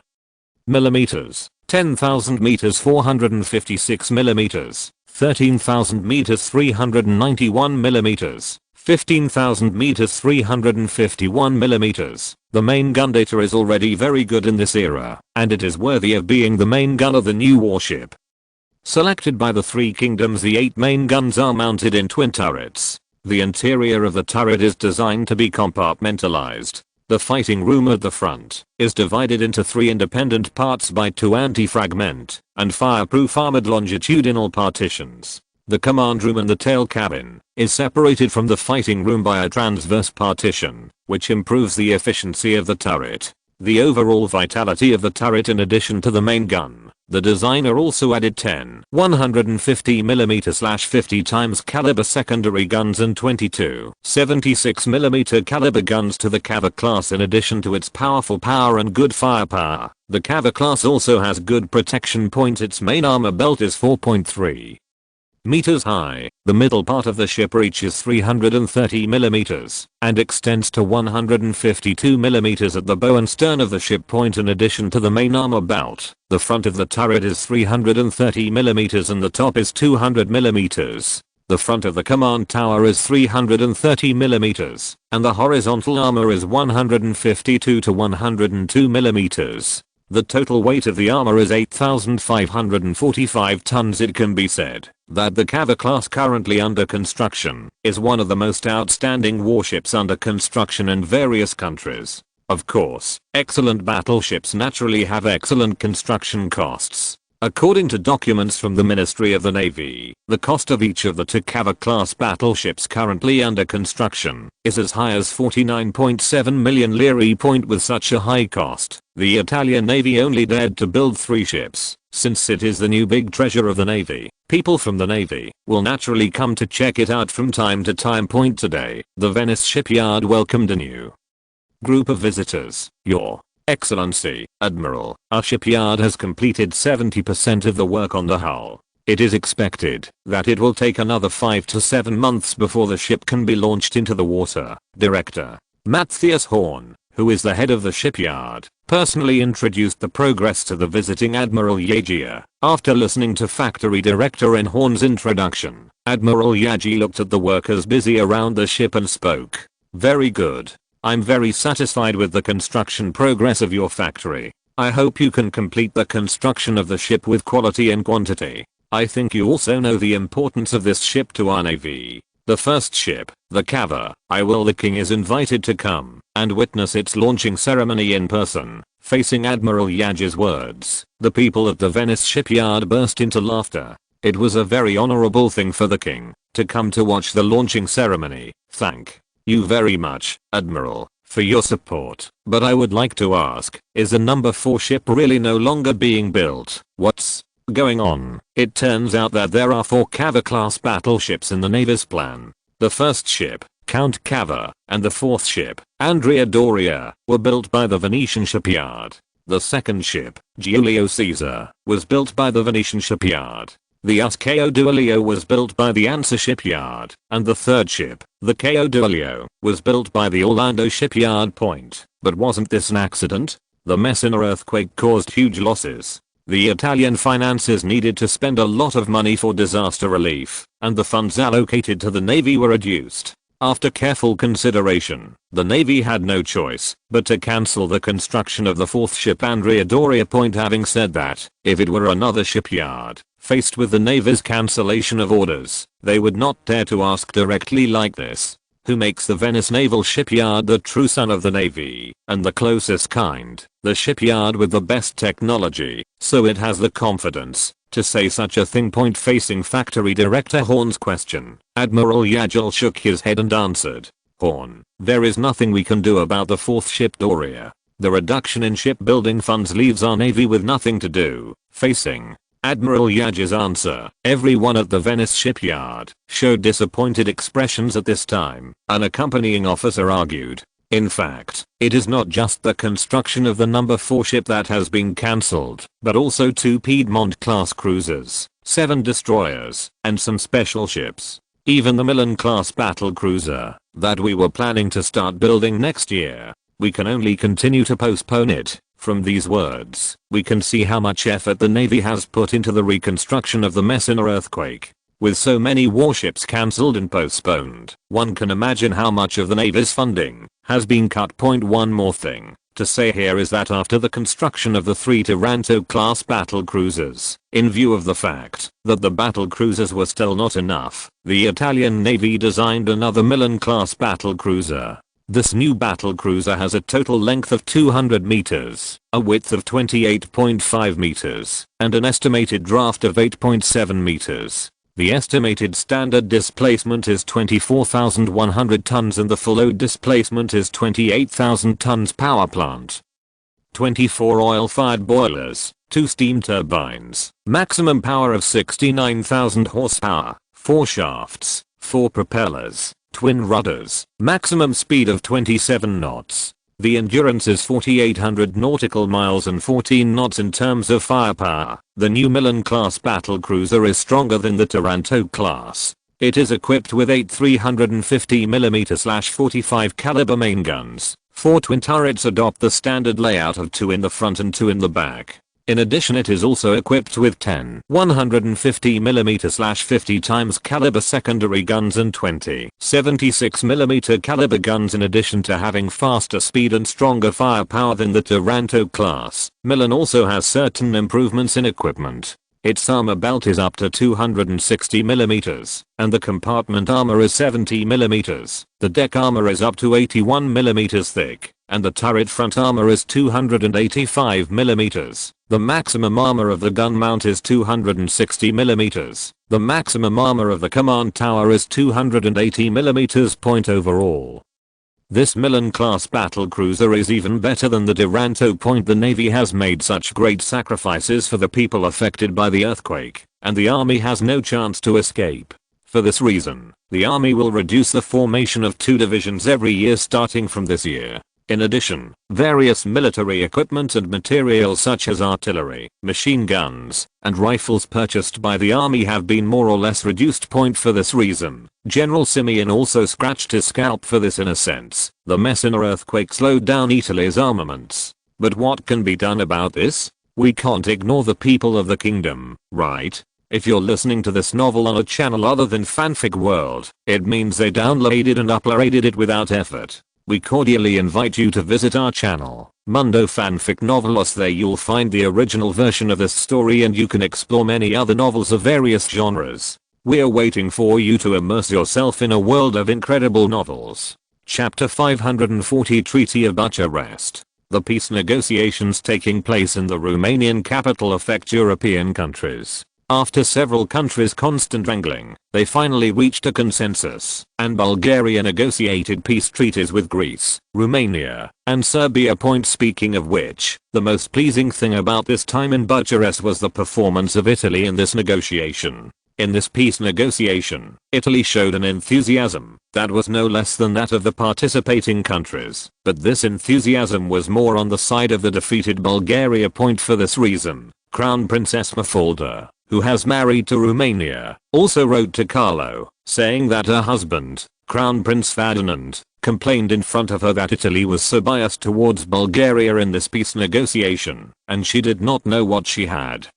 millimeters, 10,000 meters, 456 millimeters, 13,000 meters, 391 millimeters. 15,000 meters, 351 millimeters. The main gun data is already very good in this era, and it is worthy of being the main gun of the new warship. Selected by the 3 kingdoms, the 8 main guns are mounted in twin turrets. The interior of the turret is designed to be compartmentalized. The fighting room at the front is divided into 3 independent parts by 2 anti-fragment and fireproof armored longitudinal partitions. The command room and the tail cabin is separated from the fighting room by a transverse partition, which improves the efficiency of the turret. The overall vitality of the turret. In addition to the main gun, the designer also added 10 150mm/50 times caliber secondary guns and 22 76mm caliber guns to the Cava class. In addition to its powerful power and good firepower, the Cava class also has good protection. Its main armor belt is 4.3 meters high. The middle part of the ship reaches 330 millimeters and extends to 152 millimeters at the bow and stern of the ship. In addition to the main armor belt, the front of the turret is 330 millimeters and the top is 200 millimeters. The front of the command tower is 330 millimeters and the horizontal armor is 152 to 102 millimeters. The total weight of the armor is 8,545 tons. It can be said that the Cava class currently under construction is one of the most outstanding warships under construction in various countries. Of course, excellent battleships naturally have excellent construction costs. According to documents from the Ministry of the Navy, the cost of each of the 2 Cava class battleships currently under construction is as high as 49.7 million lire. With such a high cost, the Italian Navy only dared to build 3 ships. Since it is the new big treasure of the Navy, people from the Navy will naturally come to check it out from time to time. Today, the Venice shipyard welcomed a new group of visitors. Your Excellency, Admiral, our shipyard has completed 70% of the work on the hull. It is expected that it will take another 5 to 7 months before the ship can be launched into the water. Director Matthias Horn, who is the head of the shipyard, personally introduced the progress to the visiting Admiral Yagia. After listening to Factory Director in Horn's introduction, Admiral Yagia looked at the workers busy around the ship and spoke. Very good. I'm very satisfied with the construction progress of your factory. I hope you can complete the construction of the ship with quality and quantity. I think you also know the importance of this ship to our Navy. The first ship, the Cava, the King is invited to come and witness its launching ceremony in person. Facing Admiral Yagia's words, the people at the Venice shipyard burst into laughter. It was a very honorable thing for the King to come to watch the launching ceremony. Thank you very much, Admiral, for your support. But I would like to ask, is the number 4 ship really no longer being built? What's going on? It turns out that there are 4 Cava class battleships in the Navy's plan. The first ship, Count Cava, and the 4th ship, Andrea Doria, were built by the Venetian shipyard. The second ship, Giulio Caesar, was built by the Venetian shipyard. The Ascao Duilio was built by the Ansa shipyard, and the third ship, the Cao Duilio, was built by the Orlando shipyard. But wasn't this an accident? The Messina earthquake caused huge losses. The Italian finances needed to spend a lot of money for disaster relief, and the funds allocated to the Navy were reduced. After careful consideration, the Navy had no choice but to cancel the construction of the fourth ship Andrea Doria. Having said that, if it were another shipyard, faced with the Navy's cancellation of orders, they would not dare to ask directly like this. Who makes the Venice Naval Shipyard the true son of the Navy, and the closest kind, the shipyard with the best technology, so it has the confidence to say such a thing? Facing factory director Horn's question, Admiral Yagel shook his head and answered, Horn, there is nothing we can do about the fourth ship Doria. The reduction in shipbuilding funds leaves our Navy with nothing to do. Facing Admiral Yage's answer, everyone at the Venice shipyard showed disappointed expressions at this time. An accompanying officer argued, in fact, it is not just the construction of the number 4 ship that has been cancelled, but also 2 Piedmont-class cruisers, 7 destroyers, and some special ships. Even the Milan-class battle cruiser that we were planning to start building next year. We can only continue to postpone it. From these words, we can see how much effort the Navy has put into the reconstruction of the Messina earthquake. With so many warships cancelled and postponed, one can imagine how much of the Navy's funding has been cut. One more thing to say here is that after the construction of the 3 Taranto-class battle cruisers, in view of the fact that the battle cruisers were still not enough, the Italian Navy designed another Milan-class battle cruiser. This new battle cruiser has a total length of 200 meters, a width of 28.5 meters, and an estimated draft of 8.7 meters. The estimated standard displacement is 24,100 tons and the full load displacement is 28,000 tons. Power plant. 24 oil-fired boilers, 2 steam turbines, maximum power of 69,000 horsepower, 4 shafts, 4 propellers, twin rudders, maximum speed of 27 knots. The endurance is 4,800 nautical miles and 14 knots in terms of firepower. The new Milan-class battle cruiser is stronger than the Taranto class. It is equipped with 8 350mm/45 caliber main guns. 4 twin turrets adopt the standard layout of 2 in the front and 2 in the back. In addition, it is also equipped with 10 150mm/50 times caliber secondary guns and 20 76mm caliber guns, in addition to having faster speed and stronger firepower than the Taranto class. Milan also has certain improvements in equipment. Its armor belt is up to 260mm, and the compartment armor is 70mm. The deck armor is up to 81mm thick, and the turret front armor is 285mm. The maximum armor of the gun mount is 260mm. The maximum armor of the command tower is 280mm. Overall, this Milan-class battle cruiser is even better than the Taranto. The Navy has made such great sacrifices for the people affected by the earthquake, and the Army has no chance to escape. For this reason, the Army will reduce the formation of 2 divisions every year starting from this year. In addition, various military equipment and materials such as artillery, machine guns, and rifles purchased by the Army have been more or less reduced. For this reason, General Simeon also scratched his scalp for this. In a sense, the Messina earthquake slowed down Italy's armaments. But what can be done about this? We can't ignore the people of the kingdom, right? If you're listening to this novel on a channel other than Fanfic World, it means they downloaded and uploaded it without effort. We cordially invite you to visit our channel, Mundo Fanfic Novelos. There you'll find the original version of this story and you can explore many other novels of various genres. We're waiting for you to immerse yourself in a world of incredible novels. Chapter 540, Treaty of Bucharest. The peace negotiations taking place in the Romanian capital affect European countries. After several countries' constant wrangling, they finally reached a consensus, and Bulgaria negotiated peace treaties with Greece, Romania, and Serbia. Speaking of which, the most pleasing thing about this time in Bucharest was the performance of Italy in this negotiation. In this peace negotiation, Italy showed an enthusiasm that was no less than that of the participating countries, but this enthusiasm was more on the side of the defeated Bulgaria. For this reason, Crown Princess Mafalda, who has married to Romania, also wrote to Carlo, saying that her husband, Crown Prince Ferdinand, complained in front of her that Italy was so biased towards Bulgaria in this peace negotiation, and she did not know what she had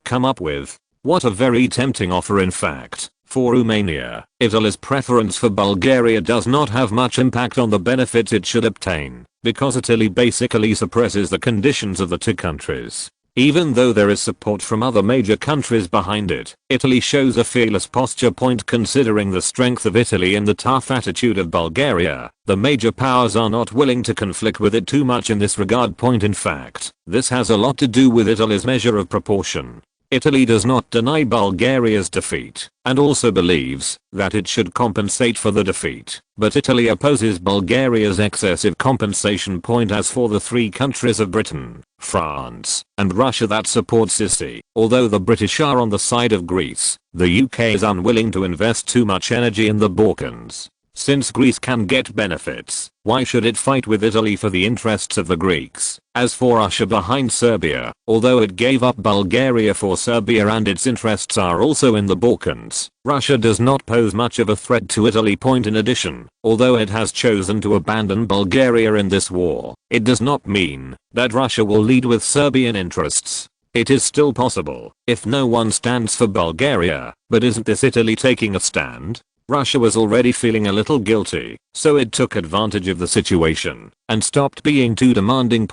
come up with. What a very tempting offer in fact. For Romania, Italy's preference for Bulgaria does not have much impact on the benefits it should obtain, because Italy basically suppresses the conditions of the two countries. Even though there is support from other major countries behind it, Italy shows a fearless posture. Considering the strength of Italy and the tough attitude of Bulgaria, the major powers are not willing to conflict with it too much in this regard. In fact, this has a lot to do with Italy's measure of proportion. Italy does not deny Bulgaria's defeat, and also believes that it should compensate for the defeat, but Italy opposes Bulgaria's excessive compensation. As for the three countries of Britain, France, and Russia that support Sisi, although the British are on the side of Greece, the UK is unwilling to invest too much energy in the Balkans. Since Greece can get benefits, why should it fight with Italy for the interests of the Greeks? As for Russia behind Serbia, although it gave up Bulgaria for Serbia and its interests are also in the Balkans, Russia does not pose much of a threat to Italy. In addition, although it has chosen to abandon Bulgaria in this war, it does not mean that Russia will lead with Serbian interests. It is still possible, if no one stands for Bulgaria, but isn't this Italy taking a stand? Russia was already feeling a little guilty, so it took advantage of the situation and stopped being too demanding.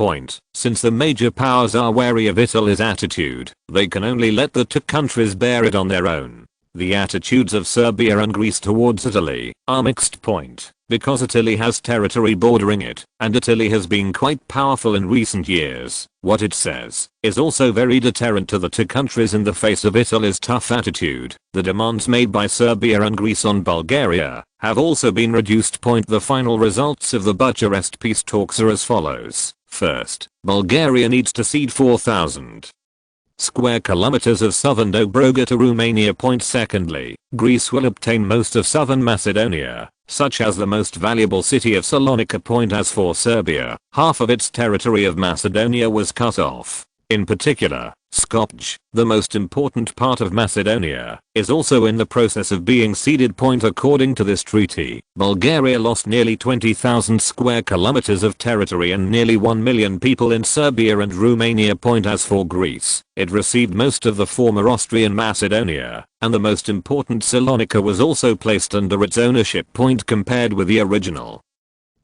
Since the major powers are wary of Italy's attitude, they can only let the two countries bear it on their own. The attitudes of Serbia and Greece towards Italy are mixed. Because Italy has territory bordering it, and Italy has been quite powerful in recent years, what it says is also very deterrent to the two countries in the face of Italy's tough attitude. The demands made by Serbia and Greece on Bulgaria have also been reduced. The final results of the Bucharest peace talks are as follows. First, Bulgaria needs to cede 4,000 square kilometers of southern Dobroga to Romania. Secondly, Greece will obtain most of southern Macedonia, such as the most valuable city of Salonika. As for Serbia, half of its territory of Macedonia was cut off. In particular, Skopje, the most important part of Macedonia, is also in the process of being ceded. According to this treaty, Bulgaria lost nearly 20,000 square kilometers of territory and nearly 1 million people in Serbia and Romania. As for Greece, it received most of the former Austrian Macedonia, and the most important Salonika was also placed under its ownership. Compared with the original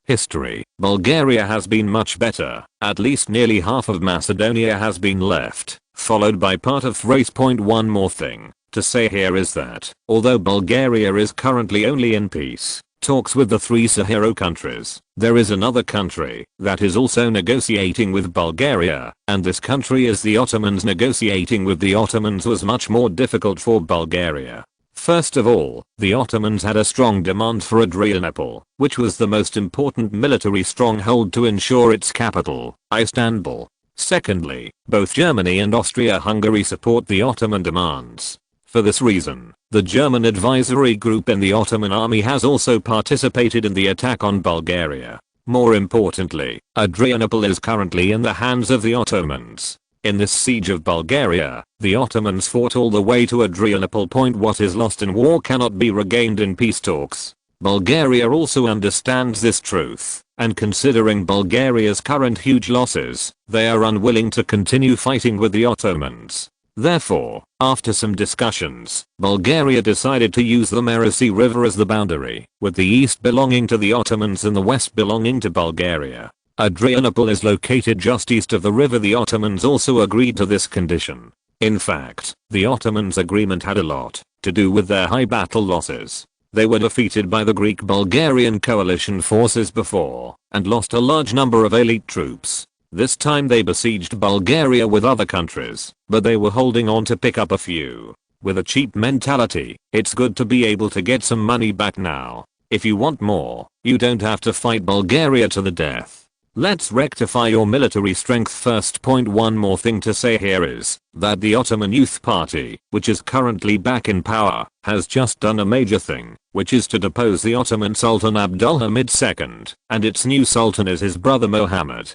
history, Bulgaria has been much better. At least nearly half of Macedonia has been left, followed by part of Thrace. One more thing to say here is that, although Bulgaria is currently only in peace talks with the three Sahara countries, there is another country that is also negotiating with Bulgaria, and this country is the Ottomans. Negotiating with the Ottomans was much more difficult for Bulgaria. First of all, the Ottomans had a strong demand for Adrianople, which was the most important military stronghold to ensure its capital, Istanbul. Secondly, both Germany and Austria-Hungary support the Ottoman demands. For this reason, the German advisory group in the Ottoman army has also participated in the attack on Bulgaria. More importantly, Adrianople is currently in the hands of the Ottomans. In this siege of Bulgaria, the Ottomans fought all the way to Adrianople. What is lost in war cannot be regained in peace talks. Bulgaria also understands this truth, and considering Bulgaria's current huge losses, they are unwilling to continue fighting with the Ottomans. Therefore, after some discussions, Bulgaria decided to use the Merosi River as the boundary, with the east belonging to the Ottomans and the west belonging to Bulgaria. Adrianople is located just east of the river. The Ottomans also agreed to this condition. In fact, the Ottomans' agreement had a lot to do with their high battle losses. They were defeated by the Greek-Bulgarian coalition forces before, and lost a large number of elite troops. This time they besieged Bulgaria with other countries, but they were holding on to pick up a few. With a cheap mentality, it's good to be able to get some money back now. If you want more, you don't have to fight Bulgaria to the death. Let's rectify your military strength first. One more thing to say here is that the Ottoman Youth Party, which is currently back in power, has just done a major thing, which is to depose the Ottoman Sultan Abdulhamid II, and its new sultan is his brother Mohammed.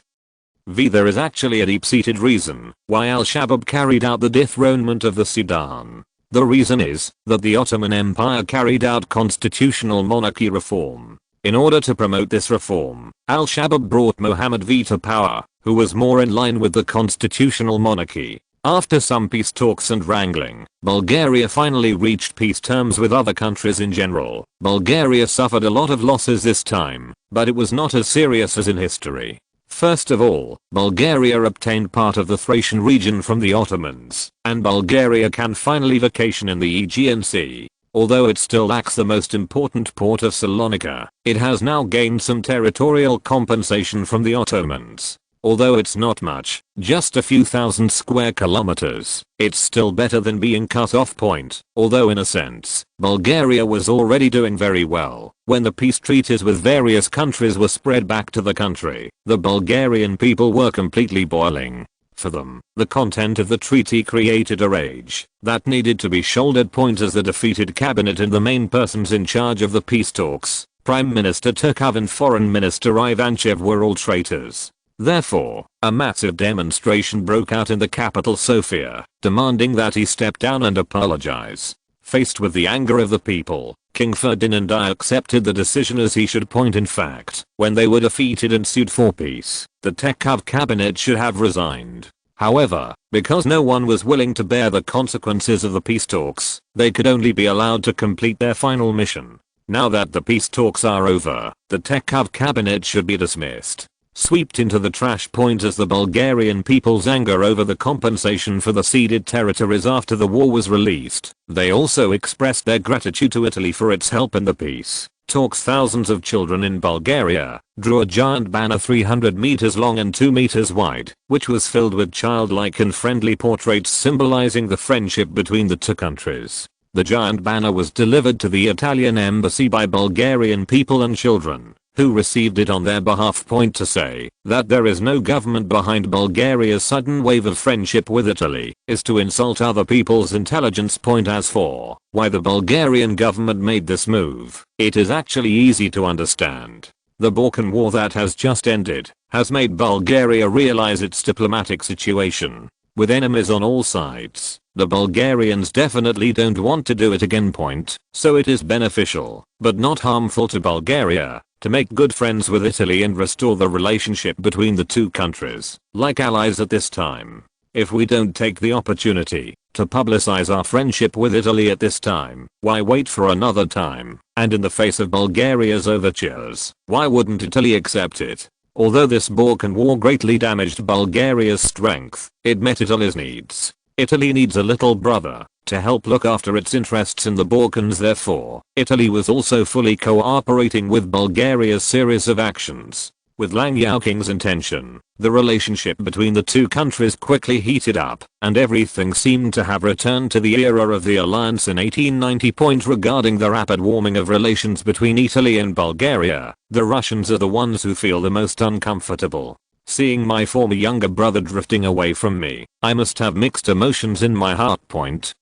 There is actually a deep-seated reason why Al-Shabaab carried out the dethronement of the Sudan. The reason is that the Ottoman Empire carried out constitutional monarchy reform. In order to promote this reform, Al-Shabaab brought Mohammed V to power, who was more in line with the constitutional monarchy. After some peace talks and wrangling, Bulgaria finally reached peace terms with other countries in general. Bulgaria suffered a lot of losses this time, but it was not as serious as in history. First of all, Bulgaria obtained part of the Thracian region from the Ottomans, and Bulgaria can finally vacation in the Aegean Sea. Although it still lacks the most important port of Salonika, it has now gained some territorial compensation from the Ottomans. Although it's not much, just a few thousand square kilometers, it's still better than being cut off point, although in a sense, Bulgaria was already doing very well. When the peace treaties with various countries were spread back to the country, the Bulgarian people were completely boiling. For them, the content of the treaty created a rage that needed to be shouldered point as the defeated cabinet and the main persons in charge of the peace talks, Prime Minister Turkov and Foreign Minister Ivanchev, were all traitors. Therefore, a massive demonstration broke out in the capital Sofia, demanding that he step down and apologize. Faced with the anger of the people, King Ferdinand I accepted the decision as he should. In fact, when they were defeated and sued for peace, the Tekov cabinet should have resigned. However, because no one was willing to bear the consequences of the peace talks, they could only be allowed to complete their final mission. Now that the peace talks are over, the Tekov cabinet should be dismissed. Swept into the trash point as the Bulgarian people's anger over the compensation for the ceded territories after the war was released. They also expressed their gratitude to Italy for its help in the peace talks. Thousands of children in Bulgaria drew a giant banner 300 meters long and 2 meters wide, which was filled with childlike and friendly portraits symbolizing the friendship between the two countries. The giant banner was delivered to the Italian embassy by Bulgarian people and children, who received it on their behalf. To say that there is no government behind Bulgaria's sudden wave of friendship with Italy is to insult other people's intelligence. As for why the Bulgarian government made this move, it is actually easy to understand. The Balkan War that has just ended has made Bulgaria realize its diplomatic situation. With enemies on all sides, the Bulgarians definitely don't want to do it again. So it is beneficial, but not harmful to Bulgaria, to make good friends with Italy and restore the relationship between the two countries, like allies at this time. If we don't take the opportunity to publicize our friendship with Italy at this time, why wait for another time? And in the face of Bulgaria's overtures, why wouldn't Italy accept it? Although this Balkan War greatly damaged Bulgaria's strength, it met Italy's needs. Italy needs a little brother to help look after its interests in the Balkans. Therefore, Italy was also fully cooperating with Bulgaria's series of actions. With Lang Yaoking's intention, the relationship between the two countries quickly heated up, and everything seemed to have returned to the era of the alliance in 1890. Regarding the rapid warming of relations between Italy and Bulgaria, the Russians are the ones who feel the most uncomfortable. Seeing my former younger brother drifting away from me, I must have mixed emotions in my heart.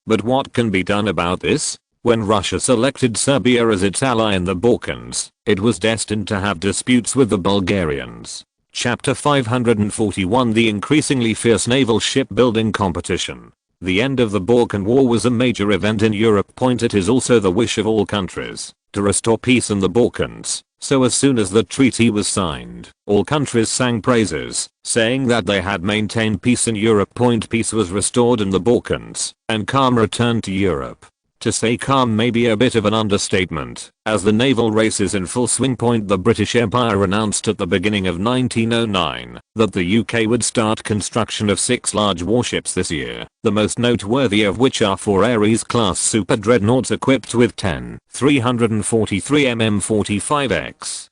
But what can be done about this? When Russia selected Serbia as its ally in the Balkans, it was destined to have disputes with the Bulgarians. Chapter 541: The increasingly fierce naval shipbuilding competition. The end of the Balkan War was a major event in Europe. It is also the wish of all countries to restore peace in the Balkans. So as soon as the treaty was signed, all countries sang praises, saying that they had maintained peace in Europe. Peace was restored in the Balkans, and calm returned to Europe. To say calm may be a bit of an understatement, as the naval race is in full swing. The British Empire announced at the beginning of 1909 that the UK would start construction of 6 large warships this year, the most noteworthy of which are 4 Ares class super dreadnoughts equipped with 10 343mm 45X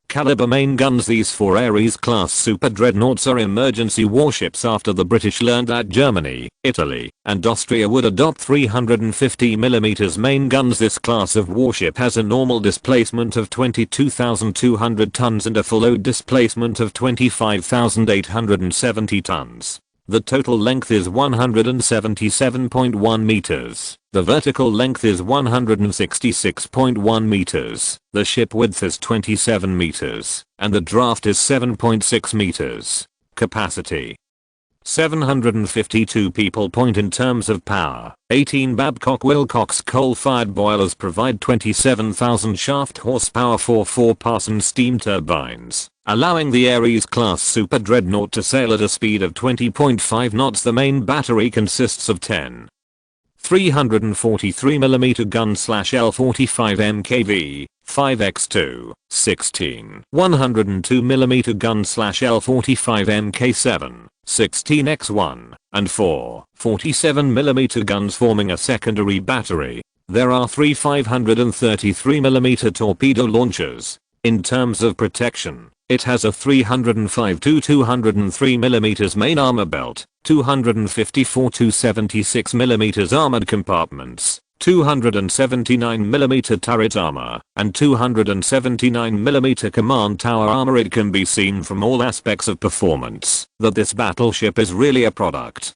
caliber main guns. These 4 Ares class super dreadnoughts are emergency warships after the British learned that Germany, Italy, and Austria would adopt 350mm main guns. This class of warship has a normal displacement of 22,200 tons and a full load displacement of 25,870 tons. The total length is 177.1 meters. The vertical length is 166.1 meters. The ship width is 27 meters. And the draft is 7.6 meters. Capacity 752 people point in terms of power. 18 Babcock Wilcox coal-fired boilers provide 27,000 shaft horsepower for 4 Parsons steam turbines, allowing the Ares-class super dreadnought to sail at a speed of 20.5 knots. The main battery consists of 10 343mm gun/L45 MKV, 5x2, 16 102mm gun/L45 MK7, 16x1, and 4 47mm guns forming a secondary battery. There are 3 533mm torpedo launchers. In terms of protection, it has a 305 to 203mm main armor belt, 254 to 76mm armored compartments, 279mm turret armor, and 279mm command tower armor. It can be seen from all aspects of performance that this battleship is really a product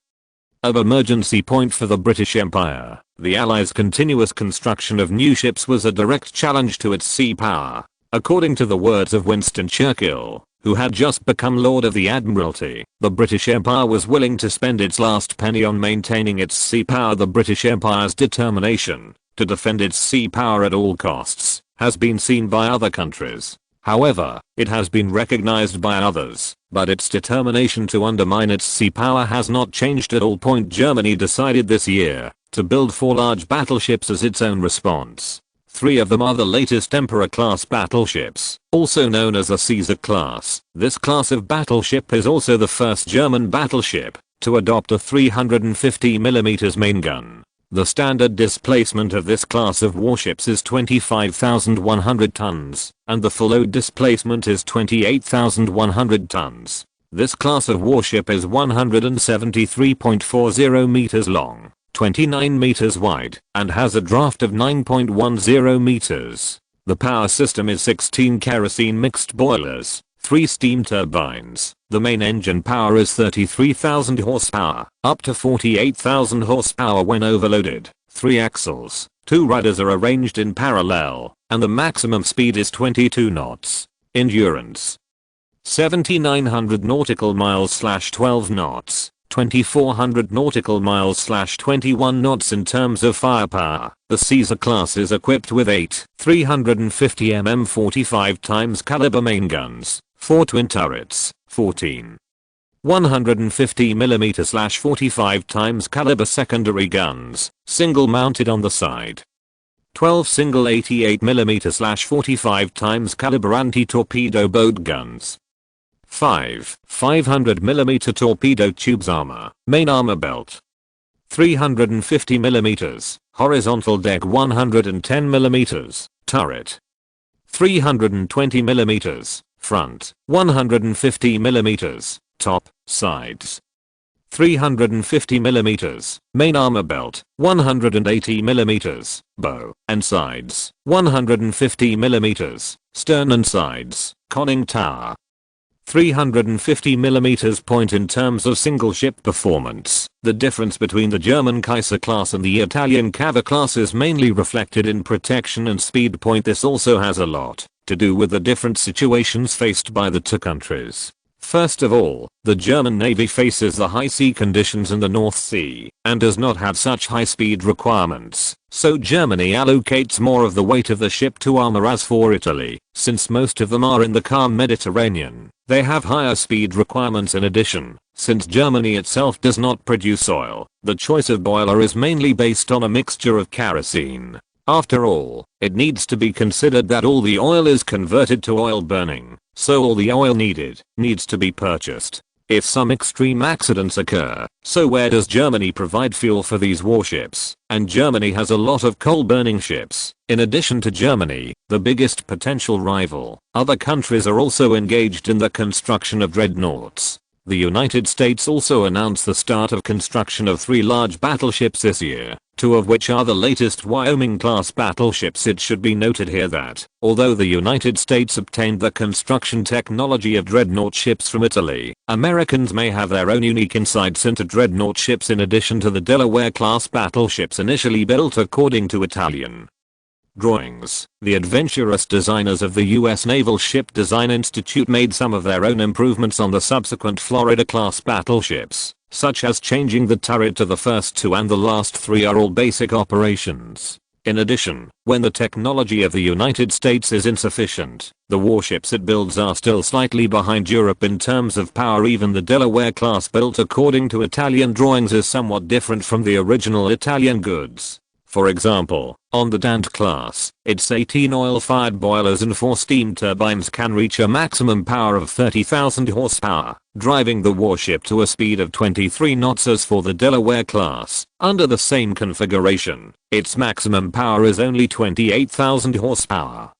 of emergency point for the British Empire. The Allies' continuous construction of new ships was a direct challenge to its sea power. According to the words of Winston Churchill, who had just become Lord of the Admiralty, the British Empire was willing to spend its last penny on maintaining its sea power. The British Empire's determination to defend its sea power at all costs has been seen by other countries. However, it has been recognized by others, but its determination to undermine its sea power has not changed at all. Germany decided this year to build 4 large battleships as its own response. 3 of them are the latest Emperor-class battleships, also known as the Caesar class. This class of battleship is also the first German battleship to adopt a 350mm main gun. The standard displacement of this class of warships is 25,100 tons, and the full load displacement is 28,100 tons. This class of warship is 173.40 meters long, 29 meters wide, and has a draft of 9.10 meters. The power system is 16 kerosene mixed boilers, 3 steam turbines. The main engine power is 33,000 horsepower, up to 48,000 horsepower when overloaded. 3 axles, 2 rudders are arranged in parallel, and the maximum speed is 22 knots. Endurance: 7,900 nautical miles/12 knots. 2,400 nautical miles/21 knots. In terms of firepower, the Caesar class is equipped with 8 350mm 45x caliber main guns, 4 twin turrets, 14 150mm/45x caliber secondary guns, single mounted on the side, 12 single 88mm/45x caliber anti-torpedo boat guns, 5 500mm torpedo tubes armor, main armor belt, 350mm, horizontal deck 110mm, turret, 320mm, front, 150mm, top, sides, 350mm, main armor belt, 180mm, bow and sides, 150mm, stern and sides, conning tower, 350mm. Point in terms of single ship performance, the difference between the German Kaiser class and the Italian Cava class is mainly reflected in protection and speed. This also has a lot to do with the different situations faced by the two countries. First of all, the German Navy faces the high sea conditions in the North Sea and does not have such high speed requirements, so Germany allocates more of the weight of the ship to armor. As for Italy, since most of them are in the calm Mediterranean, they have higher speed requirements. In addition, since Germany itself does not produce oil, the choice of boiler is mainly based on a mixture of kerosene. After all, it needs to be considered that all the oil is converted to oil burning, so all the oil needed needs to be purchased if some extreme accidents occur. So where does Germany provide fuel for these warships? And Germany has a lot of coal burning ships. In addition to Germany, the biggest potential rival, other countries are also engaged in the construction of dreadnoughts. The United States also announced the start of construction of 3 large battleships this year, 2 of which are the latest Wyoming-class battleships. It should be noted here that, although the United States obtained the construction technology of dreadnought ships from Italy, Americans may have their own unique insights into dreadnought ships in addition to the Delaware-class battleships initially built according to Italian drawings. The adventurous designers of the U.S. Naval Ship Design Institute made some of their own improvements on the subsequent Florida-class battleships, such as changing the turret to the first 2 and the last 3 are all basic operations. In addition, when the technology of the United States is insufficient, the warships it builds are still slightly behind Europe in terms of power. Even the Delaware class built according to Italian drawings is somewhat different from the original Italian goods. For example, on the Dante class, its 18 oil-fired boilers and 4 steam turbines can reach a maximum power of 30,000 horsepower, driving the warship to a speed of 23 knots. As for the Delaware class, under the same configuration, its maximum power is only 28,000 horsepower,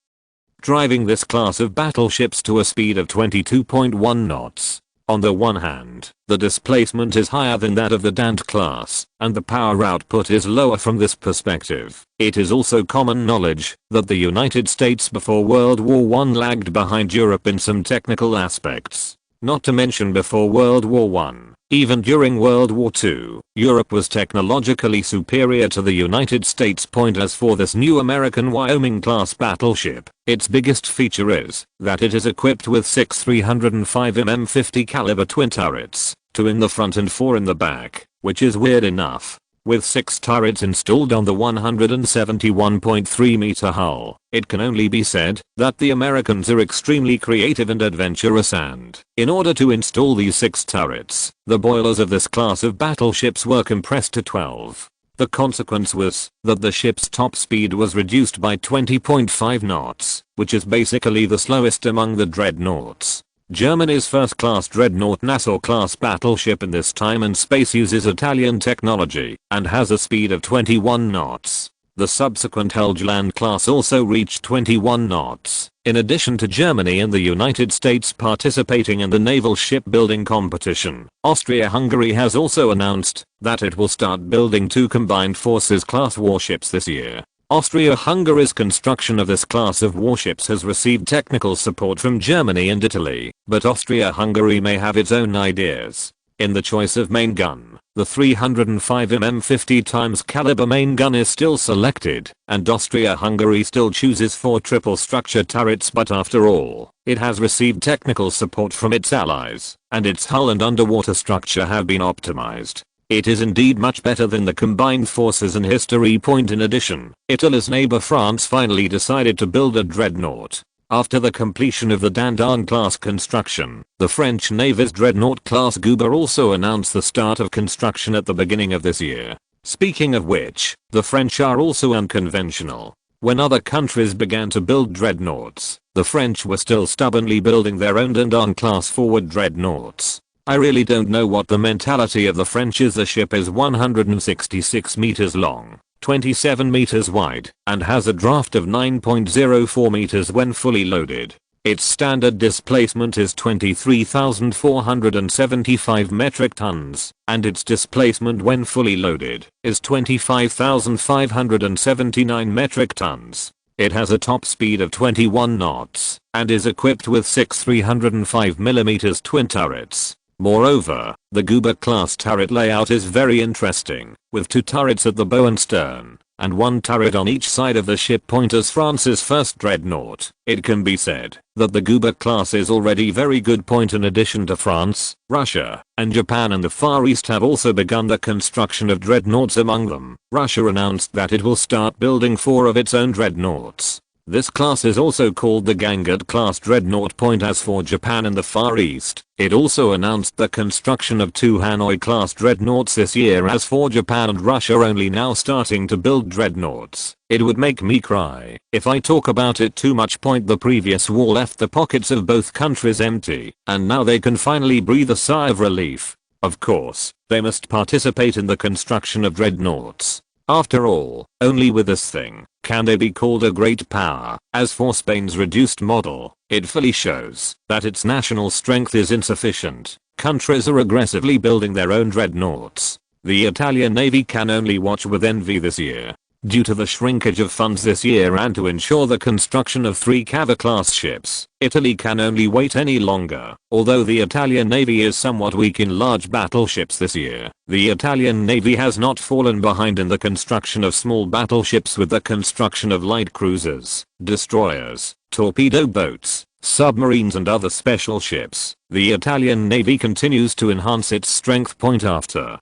driving this class of battleships to a speed of 22.1 knots. On the one hand, the displacement is higher than that of the Dante class, and the power output is lower from this perspective. It is also common knowledge that the United States before World War I lagged behind Europe in some technical aspects. Not to mention before World War I, even during World War II, Europe was technologically superior to the United States. As for this new American Wyoming-class battleship, its biggest feature is that it is equipped with 6 305mm 50 caliber twin turrets, 2 in the front and 4 in the back, which is weird enough. With 6 turrets installed on the 171.3 meter hull, it can only be said that the Americans are extremely creative and adventurous, and in order to install these 6 turrets, the boilers of this class of battleships were compressed to 12. The consequence was that the ship's top speed was reduced by 20.5 knots, which is basically the slowest among the dreadnoughts. Germany's first-class dreadnought Nassau-class battleship in this time and space uses Italian technology and has a speed of 21 knots. The subsequent Helgoland class also reached 21 knots. In addition to Germany and the United States participating in the naval shipbuilding competition, Austria-Hungary has also announced that it will start building 2 combined forces class warships this year. Austria-Hungary's construction of this class of warships has received technical support from Germany and Italy, but Austria-Hungary may have its own ideas. In the choice of main gun, the 305mm 50 times caliber main gun is still selected, and Austria-Hungary still chooses 4 triple structure turrets. But after all, it has received technical support from its allies, and its hull and underwater structure have been optimized. It is indeed much better than the combined forces in history. In addition, Italy's neighbor France finally decided to build a dreadnought. After the completion of the Dandan class construction, the French Navy's dreadnought class Guber also announced the start of construction at the beginning of this year. Speaking of which, the French are also unconventional. When other countries began to build dreadnoughts, the French were still stubbornly building their own Dandan class forward dreadnoughts. I really don't know what the mentality of the French is. The ship is 166 meters long, 27 meters wide, and has a draft of 9.04 meters when fully loaded. Its standard displacement is 23,475 metric tons, and its displacement when fully loaded is 25,579 metric tons. It has a top speed of 21 knots, and is equipped with 6 305mm twin turrets. Moreover, the Guber class turret layout is very interesting, with 2 turrets at the bow and stern, and 1 turret on each side of the ship. As France's first dreadnought, it can be said that the Guber class is already very good. In addition to France, Russia, and Japan and the Far East have also begun the construction of dreadnoughts. Among them, Russia announced that it will start building 4 of its own dreadnoughts. This class is also called the Gangad class dreadnought. As for Japan and the Far East, it also announced the construction of 2 Hanoi class dreadnoughts this year. As for Japan and Russia only now starting to build dreadnoughts, it would make me cry if I talk about it too much. The previous war left the pockets of both countries empty, and now they can finally breathe a sigh of relief. Of course, they must participate in the construction of dreadnoughts. After all, only with this thing can they be called a great power. As for Spain's reduced model, it fully shows that its national strength is insufficient. Countries are aggressively building their own dreadnoughts. The Italian Navy can only watch with envy this year. Due to the shrinkage of funds this year and to ensure the construction of 3 Cava-class ships, Italy can only wait any longer. Although the Italian Navy is somewhat weak in large battleships this year, the Italian Navy has not fallen behind in the construction of small battleships. With the construction of light cruisers, destroyers, torpedo boats, submarines and other special ships, The Italian Navy continues to enhance its strength point after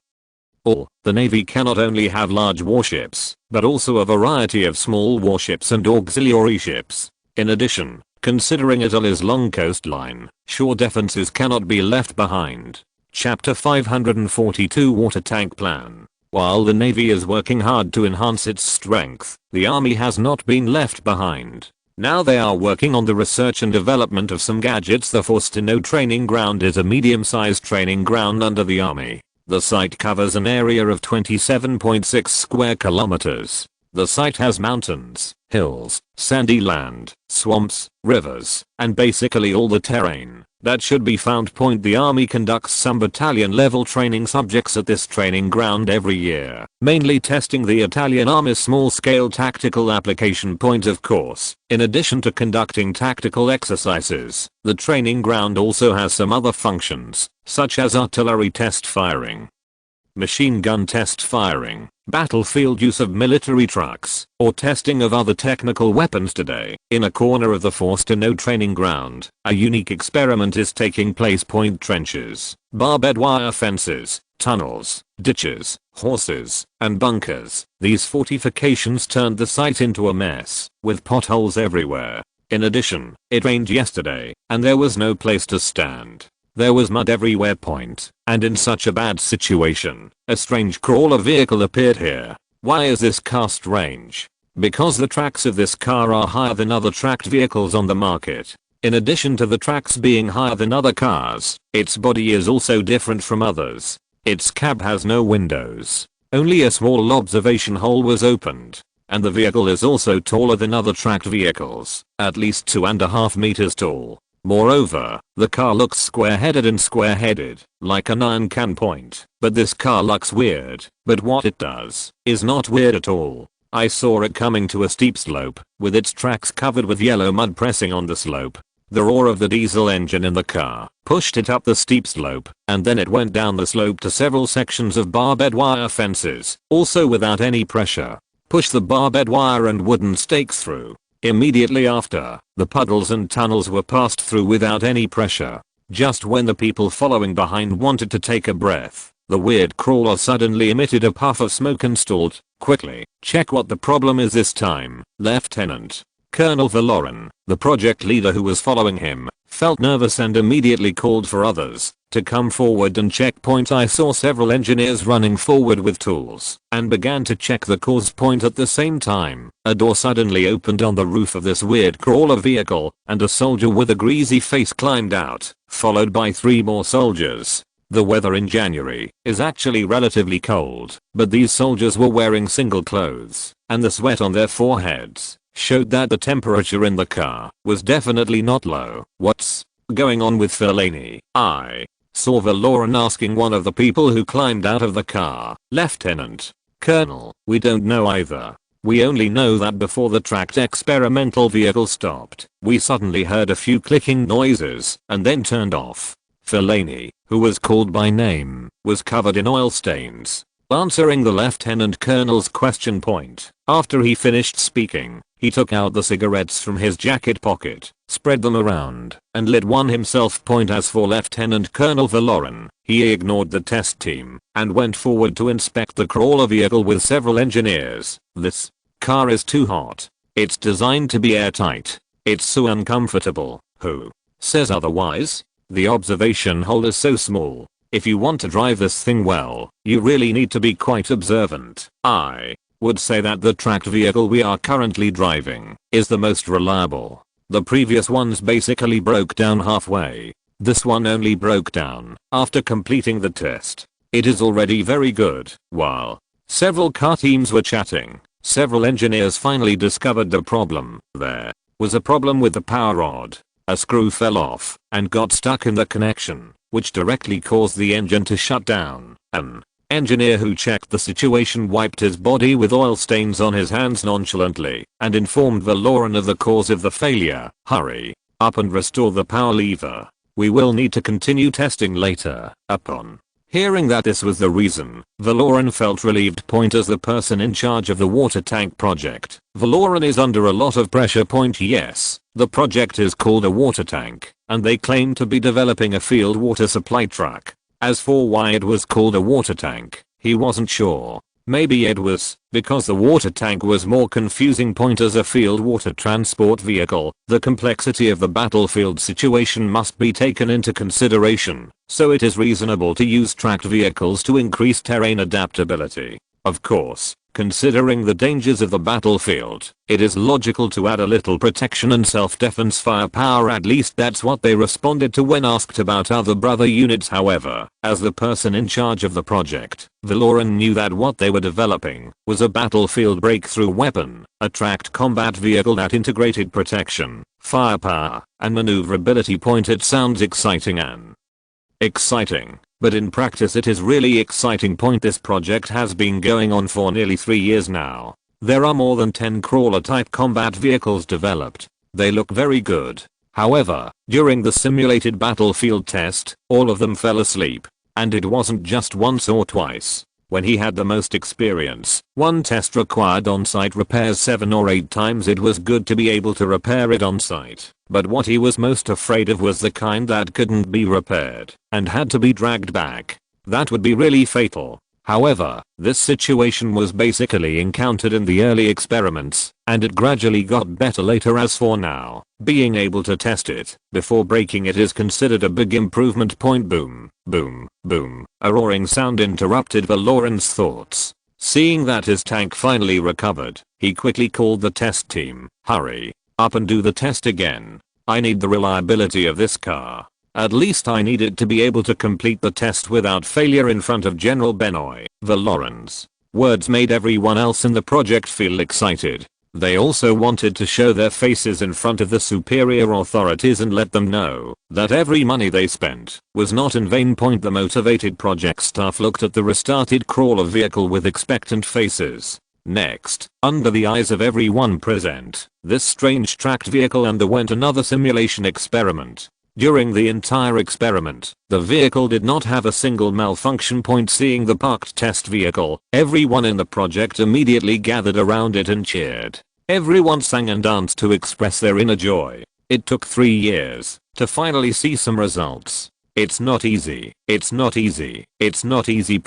all. The Navy cannot only have large warships, but also a variety of small warships and auxiliary ships. In addition, considering Italy's long coastline, shore defenses cannot be left behind. Chapter 542 Water Tank Plan. While the Navy is working hard to enhance its strength, the Army has not been left behind. Now they are working on the research and development of some gadgets. The Forstino Training Ground is a medium-sized training ground under the Army. The site covers an area of 27.6 square kilometers. The site has mountains, hills, sandy land, swamps, rivers, and basically all the terrain that should be found. The Army conducts some battalion level training subjects at this training ground every year, mainly testing the Italian Army's small scale tactical application point. Of course, in addition to conducting tactical exercises, the training ground also has some other functions, such as artillery test firing, machine gun test firing, battlefield use of military trucks, or testing of other technical weapons. Today, in a corner of the Forstino training ground, a unique experiment is taking place. Trenches, barbed wire fences, tunnels, ditches, horses, and bunkers. These fortifications turned the site into a mess, with potholes everywhere. In addition, it rained yesterday, and there was no place to stand. There was mud everywhere. And in such a bad situation, a strange crawler vehicle appeared here. Why is this cast range? Because the tracks of this car are higher than other tracked vehicles on the market. In addition to the tracks being higher than other cars, its body is also different from others. Its cab has no windows. Only a small observation hole was opened. And the vehicle is also taller than other tracked vehicles, at least 2.5 meters tall. Moreover, the car looks square-headed and square-headed, like an iron can. But this car looks weird, but what it does is not weird at all. I saw it coming to a steep slope, with its tracks covered with yellow mud pressing on the slope. The roar of the diesel engine in the car pushed it up the steep slope, and then it went down the slope to several sections of barbed wire fences, also without any pressure. Push the barbed wire and wooden stakes through. Immediately after, the puddles and tunnels were passed through without any pressure. Just when the people following behind wanted to take a breath, the weird crawler suddenly emitted a puff of smoke and stalled. Quickly, check what the problem is this time. Lieutenant Colonel Valoran, the project leader who was following him, felt nervous and immediately called for others to come forward and check. I saw several engineers running forward with tools and began to check the cause. At the same time, a door suddenly opened on the roof of this weird crawler vehicle, and a soldier with a greasy face climbed out, followed by 3 more soldiers. The weather in January is actually relatively cold, but these soldiers were wearing single clothes, and the sweat on their foreheads showed that the temperature in the car was definitely not low. What's going on with Fellaini? I saw Valoran asking one of the people who climbed out of the car. Lieutenant Colonel, we don't know either. We only know that before the tracked experimental vehicle stopped, we suddenly heard a few clicking noises and then turned off. Fellaini, who was called by name, was covered in oil stains. Answering the Lieutenant Colonel's question. After he finished speaking, he took out the cigarettes from his jacket pocket, spread them around, and lit one himself. As for Lieutenant Colonel Valoran, he ignored the test team and went forward to inspect the crawler vehicle with several engineers. This car is too hot. It's designed to be airtight. It's so uncomfortable. Who says otherwise? The observation hole is so small. If you want to drive this thing well, you really need to be quite observant. I would say that the tracked vehicle we are currently driving is the most reliable. The previous ones basically broke down halfway. This one only broke down after completing the test. It is already very good. While several car teams were chatting, several engineers finally discovered the problem. There was a problem with the power rod. A screw fell off and got stuck in the connection, which directly caused the engine to shut down. An engineer who checked the situation wiped his body with oil stains on his hands nonchalantly and informed Valoran of the cause of the failure. Hurry up and restore the power lever. We will need to continue testing later. Upon hearing that this was the reason, Valoran felt relieved. As the person in charge of the water tank project, Valoran is under a lot of pressure. Yes, the project is called a water tank, and they claimed to be developing a field water supply truck. As for why it was called a water tank, he wasn't sure. Maybe it was because the water tank was more confusing point as a field water transport vehicle. The complexity of the battlefield situation must be taken into consideration, so it is reasonable to use tracked vehicles to increase terrain adaptability. Of course, considering the dangers of the battlefield, it is logical to add a little protection and self-defense firepower. At least that's what they responded to when asked about other brother units. However, as the person in charge of the project, Valoran knew that what they were developing was a battlefield breakthrough weapon, a tracked combat vehicle that integrated protection, firepower, and maneuverability. It sounds exciting and exciting, but in practice it is really exciting. This project has been going on for nearly 3 years now. There are more than 10 crawler type combat vehicles developed. They look very good. However, during the simulated battlefield test, all of them fell asleep. And it wasn't just once or twice. When he had the most experience, one test required on-site repairs 7 or 8 times. It was good to be able to repair it on-site, but what he was most afraid of was the kind that couldn't be repaired and had to be dragged back. That would be really fatal. However, this situation was basically encountered in the early experiments, and it gradually got better later. As for now, being able to test it before breaking it is considered a big improvement. Boom, boom, boom. A roaring sound interrupted Valoran's thoughts. Seeing that his tank finally recovered, he quickly called the test team. Hurry up and do the test again. I need the reliability of this car. At least I needed to be able to complete the test without failure in front of General Benoy. Valoran's words made everyone else in the project feel excited. They also wanted to show their faces in front of the superior authorities and let them know that every money they spent was not in vain. The motivated project staff looked at the restarted crawler vehicle with expectant faces. Next, under the eyes of everyone present, this strange tracked vehicle underwent another simulation experiment. During the entire experiment, the vehicle did not have a single malfunction. Seeing the parked test vehicle, everyone in the project immediately gathered around it and cheered. Everyone sang and danced to express their inner joy. It took 3 years to finally see some results. It's not easy. It's not easy. It's not easy.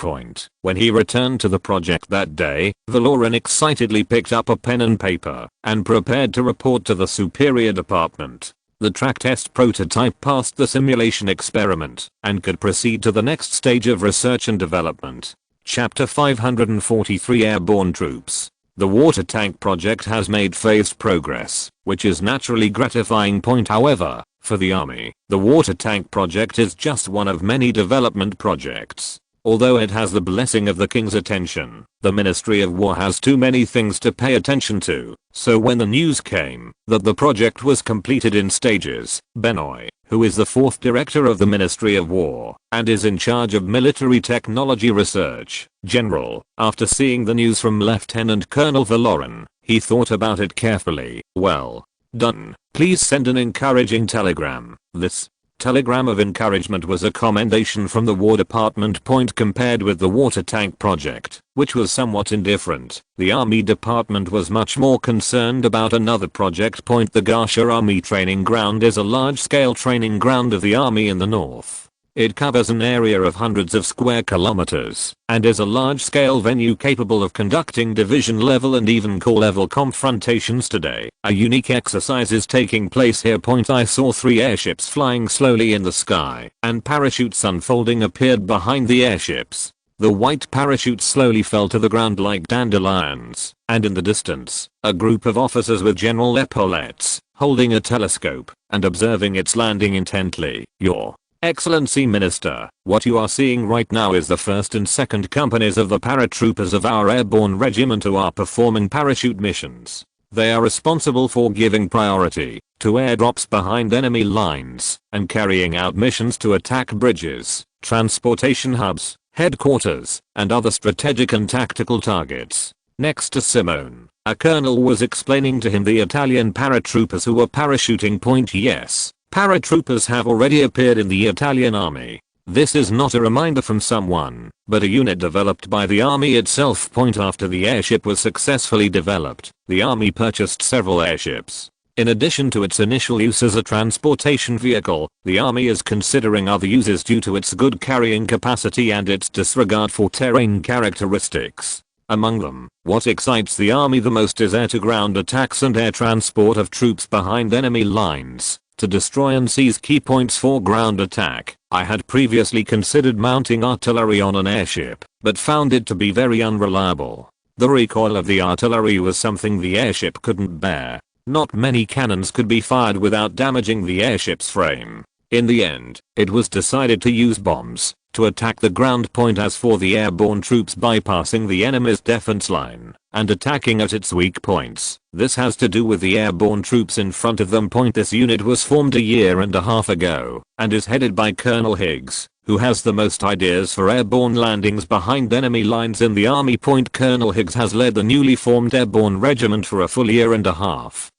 When he returned to the project that day, Valoran excitedly picked up a pen and paper and prepared to report to the superior department. The track test prototype passed the simulation experiment and could proceed to the next stage of research and development. Chapter 543 Airborne Troops. The water tank project has made phased progress, which is naturally gratifying. However, for the army, the water tank project is just one of many development projects. Although it has the blessing of the king's attention, the Ministry of War has too many things to pay attention to. So when the news came that the project was completed in stages, Benoy, who is the 4th director of the Ministry of War and is in charge of military technology research, General, after seeing the news from Lieutenant Colonel Valoran, he thought about it carefully. Well done. Please send an encouraging telegram. This telegram of encouragement was a commendation from the War Department. Compared with the water tank project, which was somewhat indifferent, the Army Department was much more concerned about another project. The Garsha Army Training Ground is a large-scale training ground of the Army in the north. It covers an area of hundreds of square kilometers and is a large-scale venue capable of conducting division-level and even corps-level confrontations today. A unique exercise is taking place here. I saw 3 airships flying slowly in the sky, and parachutes unfolding appeared behind the airships. The white parachutes slowly fell to the ground like dandelions, and in the distance, a group of officers with general epaulettes, holding a telescope and observing its landing intently. Your Excellency Minister, what you are seeing right now is the 1st and 2nd companies of the paratroopers of our airborne regiment who are performing parachute missions. They are responsible for giving priority to airdrops behind enemy lines and carrying out missions to attack bridges, transportation hubs, headquarters, and other strategic and tactical targets. Next to Simone, a colonel was explaining to him the Italian paratroopers who were parachuting. Yes. Paratroopers have already appeared in the Italian army. This is not a reminder from someone, but a unit developed by the army itself. After the airship was successfully developed, the army purchased several airships. In addition to its initial use as a transportation vehicle, the army is considering other uses due to its good carrying capacity and its disregard for terrain characteristics. Among them, what excites the army the most is air-to-ground attacks and air transport of troops behind enemy lines to destroy and seize key points for ground attack. I had previously considered mounting artillery on an airship, but found it to be very unreliable. The recoil of the artillery was something the airship couldn't bear. Not many cannons could be fired without damaging the airship's frame. In the end, it was decided to use bombs to attack the ground point as for the airborne troops bypassing the enemy's defense line and attacking at its weak points. This has to do with the airborne troops in front of them. This unit was formed a year and a half ago and is headed by Colonel Higgs, who has the most ideas for airborne landings behind enemy lines in the army. Colonel Higgs has led the newly formed airborne regiment for a full year and a half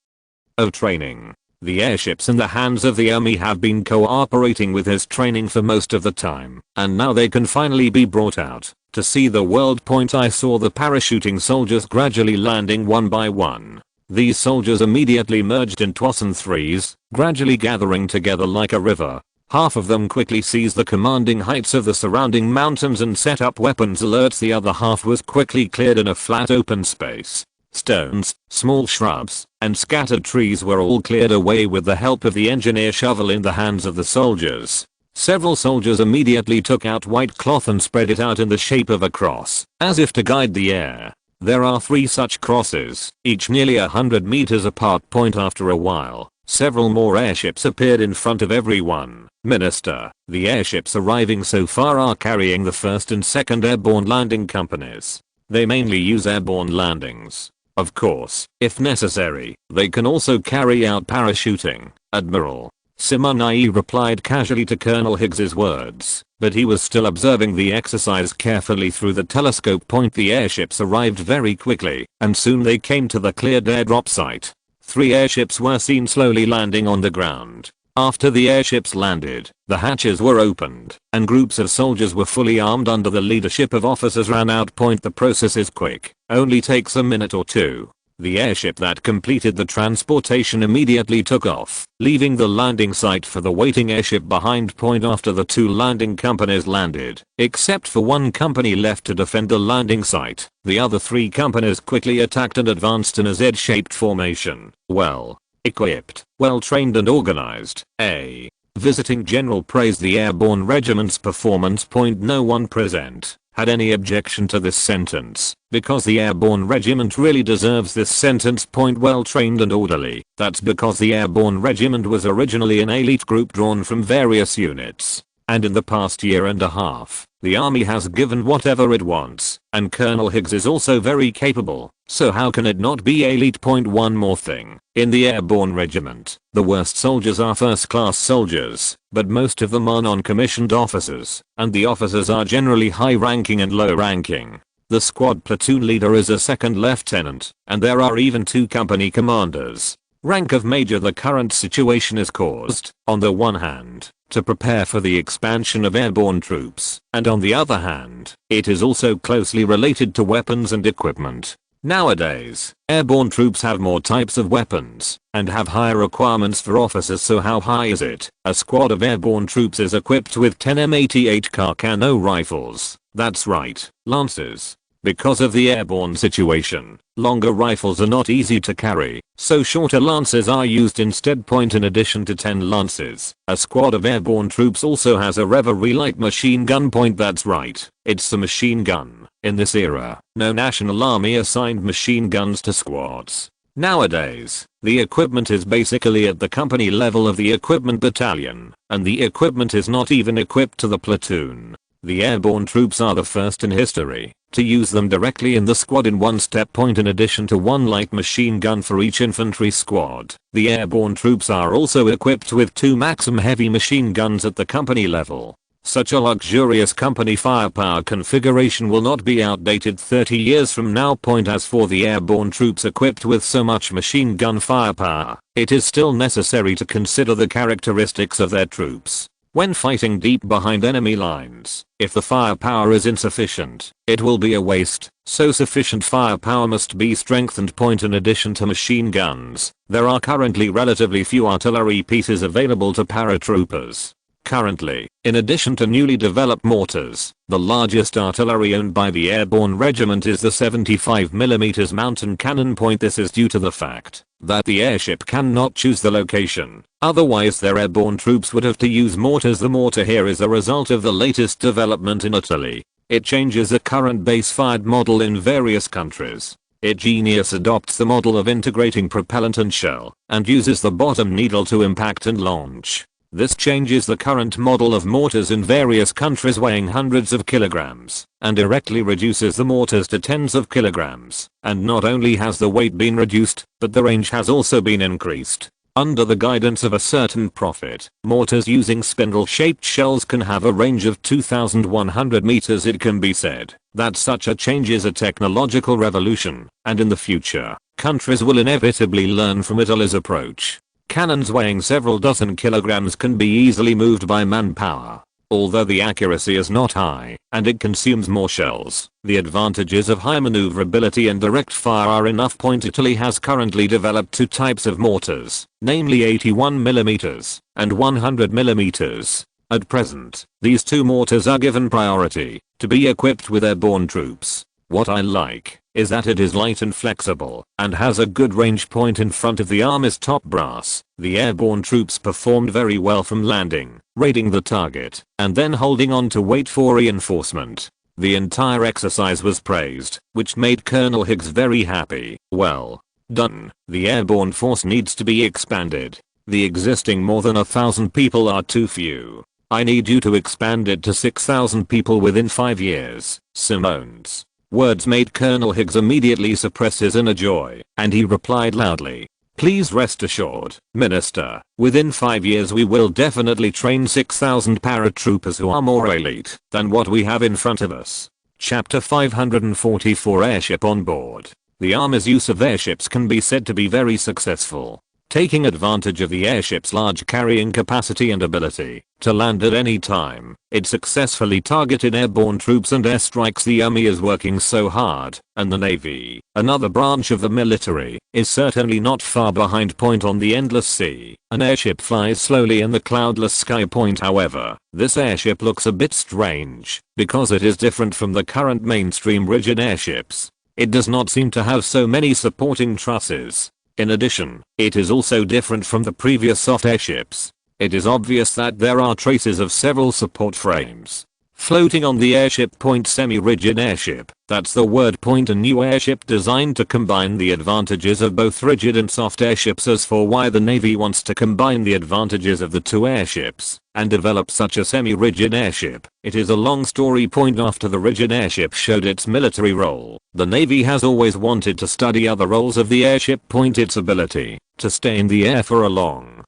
of training. The airships in the hands of the army have been cooperating with his training for most of the time, and now they can finally be brought out to see the world. I saw the parachuting soldiers gradually landing one by one. These soldiers immediately merged in twos and threes, gradually gathering together like a river. Half of them quickly seized the commanding heights of the surrounding mountains and set up weapons alerts. The other half was quickly cleared in a flat open space. Stones, small shrubs, and scattered trees were all cleared away with the help of the engineer shovel in the hands of the soldiers. Several soldiers immediately took out white cloth and spread it out in the shape of a cross, as if to guide the air. There are 3 such crosses, each nearly 100 meters apart. After a while, several more airships appeared in front of everyone. Minister, the airships arriving so far are carrying the 1st and 2nd Airborne Landing Companies. They mainly use airborne landings. Of course, if necessary, they can also carry out parachuting. Admiral Simonai replied casually to Colonel Higgs's words, but he was still observing the exercise carefully through the telescope. The airships arrived very quickly, and soon they came to the cleared airdrop site. 3 airships were seen slowly landing on the ground. After the airships landed, the hatches were opened, and groups of soldiers were fully armed under the leadership of officers ran out. The process is quick, only takes a minute or two. The airship that completed the transportation immediately took off, leaving the landing site for the waiting airship behind. After the 2 landing companies landed, except for 1 company left to defend the landing site, the other 3 companies quickly attacked and advanced in a Z-shaped formation. Well equipped, well trained and organized. A visiting general praised the airborne regiment's performance. No one present had any objection to this sentence, because the airborne regiment really deserves this sentence. Well trained and orderly. That's because the airborne regiment was originally an elite group drawn from various units, and in the past year and a half, the army has given whatever it wants, and Colonel Higgs is also very capable, so how can it not be elite? One more thing, in the airborne regiment, the worst soldiers are first-class soldiers, but most of them are non-commissioned officers, and the officers are generally high-ranking and low-ranking. The squad platoon leader is a 2nd lieutenant, and there are even 2 company commanders. Rank of major. The current situation is caused, on the one hand, to prepare for the expansion of airborne troops, and on the other hand, it is also closely related to weapons and equipment. Nowadays, airborne troops have more types of weapons, and have higher requirements for officers. So how high is it? A squad of airborne troops is equipped with 10 M88 Carcano rifles. That's right, lancers. Because of the airborne situation, longer rifles are not easy to carry, so shorter lances are used instead. In addition to 10 lances, a squad of airborne troops also has a reverie light machine gun. That's right, it's a machine gun. In this era, no national army assigned machine guns to squads. Nowadays, the equipment is basically at the company level of the equipment battalion, and the equipment is not even equipped to the platoon. The airborne troops are the first in history to use them directly in the squad in one step. In addition to 1 light machine gun for each infantry squad, the airborne troops are also equipped with 2 Maxim heavy machine guns at the company level. Such a luxurious company firepower configuration will not be outdated 30 years from now. As for the airborne troops equipped with so much machine gun firepower, it is still necessary to consider the characteristics of their troops. when fighting deep behind enemy lines. If the firepower is insufficient, it will be a waste, so sufficient firepower must be strengthened. In addition to machine guns, there are currently relatively few artillery pieces available to paratroopers. Currently, in addition to newly developed mortars, the largest artillery owned by the airborne regiment is the 75mm mountain cannon. This is due to the fact that the airship cannot choose the location, otherwise their airborne troops would have to use mortars. The mortar here is a result of the latest development in Italy. It changes the current base-fired model in various countries. Genius adopts the model of integrating propellant and shell, and uses the bottom needle to impact and launch. This changes the current model of mortars in various countries weighing hundreds of kilograms, and directly reduces the mortars to tens of kilograms. And not only has the weight been reduced, but the range has also been increased. Under the guidance of a certain prophet, mortars using spindle-shaped shells can have a range of 2,100 meters. It can be said that such a change is a technological revolution, and in the future, countries will inevitably learn from Italy's approach. Cannons weighing several dozen kilograms can be easily moved by manpower. Although the accuracy is not high, and it consumes more shells, the advantages of high maneuverability and direct fire are enough. Italy has currently developed two types of mortars, namely 81mm and 100mm. At present, these two mortars are given priority to be equipped with airborne troops. What I like is that it is light and flexible, and has a good range. In front of the armor's top brass, the airborne troops performed very well from landing, raiding the target, and then holding on to wait for reinforcement. The entire exercise was praised, which made Colonel Higgs very happy. Well done. The airborne force needs to be expanded. The existing more than 1,000 people are too few. I need you to expand it to 6,000 people within 5 years. Simone's words made Colonel Higgs immediately suppress his inner joy, and he replied loudly, "Please rest assured, Minister, within 5 years we will definitely train 6,000 paratroopers who are more elite than what we have in front of us." Chapter 544 Airship on board. The Army's use of airships can be said to be very successful. Taking advantage of the airship's large carrying capacity and ability to land at any time, it successfully targeted airborne troops and airstrikes. The Army is working so hard, and the Navy, another branch of the military, is certainly not far behind. On the endless sea, an airship flies slowly in the cloudless sky. However, this airship looks a bit strange, because it is different from the current mainstream rigid airships. It does not seem to have so many supporting trusses. In addition, it is also different from the previous soft airships. It is obvious that there are traces of several support frames floating on the airship. Semi-rigid airship, that's the word. A new airship designed to combine the advantages of both rigid and soft airships. As for why the Navy wants to combine the advantages of the two airships and develop such a semi-rigid airship, it is a long story. After the rigid airship showed its military role, the Navy has always wanted to study other roles of the airship. Its ability to stay in the air for a long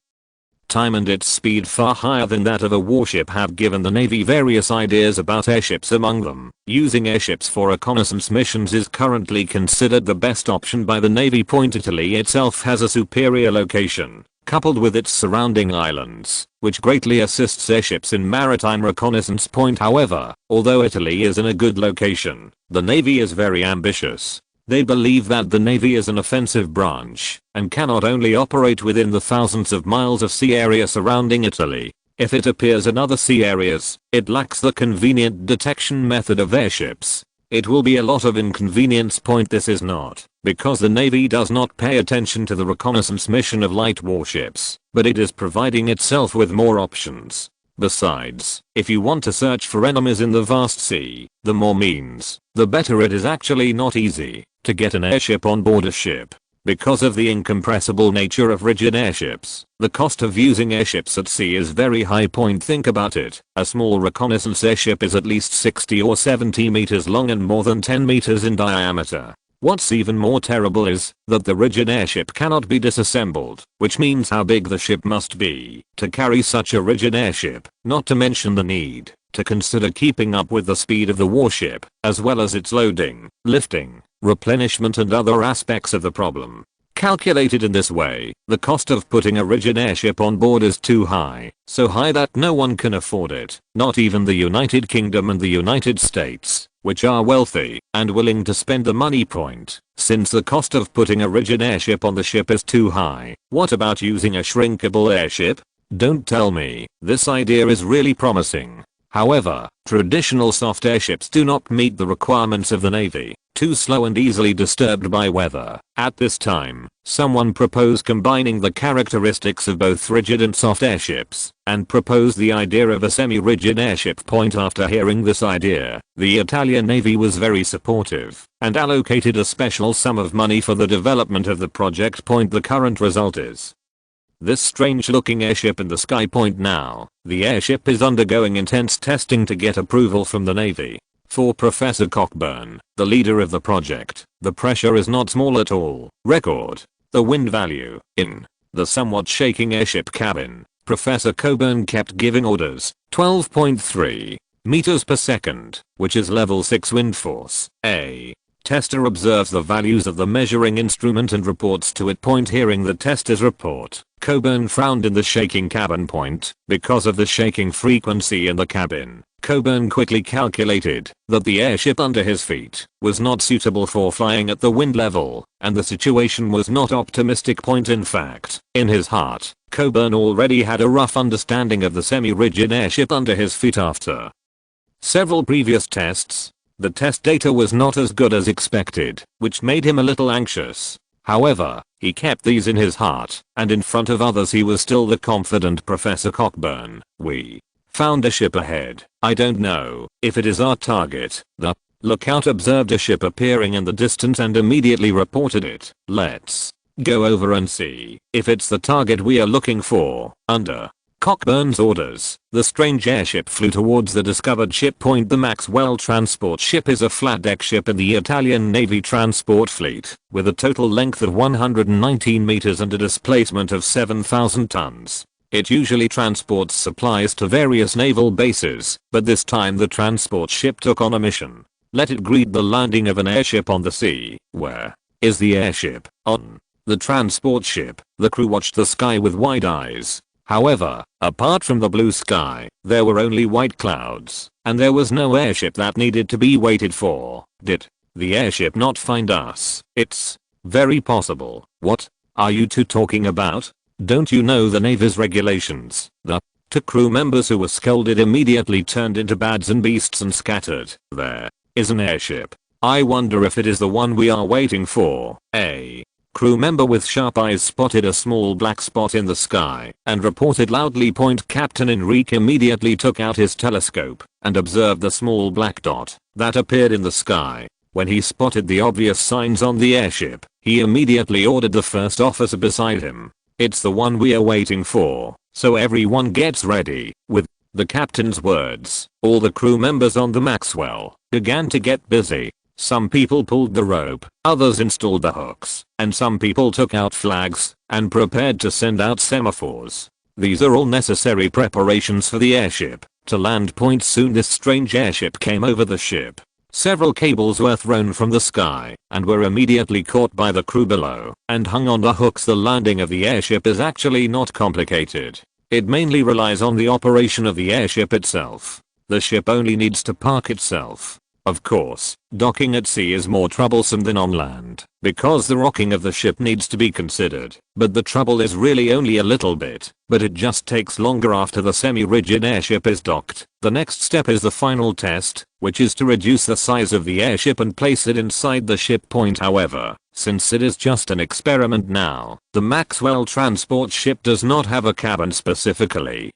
time and its speed far higher than that of a warship have given the Navy various ideas about airships. Among them, using airships for reconnaissance missions is currently considered the best option by the Navy. Italy itself has a superior location, coupled with its surrounding islands, which greatly assists airships in maritime reconnaissance. However, although Italy is in a good location, the Navy is very ambitious. They believe that the Navy is an offensive branch and cannot only operate within the thousands of miles of sea area surrounding Italy. If it appears in other sea areas, it lacks the convenient detection method of airships. It will be a lot of inconvenience. This is not because the Navy does not pay attention to the reconnaissance mission of light warships, but it is providing itself with more options. Besides, if you want to search for enemies in the vast sea, the more means, the better. It is actually not easy to get an airship on board a ship. Because of the incompressible nature of rigid airships, the cost of using airships at sea is very high. Think about it. A small reconnaissance airship is at least 60 or 70 meters long and more than 10 meters in diameter. What's even more terrible is that the rigid airship cannot be disassembled, which means how big the ship must be to carry such a rigid airship, not to mention the need to consider keeping up with the speed of the warship, as well as its loading, lifting, replenishment and other aspects of the problem. Calculated in this way, the cost of putting a rigid airship on board is too high, so high that no one can afford it, not even the United Kingdom and the United States, which are wealthy and willing to spend the money. Since the cost of putting a rigid airship on the ship is too high, what about using a shrinkable airship? Don't tell me. This idea is really promising. However, traditional soft airships do not meet the requirements of the Navy, too slow and easily disturbed by weather. At this time, someone proposed combining the characteristics of both rigid and soft airships, and proposed the idea of a semi-rigid airship. After hearing this idea, the Italian Navy was very supportive, and allocated a special sum of money for the development of the project. The current result is this strange looking airship in the sky. Now, the airship is undergoing intense testing to get approval from the Navy. For Professor Cockburn, the leader of the project, the pressure is not small at all. Record the wind value in the somewhat shaking airship cabin. Professor Cockburn kept giving orders. 12.3 meters per second, which is level 6 wind force. A tester observes the values of the measuring instrument and reports to it. Hearing the tester's report, Cockburn frowned in the shaking cabin. Because of the shaking frequency in the cabin, Cockburn quickly calculated that the airship under his feet was not suitable for flying at the wind level, and the situation was not optimistic. In fact, in his heart, Cockburn already had a rough understanding of the semi-rigid airship under his feet. After several previous tests, the test data was not as good as expected, which made him a little anxious. However, he kept these in his heart, and in front of others he was still the confident Professor Cockburn. We found a ship ahead. I don't know if it is our target. The lookout observed a ship appearing in the distance and immediately reported it. Let's go over and see if it's the target we are looking for. Under Cockburn's orders, the strange airship flew towards the discovered ship. The Maxwell transport ship is a flat-deck ship in the Italian Navy transport fleet, with a total length of 119 meters and a displacement of 7,000 tons. It usually transports supplies to various naval bases, but this time the transport ship took on a mission. Let it greet the landing of an airship on the sea. Where is the airship? On the transport ship. The crew watched the sky with wide eyes. However, apart from the blue sky, there were only white clouds, and there was no airship that needed to be waited for. Did the airship not find us? It's very possible. What are you two talking about? Don't you know the Navy's regulations? The two crew members who were scolded immediately turned into birds and beasts and scattered. There is an airship. I wonder if it is the one we are waiting for. A crew member with sharp eyes spotted a small black spot in the sky and reported loudly. Captain Enrique immediately took out his telescope and observed the small black dot that appeared in the sky. When he spotted the obvious signs on the airship, he immediately ordered the first officer beside him. It's the one we are waiting for, so everyone gets ready. With the captain's words, all the crew members on the Maxwell began to get busy. Some people pulled the rope, others installed the hooks, and some people took out flags and prepared to send out semaphores. These are all necessary preparations for the airship to land. Soon this strange airship came over the ship. Several cables were thrown from the sky and were immediately caught by the crew below and hung on the hooks. The landing of the airship is actually not complicated. It mainly relies on the operation of the airship itself. The ship only needs to park itself. Of course, docking at sea is more troublesome than on land, because the rocking of the ship needs to be considered, but the trouble is really only a little bit, but it just takes longer after the semi-rigid airship is docked. The next step is the final test, which is to reduce the size of the airship and place it inside the ship. However, since it is just an experiment now, the Maxwell transport ship does not have a cabin specifically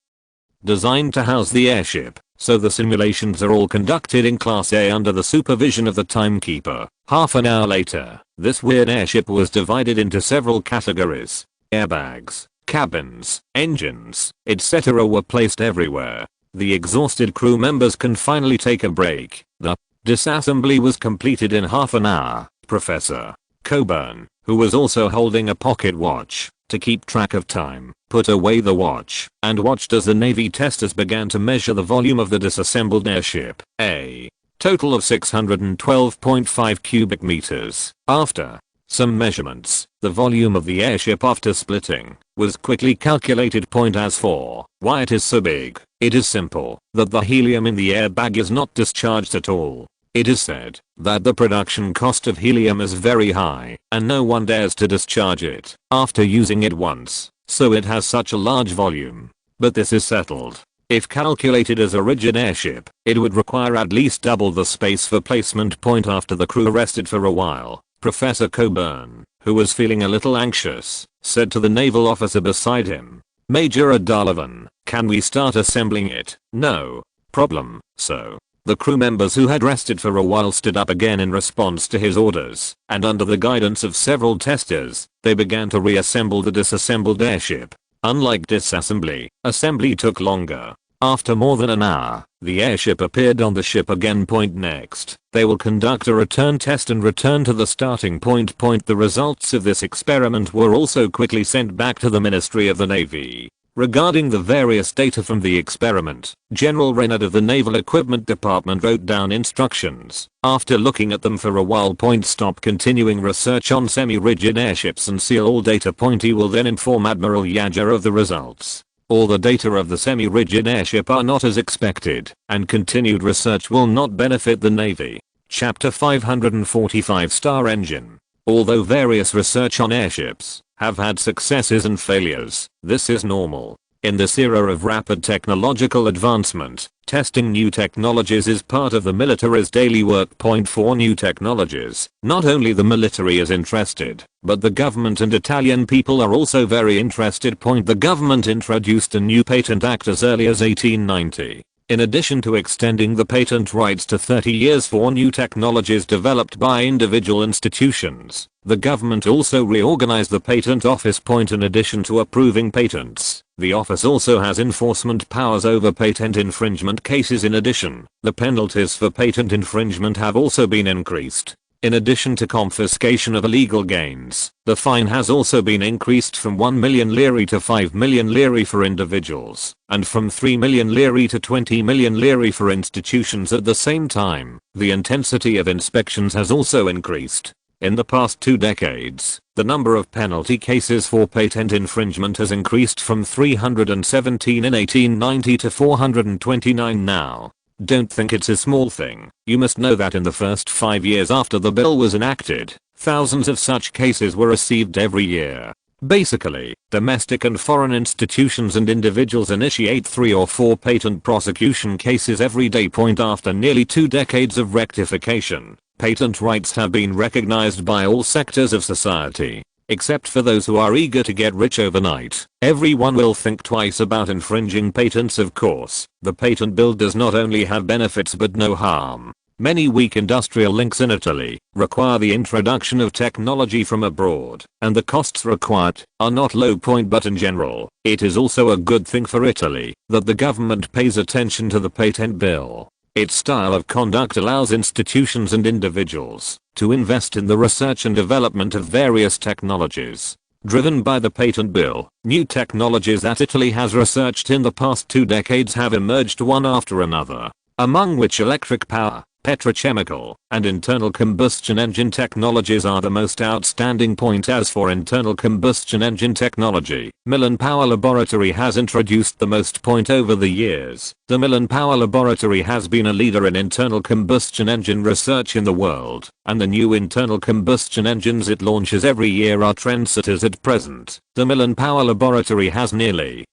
designed to house the airship. So the simulations are all conducted in Class A under the supervision of the timekeeper. Half an hour later, this weird airship was divided into several categories. Airbags, cabins, engines, etc. were placed everywhere. The exhausted crew members can finally take a break. The disassembly was completed in half an hour. Professor Cockburn, who was also holding a pocket watch to keep track of time, put away the watch and watched as the Navy testers began to measure the volume of the disassembled airship. A total of 612.5 cubic meters. After Some measurements, the volume of the airship after splitting, was quickly calculated. As for why it is so big, it is simple, that the helium in the airbag is not discharged at all. It is said that the production cost of helium is very high, and no one dares to discharge it after using it once, so it has such a large volume. But this is settled. If calculated as a rigid airship, it would require at least double the space for placement. After the crew rested for a while, Professor Coburn, who was feeling a little anxious, said to the naval officer beside him, "Major O'Donovan, can we start assembling it?" "No problem, so." The crew members who had rested for a while stood up again in response to his orders, and under the guidance of several testers, they began to reassemble the disassembled airship. Unlike disassembly, assembly took longer. After more than an hour, the airship appeared on the ship again. Next, they will conduct a return test and return to the starting point. The results of this experiment were also quickly sent back to the Ministry of the Navy. Regarding the various data from the experiment, General Reynard of the Naval Equipment Department wrote down instructions. After looking at them for a while, stop continuing research on semi-rigid airships and seal all data. He will then inform Admiral Yager of the results. All the data of the semi-rigid airship are not as expected, and continued research will not benefit the Navy. Chapter 545 Star Engine. Although various research on airships have had successes and failures, this is normal. In this era of rapid technological advancement, testing new technologies is part of the military's daily work. For new technologies, not only the military is interested, but the government and Italian people are also very interested. The government introduced a new patent act as early as 1890. In addition to extending the patent rights to 30 years for new technologies developed by individual institutions, the government also reorganized the patent office. In addition to approving patents, the office also has enforcement powers over patent infringement cases. In addition, the penalties for patent infringement have also been increased. In addition to confiscation of illegal gains, the fine has also been increased from 1 million lire to 5 million lire for individuals, and from 3 million lire to 20 million lire for institutions. At the same time, the intensity of inspections has also increased. In the past 2 decades, the number of penalty cases for patent infringement has increased from 317 in 1890 to 429 now. Don't think it's a small thing. You must know that in the first 5 years after the bill was enacted, thousands of such cases were received every year. Basically, domestic and foreign institutions and individuals initiate 3 or 4 patent prosecution cases every day. After nearly 2 decades of rectification, patent rights have been recognized by all sectors of society. Except for those who are eager to get rich overnight, everyone will think twice about infringing patents. Of course, the patent bill does not only have benefits but no harm. Many weak industrial links in Italy require the introduction of technology from abroad, and the costs required are not low. But in general, it is also a good thing for Italy that the government pays attention to the patent bill. Its style of conduct allows institutions and individuals to invest in the research and development of various technologies. Driven by the patent bill, new technologies that Italy has researched in the past 2 decades have emerged one after another, among which electric power, petrochemical, and internal combustion engine technologies are the most outstanding. As for internal combustion engine technology, Milan Power Laboratory has introduced the most. Over the years, the Milan Power Laboratory has been a leader in internal combustion engine research in the world, and the new internal combustion engines it launches every year are trendsetters. At present, the Milan Power Laboratory has nearly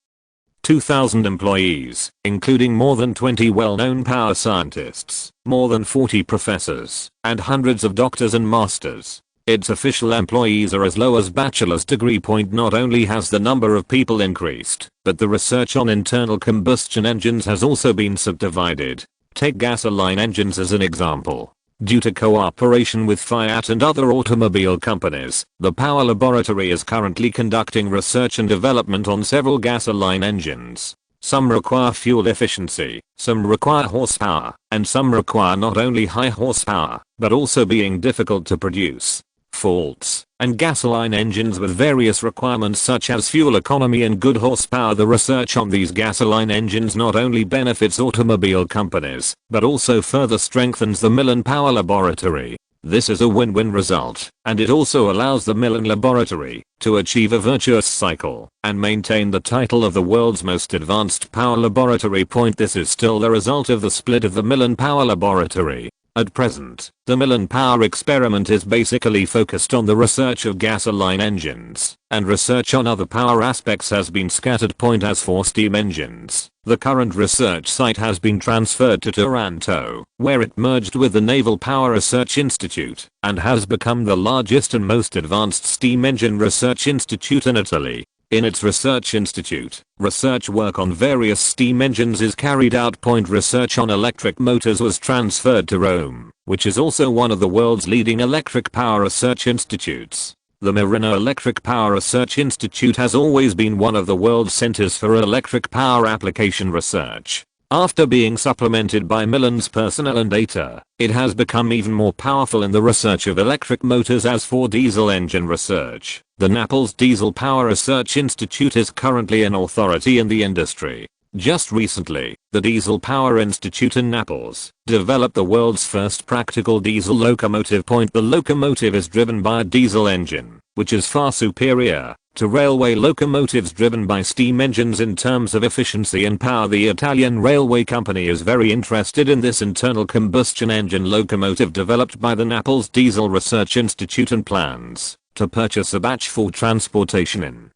2,000 employees, including more than 20 well-known power scientists, more than 40 professors, and hundreds of doctors and masters. Its official employees are as low as bachelor's degree. Not only has the number of people increased, but the research on internal combustion engines has also been subdivided. Take gasoline engines as an example. Due to cooperation with Fiat and other automobile companies, the Power Laboratory is currently conducting research and development on several gasoline engines. Some require fuel efficiency, some require horsepower, and some require not only high horsepower, but also being difficult to produce. Faults, and gasoline engines with various requirements such as fuel economy and good horsepower. The research on these gasoline engines not only benefits automobile companies, but also further strengthens the Milan Power Laboratory. This is a win-win result, and it also allows the Milan laboratory to achieve a virtuous cycle and maintain the title of the world's most advanced power laboratory. This is still the result of the split of the Milan Power Laboratory. At present, the Milan Power experiment is basically focused on the research of gasoline engines, and research on other power aspects has been scattered. As for steam engines, the current research site has been transferred to Taranto, where it merged with the Naval Power Research Institute, and has become the largest and most advanced steam engine research institute in Italy. In its research institute, research work on various steam engines is carried out. Research on electric motors was transferred to Rome, which is also one of the world's leading electric power research institutes. The Marino Electric Power Research Institute has always been one of the world's centers for electric power application research. After being supplemented by Milan's personnel and data, it has become even more powerful in the research of electric motors. As for diesel engine research, the Naples Diesel Power Research Institute is currently an authority in the industry. Just recently, the Diesel Power Institute in Naples developed the world's first practical diesel locomotive. The locomotive is driven by a diesel engine, which is far superior to railway locomotives driven by steam engines in terms of efficiency and power. The Italian railway company is very interested in this internal combustion engine locomotive developed by the Naples Diesel Research Institute and plans to purchase a batch for transportation in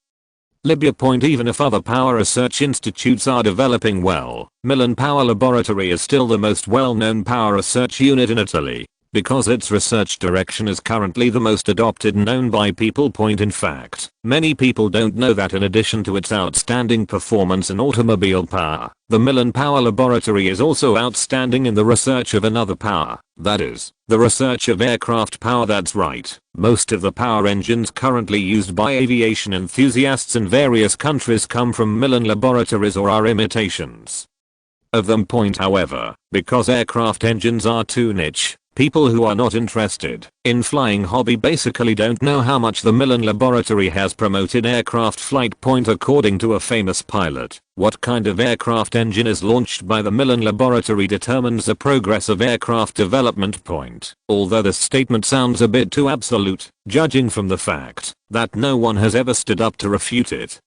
Libya. Even if other power research institutes are developing well, Milan Power Laboratory is still the most well-known power research unit in Italy, because its research direction is currently the most adopted and known by people. In fact, many people don't know that in addition to its outstanding performance in automobile power, the Milan Power Laboratory is also outstanding in the research of another power, that is, the research of aircraft power. That's right, most of the power engines currently used by aviation enthusiasts in various countries come from Milan laboratories or are imitations of them. However, because aircraft engines are too niche, people who are not interested in flying hobby basically don't know how much the Milan laboratory has promoted aircraft flight. According to a famous pilot, what kind of aircraft engine is launched by the Milan laboratory determines the progress of aircraft development. Although this statement sounds a bit too absolute, judging from the fact that no one has ever stood up to refute it.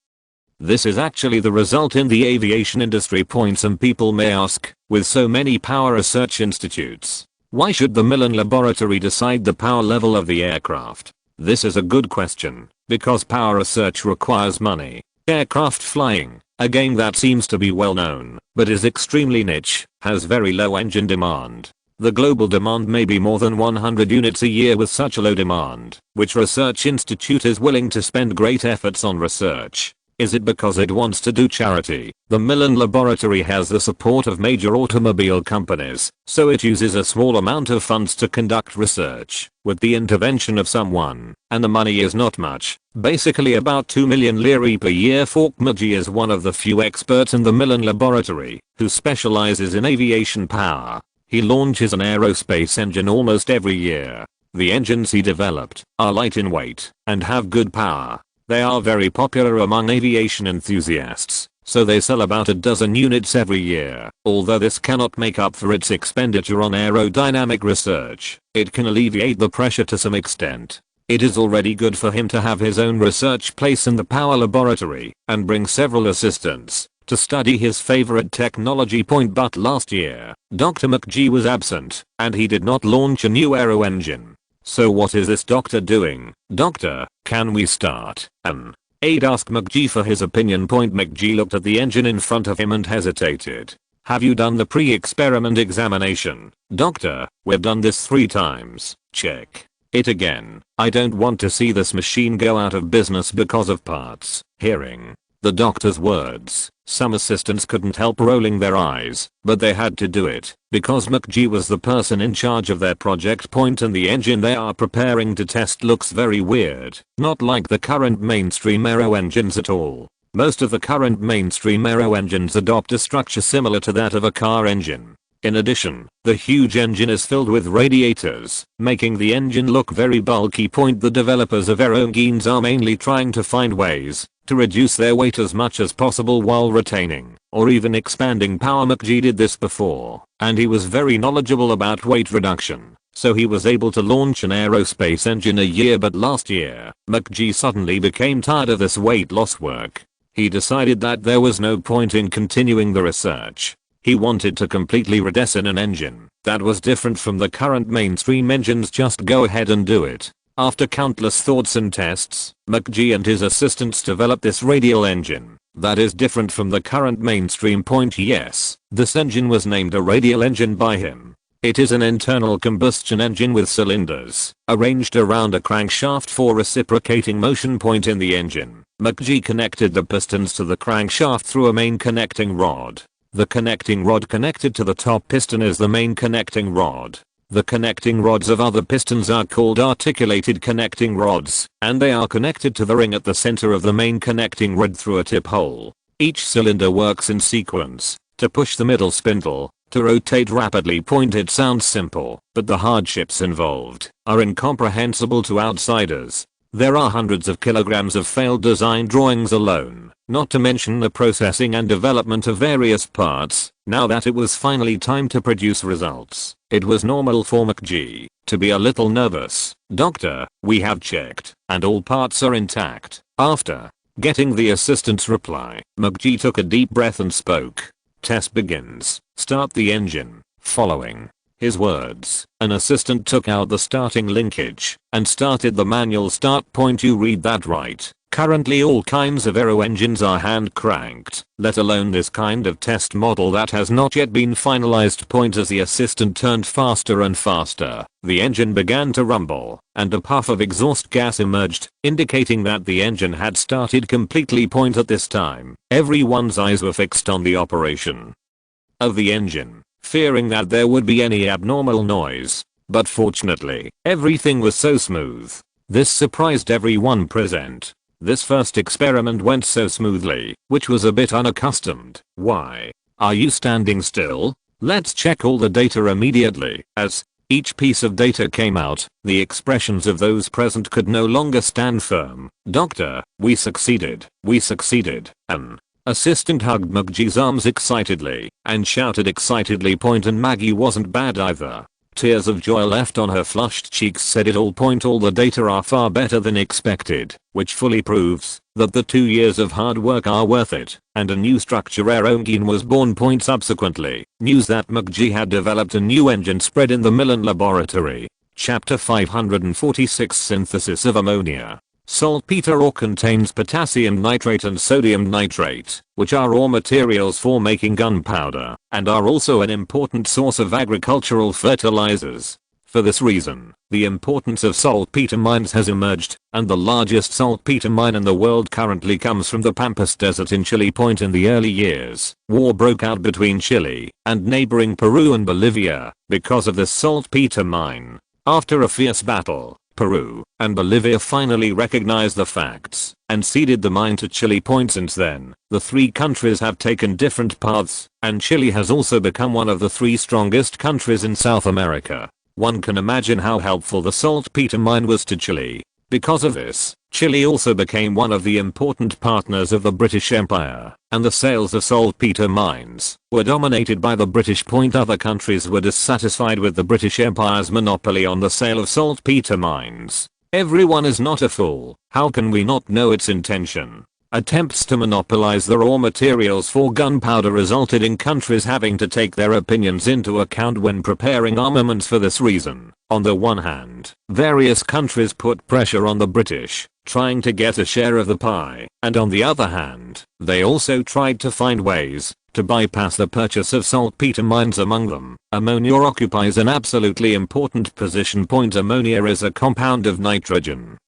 This is actually the result in the aviation industry. Some people may ask, with so many power research institutes, why should the Milan laboratory decide the power level of the aircraft? This is a good question, because power research requires money. Aircraft flying, a game that seems to be well known, but is extremely niche, has very low engine demand. The global demand may be more than 100 units a year. With such a low demand, which research institute is willing to spend great efforts on research? Is it because it wants to do charity? The Milan laboratory has the support of major automobile companies, so it uses a small amount of funds to conduct research, with the intervention of someone, and the money is not much, basically about 2 million lire per year. Maggi is one of the few experts in the Milan laboratory, who specializes in aviation power. He launches an aerospace engine almost every year. The engines he developed are light in weight, and have good power. They are very popular among aviation enthusiasts, so they sell about a dozen units every year. Although this cannot make up for its expenditure on aerodynamic research, it can alleviate the pressure to some extent. It is already good for him to have his own research place in the power laboratory, and bring several assistants to study his favorite technology. But last year, Dr. McGee was absent, and he did not launch a new aero engine. So what is this doctor doing? Doctor, can we start an aid? Asked McGee for his opinion. McGee looked at the engine in front of him and hesitated. Have you done the pre-experiment examination? Doctor, we've done this 3 times. Check it again. I don't want to see this machine go out of business because of parts. Hearing the doctor's words, some assistants couldn't help rolling their eyes, but they had to do it, because McGee was the person in charge of their project. And the engine they are preparing to test looks very weird, not like the current mainstream aero engines at all. Most of the current mainstream aero engines adopt a structure similar to that of a car engine. In addition, the huge engine is filled with radiators, making the engine look very bulky. The developers of aero engines are mainly trying to find ways to reduce their weight as much as possible while retaining or even expanding power. McG did this before, and he was very knowledgeable about weight reduction, so he was able to launch an aerospace engine a year. But last year, McG suddenly became tired of this weight loss work. He decided that there was no point in continuing the research. He wanted to completely redesign an engine that was different from the current mainstream engines. Just go ahead and do it. After countless thoughts and tests, McG and his assistants developed this radial engine that is different from the current mainstream. Yes, this engine was named a radial engine by him. It is an internal combustion engine with cylinders arranged around a crankshaft for reciprocating motion. In the engine, McG connected the pistons to the crankshaft through a main connecting rod. The connecting rod connected to the top piston is the main connecting rod. The connecting rods of other pistons are called articulated connecting rods, and they are connected to the ring at the center of the main connecting rod through a tip hole. Each cylinder works in sequence to push the middle spindle to rotate rapidly. It sounds simple, but the hardships involved are incomprehensible to outsiders. There are hundreds of kilograms of failed design drawings alone, not to mention the processing and development of various parts. Now that it was finally time to produce results, it was normal for McG to be a little nervous. "Doctor, we have checked, and all parts are intact." After getting the assistant's reply, McG took a deep breath and spoke. "Test begins. Start the engine." Following his words, an assistant took out the starting linkage and started the manual start. You read that right. Currently all kinds of aero engines are hand cranked, let alone this kind of test model that has not yet been finalized. As the assistant turned faster and faster, the engine began to rumble, and a puff of exhaust gas emerged, indicating that the engine had started completely. At this time, everyone's eyes were fixed on the operation of the engine, fearing that there would be any abnormal noise. But fortunately, everything was so smooth. This surprised everyone present. This first experiment went so smoothly, which was a bit unaccustomed. "Why are you standing still? Let's check all the data immediately." As each piece of data came out, the expressions of those present could no longer stand firm. "Doctor, we succeeded. We succeeded." An assistant hugged McG's arms excitedly and shouted excitedly. And Maggie wasn't bad either. Tears of joy left on her flushed cheeks said it all. All the data are far better than expected, which fully proves that the 2 years of hard work are worth it, and a new structure aero engine was born. Subsequently, news that McG had developed a new engine spread in the Milan laboratory. Chapter 546 Synthesis of ammonia. Saltpeter ore contains potassium nitrate and sodium nitrate, which are raw materials for making gunpowder, and are also an important source of agricultural fertilizers. For this reason, the importance of saltpeter mines has emerged, and the largest saltpeter mine in the world currently comes from the Pampas Desert in Chile. In the early years, war broke out between Chile and neighboring Peru and Bolivia because of this saltpeter mine. After a fierce battle, Peru and Bolivia finally recognized the facts and ceded the mine to Chile. Since then, the three countries have taken different paths, and Chile has also become one of the 3 strongest countries in South America. One can imagine how helpful the saltpeter mine was to Chile. Because of this, Chile also became one of the important partners of the British Empire, and the sales of saltpeter mines were dominated by the British. Other countries were dissatisfied with the British Empire's monopoly on the sale of saltpeter mines. Everyone is not a fool. How can we not know its intention? Attempts to monopolize the raw materials for gunpowder resulted in countries having to take their opinions into account when preparing armaments. For this reason, on the one hand, various countries put pressure on the British, trying to get a share of the pie, and on the other hand, they also tried to find ways to bypass the purchase of saltpeter mines. Among them, ammonia occupies an absolutely important position. Ammonia is a compound of nitrogen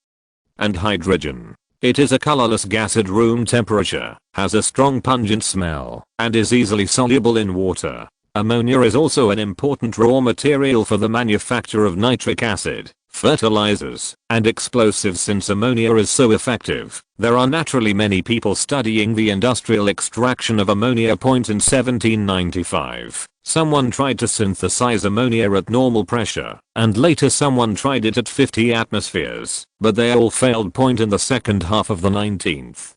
and hydrogen. It is a colorless gas at room temperature, has a strong pungent smell, and is easily soluble in water. Ammonia is also an important raw material for the manufacture of nitric acid, fertilizers, and explosives. Since ammonia is so effective, there are naturally many people studying the industrial extraction of ammonia. In 1795, Someone tried to synthesize ammonia at normal pressure, and later someone tried it at 50 atmospheres, but they all failed. In the second half of the 19th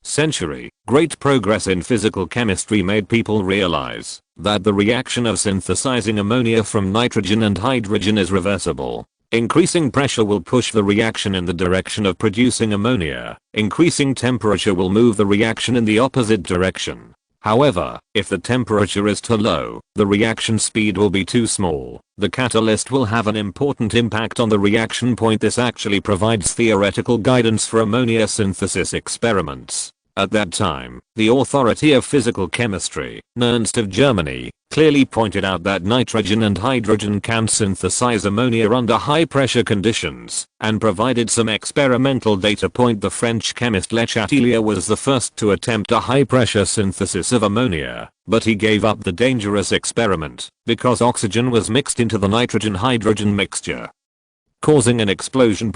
century, great progress in physical chemistry made people realize that the reaction of synthesizing ammonia from nitrogen and hydrogen is reversible. Increasing pressure will push the reaction in the direction of producing ammonia. Increasing temperature will move the reaction in the opposite direction. However, if the temperature is too low, the reaction speed will be too small. The catalyst will have an important impact on the reaction point. This actually provides theoretical guidance for ammonia synthesis experiments. At that time, the authority of physical chemistry, Nernst of Germany, clearly pointed out that nitrogen and hydrogen can synthesize ammonia under high pressure conditions, and provided some experimental data. The French chemist Le Chatelier was the first to attempt a high pressure synthesis of ammonia, but he gave up the dangerous experiment because oxygen was mixed into the nitrogen-hydrogen mixture, causing an explosion.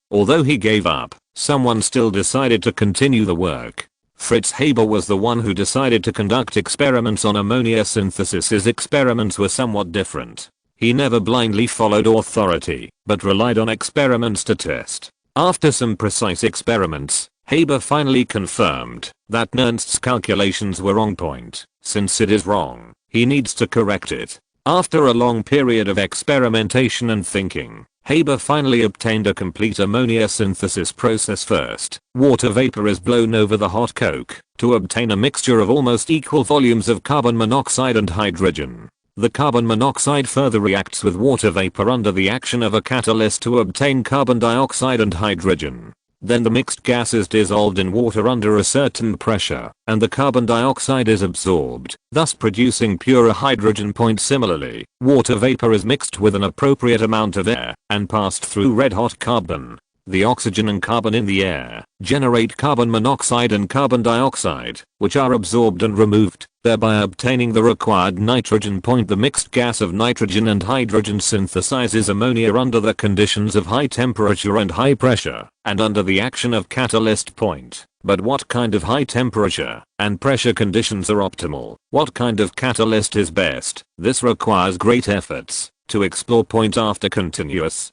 Although he gave up, someone still decided to continue the work. Fritz Haber was the one who decided to conduct experiments on ammonia synthesis. His experiments were somewhat different. He never blindly followed authority, but relied on experiments to test. After some precise experiments, Haber finally confirmed that Nernst's calculations were on point. Since it is wrong, he needs to correct it. After a long period of experimentation and thinking, Haber finally obtained a complete ammonia synthesis process. First, water vapor is blown over the hot coke to obtain a mixture of almost equal volumes of carbon monoxide and hydrogen. The carbon monoxide further reacts with water vapor under the action of a catalyst to obtain carbon dioxide and hydrogen. Then the mixed gas is dissolved in water under a certain pressure, and the carbon dioxide is absorbed, thus producing purer hydrogen. Similarly, water vapor is mixed with an appropriate amount of air, and passed through red-hot carbon. The oxygen and carbon in the air generate carbon monoxide and carbon dioxide, which are absorbed and removed, thereby obtaining the required nitrogen. The mixed gas of nitrogen and hydrogen synthesizes ammonia under the conditions of high temperature and high pressure, and under the action of catalyst. But what kind of high temperature and pressure conditions are optimal? What kind of catalyst is best? This requires great efforts to explore. After continuous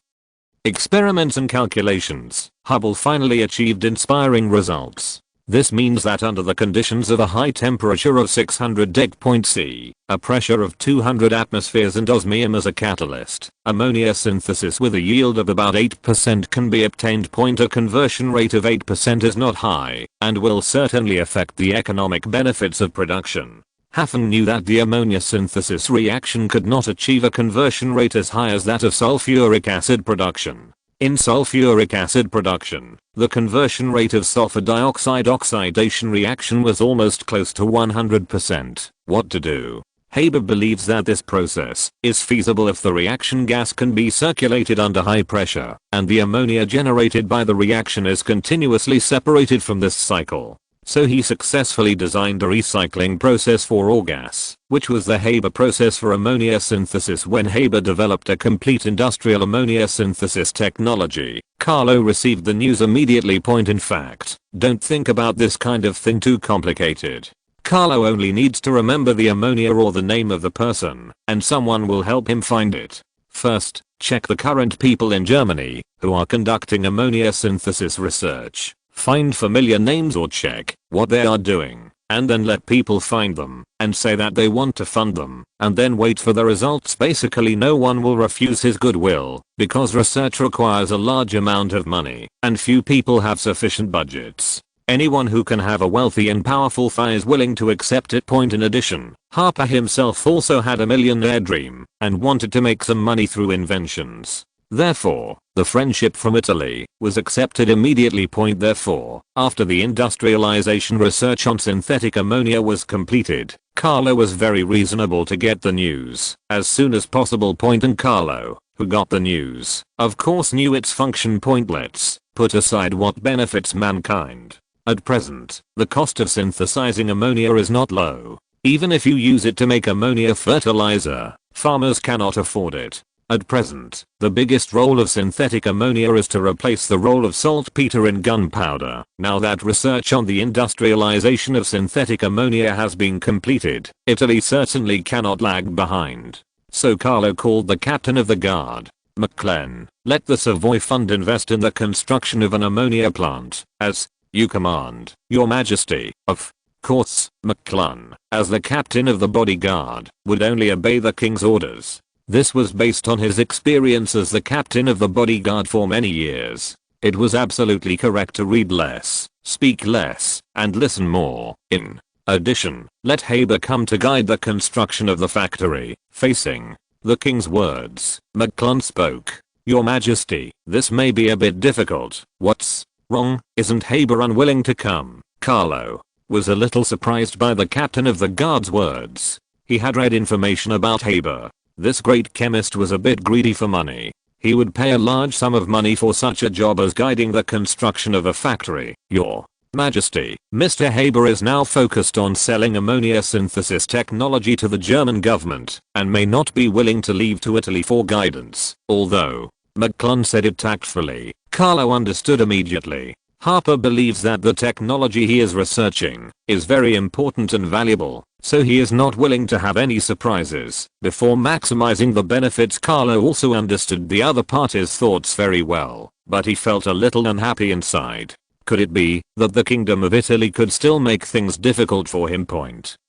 experiments and calculations, Hubble finally achieved inspiring results. This means that under the conditions of a high temperature of 600 deg.C, a pressure of 200 atmospheres and osmium as a catalyst, ammonia synthesis with a yield of about 8% can be obtained. A conversion rate of 8% is not high, and will certainly affect the economic benefits of production. Hafen knew that the ammonia synthesis reaction could not achieve a conversion rate as high as that of sulfuric acid production. In sulfuric acid production, the conversion rate of sulfur dioxide oxidation reaction was almost close to 100%. What to do? Haber believes that this process is feasible if the reaction gas can be circulated under high pressure, and the ammonia generated by the reaction is continuously separated from this cycle. So he successfully designed a recycling process for all gas, which was the Haber process for ammonia synthesis. When Haber developed a complete industrial ammonia synthesis technology, Carlo received the news immediately. In fact, don't think about this kind of thing too complicated. Carlo only needs to remember the ammonia or the name of the person, and someone will help him find it. First, check the current people in Germany who are conducting ammonia synthesis research. Find familiar names or check what they are doing, and then let people find them and say that they want to fund them, and then wait for the results. Basically, no one will refuse his goodwill, because research requires a large amount of money, and few people have sufficient budgets. Anyone who can have a wealthy and powerful fire is willing to accept it. In addition, Harper himself also had a millionaire dream and wanted to make some money through inventions. Therefore, the friendship from Italy was accepted immediately. Therefore, after the industrialization research on synthetic ammonia was completed, Carlo was very reasonable to get the news as soon as possible. And Carlo, who got the news, of course knew its function. Let's put aside what benefits mankind. At present, the cost of synthesizing ammonia is not low. Even if you use it to make ammonia fertilizer, farmers cannot afford it. At present, the biggest role of synthetic ammonia is to replace the role of saltpeter in gunpowder. Now that research on the industrialization of synthetic ammonia has been completed, Italy certainly cannot lag behind. So Carlo called the captain of the guard, McClellan, let the Savoy Fund invest in the construction of an ammonia plant, as you command, your majesty. Of course, McClellan, as the captain of the bodyguard, would only obey the king's orders. This was based on his experience as the captain of the bodyguard for many years. It was absolutely correct to read less, speak less, and listen more. In addition, let Haber come to guide the construction of the factory. Facing the king's words, McClellan spoke. Your Majesty, this may be a bit difficult. What's wrong? Isn't Haber unwilling to come? Carlo was a little surprised by the captain of the guard's words. He had read information about Haber. This great chemist was a bit greedy for money. He would pay a large sum of money for such a job as guiding the construction of a factory. Your Majesty, Mr. Haber is now focused on selling ammonia synthesis technology to the German government and may not be willing to leave to Italy for guidance. Although McClellan said it tactfully, Carlo understood immediately. Harper believes that the technology he is researching is very important and valuable, so he is not willing to have any surprises. Before maximizing the benefits, Carlo also understood the other party's thoughts very well, but he felt a little unhappy inside. Could it be that the Kingdom of Italy could still make things difficult for him?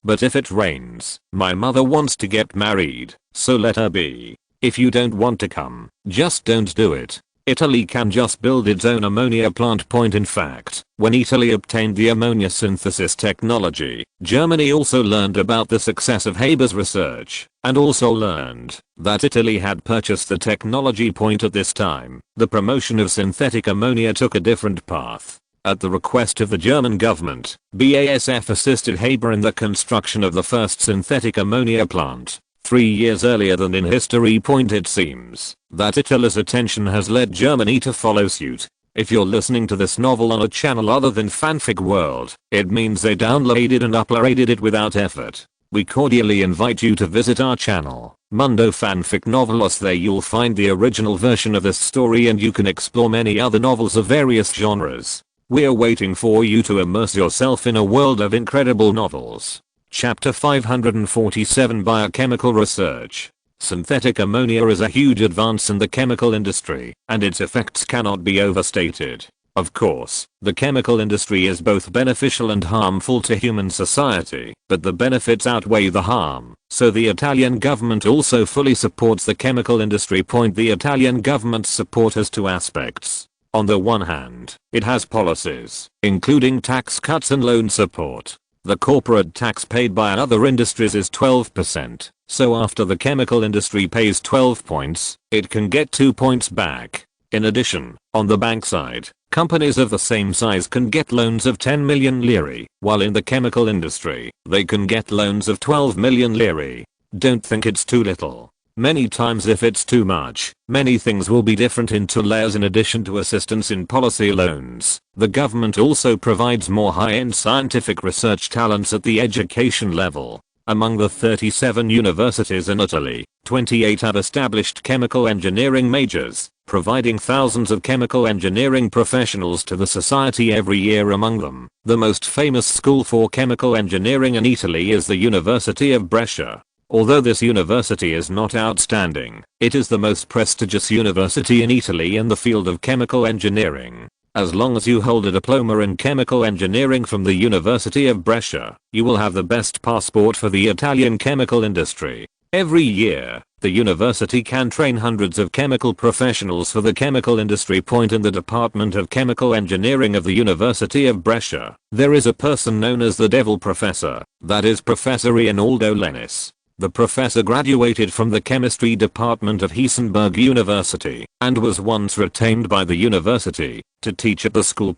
But if it rains, my mother wants to get married, so let her be. If you don't want to come, just don't do it. Italy can just build its own ammonia plant. In fact, when Italy obtained the ammonia synthesis technology, Germany also learned about the success of Haber's research, and also learned that Italy had purchased the technology. At this time, the promotion of synthetic ammonia took a different path. At the request of the German government, BASF assisted Haber in the construction of the first synthetic ammonia plant. 3 years earlier than in history. It seems that Italy's attention has led Germany to follow suit. If you're listening to this novel on a channel other than Fanfic World, it means they downloaded and uploaded it without effort. We cordially invite you to visit our channel, Mundo Fanfic Novelos. There you'll find the original version of this story and you can explore many other novels of various genres. We're waiting for you to immerse yourself in a world of incredible novels. Chapter 547 Biochemical Research. Synthetic ammonia is a huge advance in the chemical industry, and its effects cannot be overstated. Of course, the chemical industry is both beneficial and harmful to human society, but the benefits outweigh the harm, so the Italian government also fully supports the chemical industry. The Italian government's support has two aspects. On the one hand, it has policies, including tax cuts and loan support. The corporate tax paid by other industries is 12%, so after the chemical industry pays 12 points, it can get 2 points back. In addition, on the bank side, companies of the same size can get loans of 10 million lire, while in the chemical industry, they can get loans of 12 million lire. Don't think it's too little. Many times if it's too much, many things will be different in 2 layers. In addition to assistance in policy loans, the government also provides more high-end scientific research talents at the education level. Among the 37 universities in Italy, 28 have established chemical engineering majors, providing thousands of chemical engineering professionals to the society every year. Among them, the most famous school for chemical engineering in Italy is the University of Brescia. Although this university is not outstanding, it is the most prestigious university in Italy in the field of chemical engineering. As long as you hold a diploma in chemical engineering from the University of Brescia, you will have the best passport for the Italian chemical industry. Every year, the university can train hundreds of chemical professionals for the chemical industry. In the Department of Chemical Engineering of the University of Brescia, there is a person known as the Devil Professor, that is Professor Rinaldo Lenis. The professor graduated from the chemistry department of Heisenberg University and was once retained by the university to teach at the school.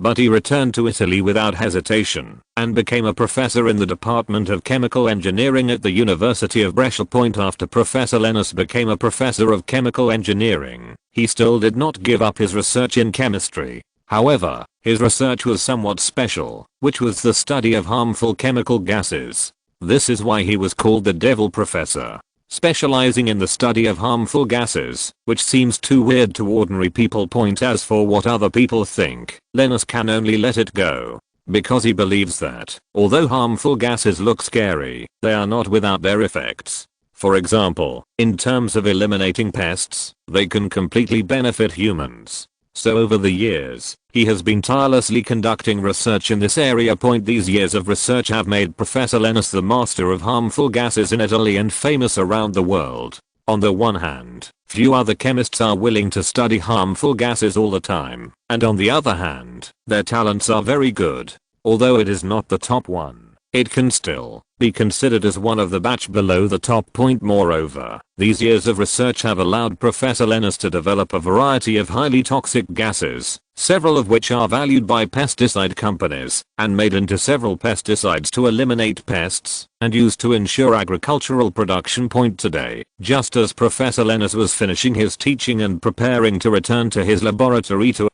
But he returned to Italy without hesitation and became a professor in the Department of Chemical Engineering at the University of Brescia. After Professor Lenis became a professor of chemical engineering, he still did not give up his research in chemistry. However, his research was somewhat special, which was the study of harmful chemical gases. This is why he was called the Devil Professor. specializing in the study of harmful gases, which seems too weird to ordinary people. As for what other people think, Linus can only let it go. Because he believes that, although harmful gases look scary, they are not without their effects. For example, in terms of eliminating pests, they can completely benefit humans. So over the years, he has been tirelessly conducting research in this area. These years of research have made Professor Linus the master of harmful gases in Italy and famous around the world. On the one hand, few other chemists are willing to study harmful gases all the time, and on the other hand, their talents are very good. Although it is not the top one, it can still be considered as one of the batch below the top. Moreover, these years of research have allowed Professor Linus to develop a variety of highly toxic gases, several of which are valued by pesticide companies, and made into several pesticides to eliminate pests, and used to ensure agricultural production. Today, just as Professor Linus was finishing his teaching and preparing to return to his laboratory to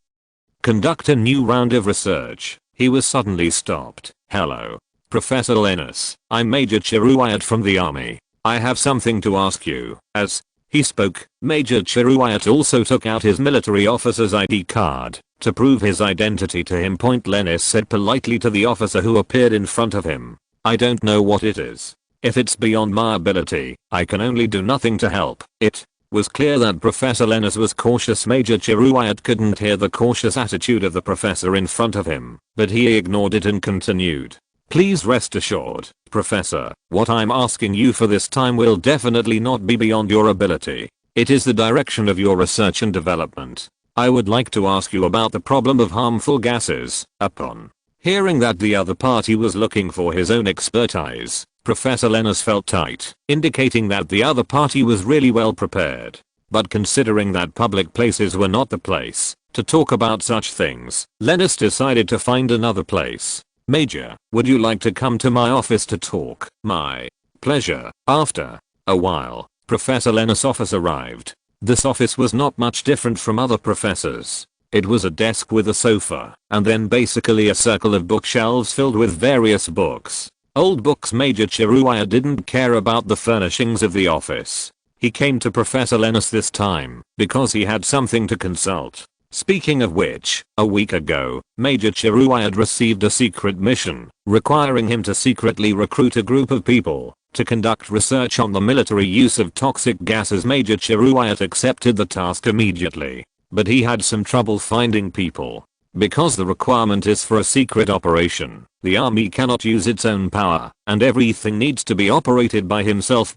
conduct a new round of research, he was suddenly stopped. "Hello, Professor Linus, I'm Major Chiruayat from the army. I have something to ask you." As he spoke, Major Chiruayat also took out his military officer's ID card to prove his identity to him. Linus said politely to the officer who appeared in front of him, "I don't know what it is. If it's beyond my ability, I can only do nothing to help." It was clear that Professor Linus was cautious. Major Chiruayat couldn't hear the cautious attitude of the professor in front of him, but he ignored it and continued. "Please rest assured, Professor, what I'm asking you for this time will definitely not be beyond your ability. It is the direction of your research and development. I would like to ask you about the problem of harmful gases." Upon hearing that the other party was looking for his own expertise, Professor Linus felt tight, indicating that the other party was really well prepared. But considering that public places were not the place to talk about such things, Linus decided to find another place. "Major, would you like to come to my office to talk?" "My pleasure." After a while, Professor Linus' office arrived. This office was not much different from other professors. It was a desk with a sofa, and then basically a circle of bookshelves filled with various books. Old books. Major Chiruayat didn't care about the furnishings of the office. He came to Professor Linus this time because he had something to consult. Speaking of which, a week ago, Major Chiruayat received a secret mission, requiring him to secretly recruit a group of people to conduct research on the military use of toxic gases. Major Chiruayat accepted the task immediately, but he had some trouble finding people. Because the requirement is for a secret operation, the army cannot use its own power, and everything needs to be operated by himself.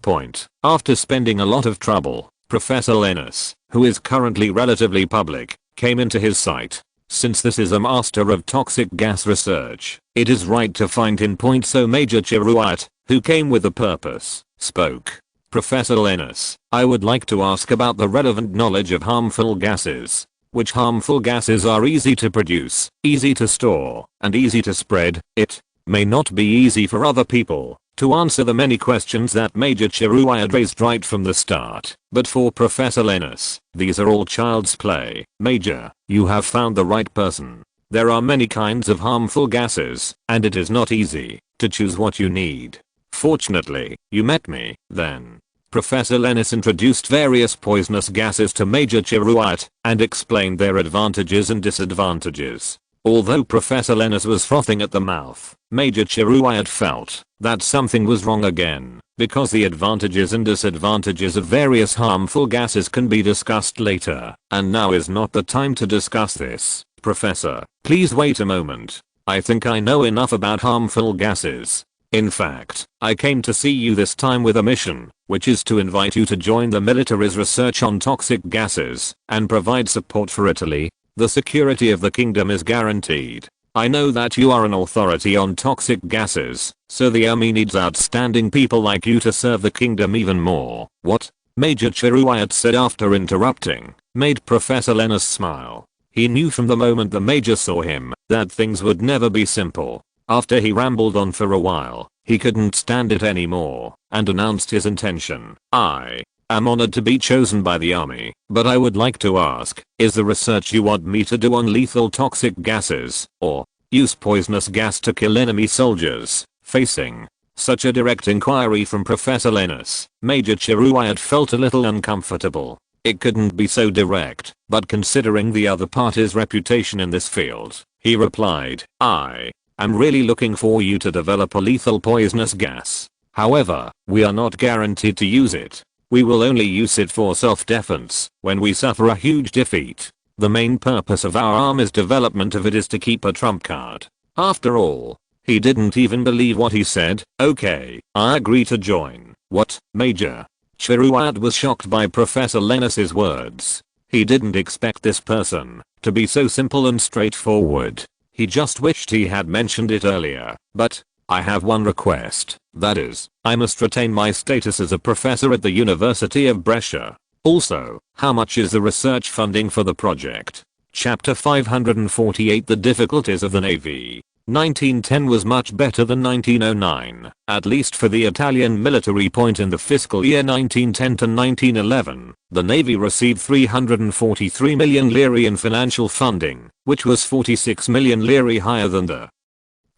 After spending a lot of trouble, Professor Linus, who is currently relatively public, came into his sight. Since this is a master of toxic gas research, it is right to find him. So Major Chiruayat, who came with a purpose, spoke. "Professor Linus, I would like to ask about the relevant knowledge of harmful gases. Which harmful gases are easy to produce, easy to store, and easy to spread?" It may not be easy for other people to answer the many questions that Major Chiruayat raised right from the start, but for Professor Linus, these are all child's play. "Major, you have found the right person. There are many kinds of harmful gases, and it is not easy to choose what you need. Fortunately, you met me, then." Professor Linus introduced various poisonous gases to Major Chiruayat and explained their advantages and disadvantages. Although Professor Linus was frothing at the mouth, Major Chiruayat felt that something was wrong again, because the advantages and disadvantages of various harmful gases can be discussed later, and now is not the time to discuss this. "Professor, please wait a moment. I think I know enough about harmful gases. In fact, I came to see you this time with a mission, which is to invite you to join the military's research on toxic gases and provide support for Italy. The security of the kingdom is guaranteed. I know that you are an authority on toxic gases, so the army needs outstanding people like you to serve the kingdom even more." "What?" Major Chiruayat said after interrupting, made Professor Linus smile. He knew from the moment the major saw him that things would never be simple. After he rambled on for a while, he couldn't stand it anymore, and announced his intention. "I am honored to be chosen by the army, but I would like to ask, is the research you want me to do on lethal toxic gases, or use poisonous gas to kill enemy soldiers?" Facing Such a direct inquiry from Professor Lenus, Major Chiruayat felt a little uncomfortable. It couldn't be so direct, but considering the other party's reputation in this field, he replied, "I am really looking for you to develop a lethal poisonous gas. However, we are not guaranteed to use it. We will only use it for self-defense when we suffer a huge defeat. The main purpose of our army's development of it is to keep a trump card." After all, he didn't even believe what he said. "Okay, I agree to join." "What, Major?" Chiruayat was shocked by Professor Lenus's words. He didn't expect this person to be so simple and straightforward. He just wished he had mentioned it earlier. "But I have one request. That is, I must retain my status as a professor at the University of Brescia. Also, how much is the research funding for the project?" Chapter 548 The Difficulties of the Navy. 1910 was much better than 1909, at least for the Italian military. In the fiscal year 1910 to 1911, the Navy received 343 million lire in financial funding, which was 46 million lire higher than the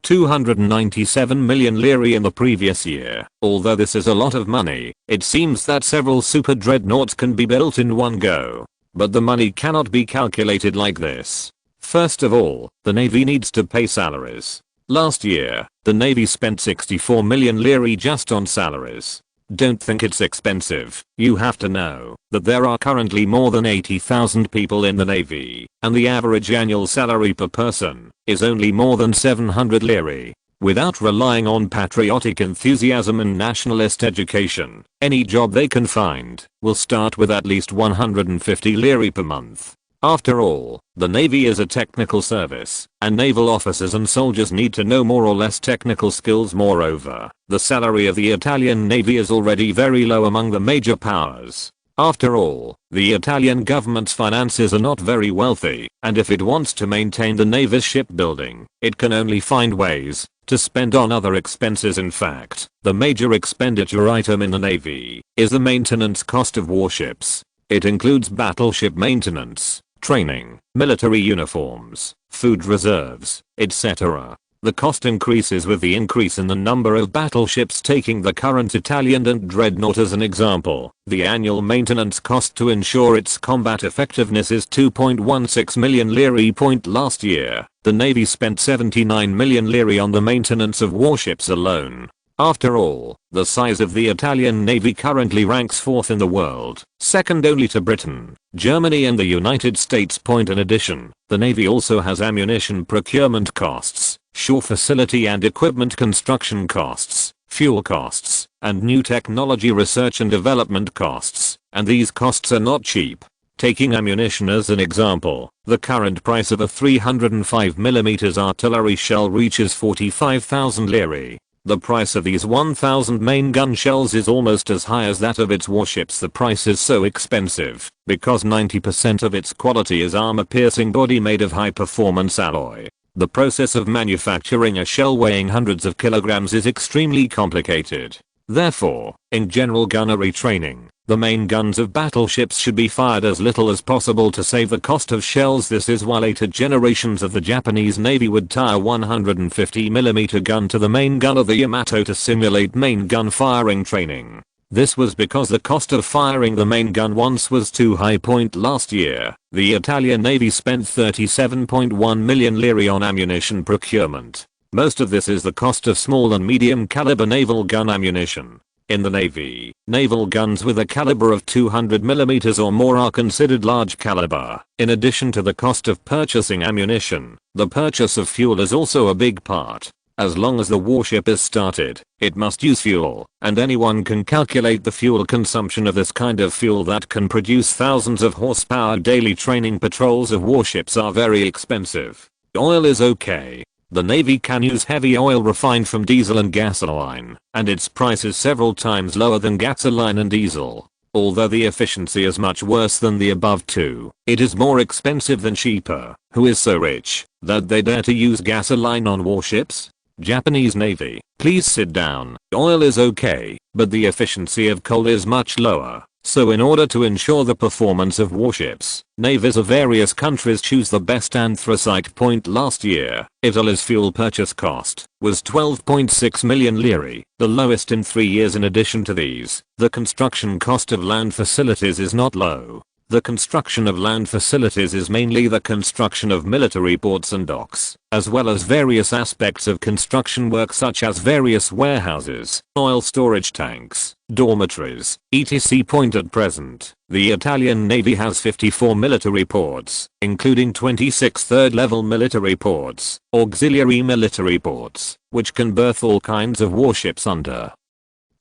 297 million lire in the previous year. Although this is a lot of money, it seems that several super dreadnoughts can be built in one go. But the money cannot be calculated like this. First of all, the Navy needs to pay salaries. Last year, the Navy spent 64 million lire just on salaries. Don't think it's expensive. You have to know that there are currently more than 80,000 people in the Navy, and the average annual salary per person is only more than 700 lire. Without relying on patriotic enthusiasm and nationalist education, any job they can find will start with at least 150 lire per month. After all, the Navy is a technical service, and naval officers and soldiers need to know more or less technical skills. Moreover, the salary of the Italian Navy is already very low among the major powers. After all, the Italian government's finances are not very wealthy, and if it wants to maintain the Navy's shipbuilding, it can only find ways to spend on other expenses. In fact, the major expenditure item in the Navy is the maintenance cost of warships. It includes battleship maintenance, training, military uniforms, food reserves, etc. The cost increases with the increase in the number of battleships. Taking the current Italian dreadnought as an example, the annual maintenance cost to ensure its combat effectiveness is 2.16 million lire. Last year, the Navy spent 79 million lire on the maintenance of warships alone. After all, the size of the Italian Navy currently ranks 4th in the world, second only to Britain, Germany and the United States. In addition, the Navy also has ammunition procurement costs, shore facility and equipment construction costs, fuel costs, and new technology research and development costs, and these costs are not cheap. Taking ammunition as an example, the current price of a 305mm artillery shell reaches 45,000 lire. The price of these 1,000 main gun shells is almost as high as that of its warships. The price is so expensive because 90% of its quality is armor-piercing body made of high-performance alloy. The process of manufacturing a shell weighing hundreds of kilograms is extremely complicated. Therefore, in general gunnery training, the main guns of battleships should be fired as little as possible to save the cost of shells. This is why later generations of the Japanese Navy would tie a 150mm gun to the main gun of the Yamato to simulate main gun firing training. This was because the cost of firing the main gun once was too high. Last year, the Italian Navy spent 37.1 million lire on ammunition procurement. Most of this is the cost of small and medium caliber naval gun ammunition. In the Navy, naval guns with a caliber of 200mm or more are considered large caliber. In addition to the cost of purchasing ammunition, the purchase of fuel is also a big part. As long as the warship is started, it must use fuel, and anyone can calculate the fuel consumption of this kind of fuel that can produce thousands of horsepower daily. Training patrols of warships are very expensive. Oil is okay. The Navy can use heavy oil refined from diesel and gasoline, and its price is several times lower than gasoline and diesel. Although the efficiency is much worse than the above two, it is more expensive than cheaper. Who is so rich that they dare to use gasoline on warships? Japanese Navy. Please sit down. Oil is okay, but the efficiency of coal is much lower. So in order to ensure the performance of warships, navies of various countries choose the best anthracite point. Last year, Italy's fuel purchase cost was 12.6 million lire, the lowest in 3 years. In addition to these, the construction cost of land facilities is not low. The construction of land facilities is mainly the construction of military ports and docks, as well as various aspects of construction work such as various warehouses, oil storage tanks, dormitories, etc. At present, the Italian Navy has 54 military ports, including 26 third-level military ports, auxiliary military ports, which can berth all kinds of warships under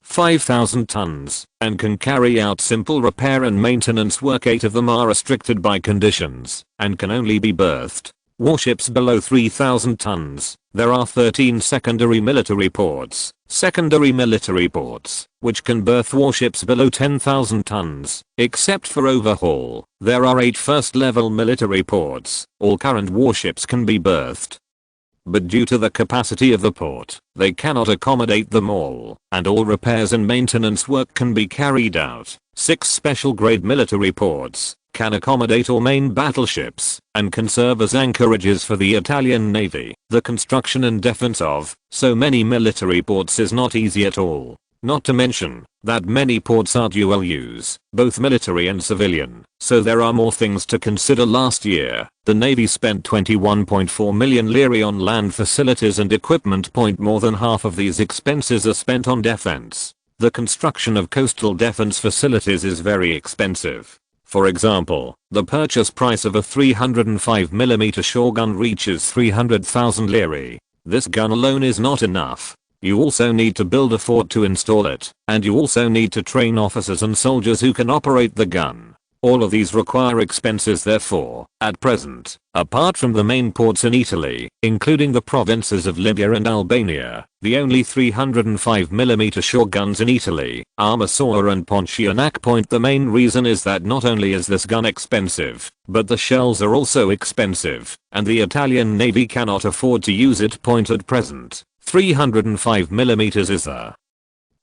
5,000 tons, and can carry out simple repair and maintenance work. 8 of them are restricted by conditions, and can only be berthed warships below 3,000 tons. There are 13 secondary military ports, which can berth warships below 10,000 tons, except for overhaul. There are 8 first-level military ports. All current warships can be berthed, but due to the capacity of the port, they cannot accommodate them all, and all repairs and maintenance work can be carried out. 6 special grade military ports can accommodate all main battleships, and can serve as anchorages for the Italian Navy. The construction and defense of so many military ports is not easy at all. Not to mention that many ports are dual use, both military and civilian, so there are more things to consider. Last year, the Navy spent 21.4 million lire on land facilities and equipment. More than half of these expenses are spent on defense. The construction of coastal defense facilities is very expensive. For example, the purchase price of a 305mm shore gun reaches 300,000 lire. This gun alone is not enough. You also need to build a fort to install it, and you also need to train officers and soldiers who can operate the gun. All of these require expenses. Therefore, at present, apart from the main ports in Italy, including the provinces of Libya and Albania, the only 305mm shore guns in Italy are Massour and Pontianak. The main reason is that not only is this gun expensive, but the shells are also expensive, and the Italian Navy cannot afford to use it. At present, 305mm is the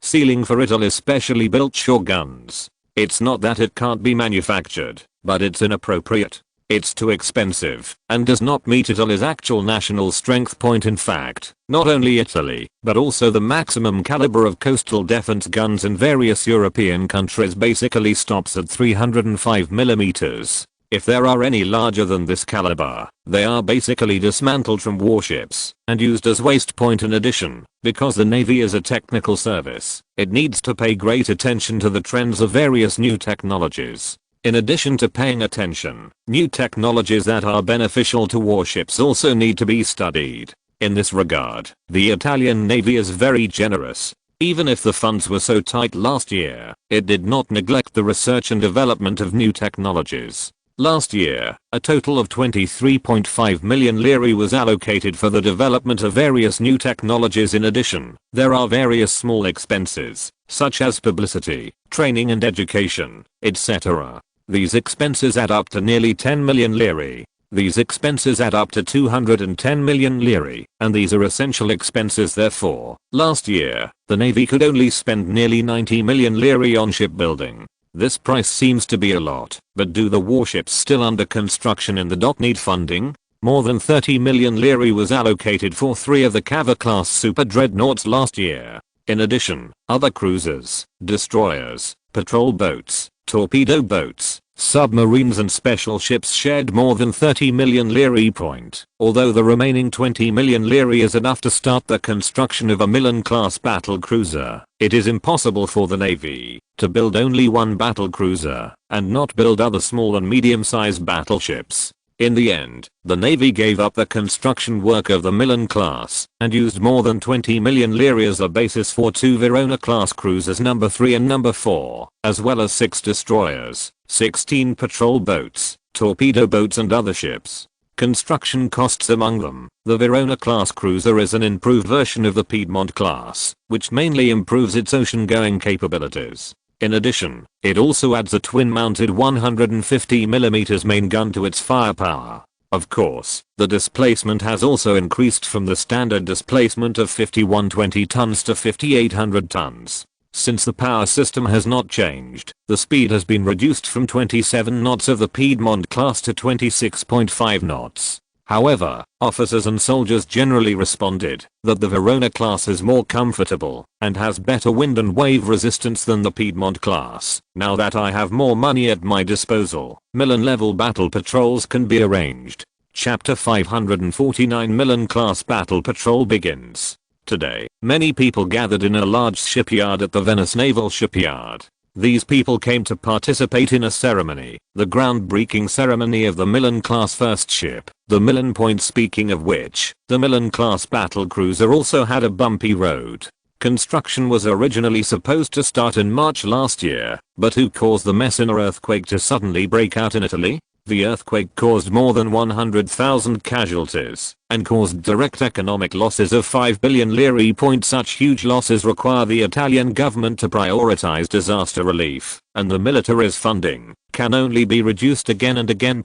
ceiling for Italy's specially built shore guns. It's not that it can't be manufactured, but it's inappropriate. It's too expensive, and does not meet Italy's actual national strength. In fact, not only Italy, but also the maximum caliber of coastal defense guns in various European countries basically stops at 305mm. If there are any larger than this caliber, they are basically dismantled from warships and used as waste. In addition, because the Navy is a technical service, it needs to pay great attention to the trends of various new technologies. In addition to paying attention, new technologies that are beneficial to warships also need to be studied. In this regard, the Italian Navy is very generous. Even if the funds were so tight last year, it did not neglect the research and development of new technologies. Last year, a total of 23.5 million lire was allocated for the development of various new technologies. In addition, there are various small expenses, such as publicity, training and education, etc. These expenses add up to nearly 10 million lire. These expenses add up to 210 million lire, and these are essential expenses. Therefore, last year, the Navy could only spend nearly 90 million lire on shipbuilding. This price seems to be a lot, but do the warships still under construction in the dock need funding? More than 30 million lire was allocated for 3 of the Cava-class super dreadnoughts last year. In addition, other cruisers, destroyers, patrol boats, torpedo boats, submarines and special ships shared more than 30 million lire. Although the remaining 20 million lire is enough to start the construction of a Milan-class battle cruiser, it is impossible for the Navy to build only one battle cruiser and not build other small and medium-sized battleships. In the end, the Navy gave up the construction work of the Milan class and used more than 20 million lire as a basis for 2 Verona class cruisers number 3 and number 4, as well as 6 destroyers, 16 patrol boats, torpedo boats and other ships. Construction costs among them. The Verona class cruiser is an improved version of the Piedmont class, which mainly improves its ocean-going capabilities. In addition, it also adds a twin-mounted 150mm main gun to its firepower. Of course, the displacement has also increased from the standard displacement of 5120 tons to 5800 tons. Since the power system has not changed, the speed has been reduced from 27 knots of the Piedmont class to 26.5 knots. However, officers and soldiers generally responded that the Verona class is more comfortable and has better wind and wave resistance than the Piedmont class. Now that I have more money at my disposal, Milan level battle patrols can be arranged. Chapter 549 Milan class battle patrol begins. Today, many people gathered in a large shipyard at the Venice Naval Shipyard. These people came to participate in a ceremony, the groundbreaking ceremony of the Milan-class first ship, the Milan Point. Speaking of which, the Milan-class battle cruiser also had a bumpy road. Construction was originally supposed to start in March last year, but who caused the Messina earthquake to suddenly break out in Italy? The earthquake caused more than 100,000 casualties and caused direct economic losses of 5 billion lire. Such huge losses require the Italian government to prioritize disaster relief, and the military's funding can only be reduced again and again.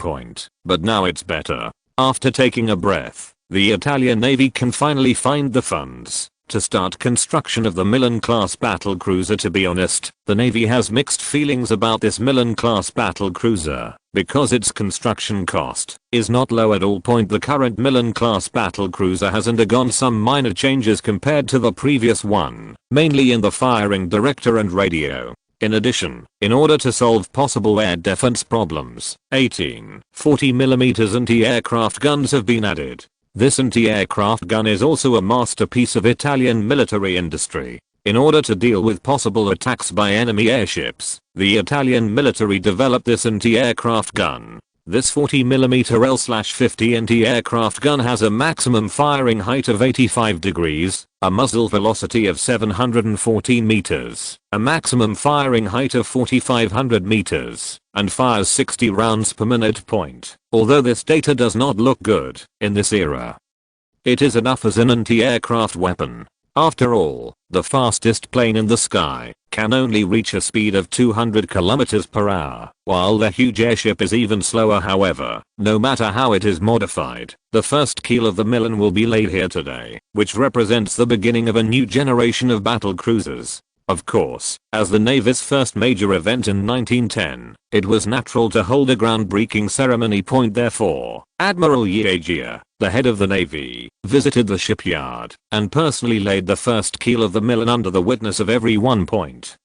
But now it's better. After taking a breath, the Italian Navy can finally find the funds to start construction of the Milan-class battle cruiser. To be honest, the Navy has mixed feelings about this Milan-class battle cruiser, because its construction cost is not low at all. The current Milan-class battle cruiser has undergone some minor changes compared to the previous one, mainly in the firing director and radio. In addition, in order to solve possible air defense problems, 18 40mm anti-aircraft guns have been added. This anti-aircraft gun is also a masterpiece of Italian military industry. In order to deal with possible attacks by enemy airships, the Italian military developed this anti-aircraft gun. This 40mm L/50 anti-aircraft gun has a maximum firing height of 85 degrees, a muzzle velocity of 714 meters, a maximum firing height of 4,500 meters, and fires 60 rounds per minute. Although this data does not look good in this era, it is enough as an anti-aircraft weapon. After all, the fastest plane in the sky can only reach a speed of 200 km per hour, while the huge airship is even slower. However, no matter how it is modified, the first keel of the Milan will be laid here today, which represents the beginning of a new generation of battle cruisers. Of course, as the Navy's first major event in 1910, it was natural to hold a groundbreaking ceremony. Therefore, Admiral Iagia, the head of the Navy, visited the shipyard and personally laid the first keel of the Milan under the witness of everyone.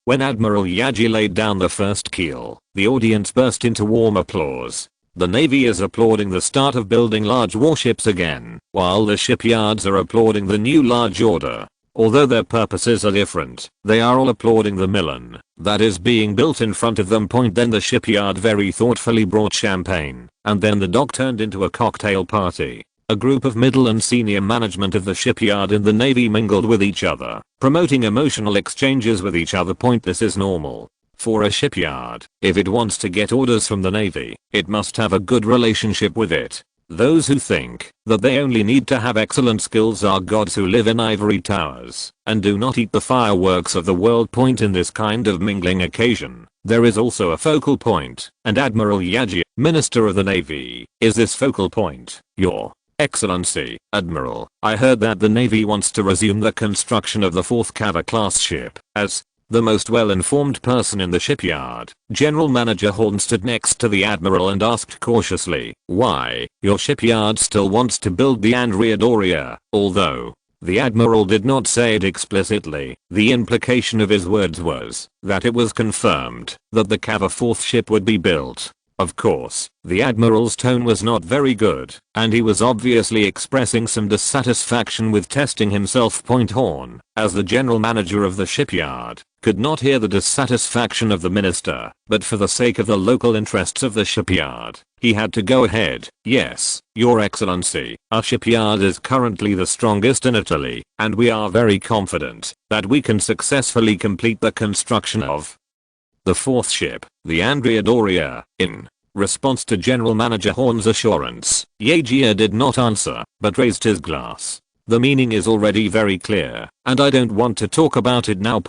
When Admiral Iagia laid down the first keel, the audience burst into warm applause. The Navy is applauding the start of building large warships again, while the shipyards are applauding the new large order. Although their purposes are different, they are all applauding the Milan that is being built in front of them. Then the shipyard very thoughtfully brought champagne, and then the dock turned into a cocktail party. A group of middle and senior management of the shipyard and the Navy mingled with each other, promoting emotional exchanges with each other. This is normal for a shipyard. If it wants to get orders from the Navy, it must have a good relationship with it. Those who think that they only need to have excellent skills are gods who live in ivory towers and do not eat the fireworks of the world. In this kind of mingling occasion, there is also a focal point, and Admiral Iagia, Minister of the Navy, is this focal point. Your Excellency, Admiral, I heard that the Navy wants to resume the construction of the 4th Cava class ship. As the most well-informed person in the shipyard, General Manager Horn stood next to the Admiral and asked cautiously, why, your shipyard still wants to build the Andrea Doria. Although the Admiral did not say it explicitly, the implication of his words was that it was confirmed that the Cava 4th ship would be built. Of course, the Admiral's tone was not very good, and he was obviously expressing some dissatisfaction with testing himself. Horn, as the general manager of the shipyard, could not hear the dissatisfaction of the minister, but for the sake of the local interests of the shipyard, he had to go ahead. Yes, Your Excellency, our shipyard is currently the strongest in Italy, and we are very confident that we can successfully complete the construction of the 4th ship, the Andrea Doria. In response to General Manager Horn's assurance, Iagia did not answer, but raised his glass. The meaning is already very clear, and I don't want to talk about it now.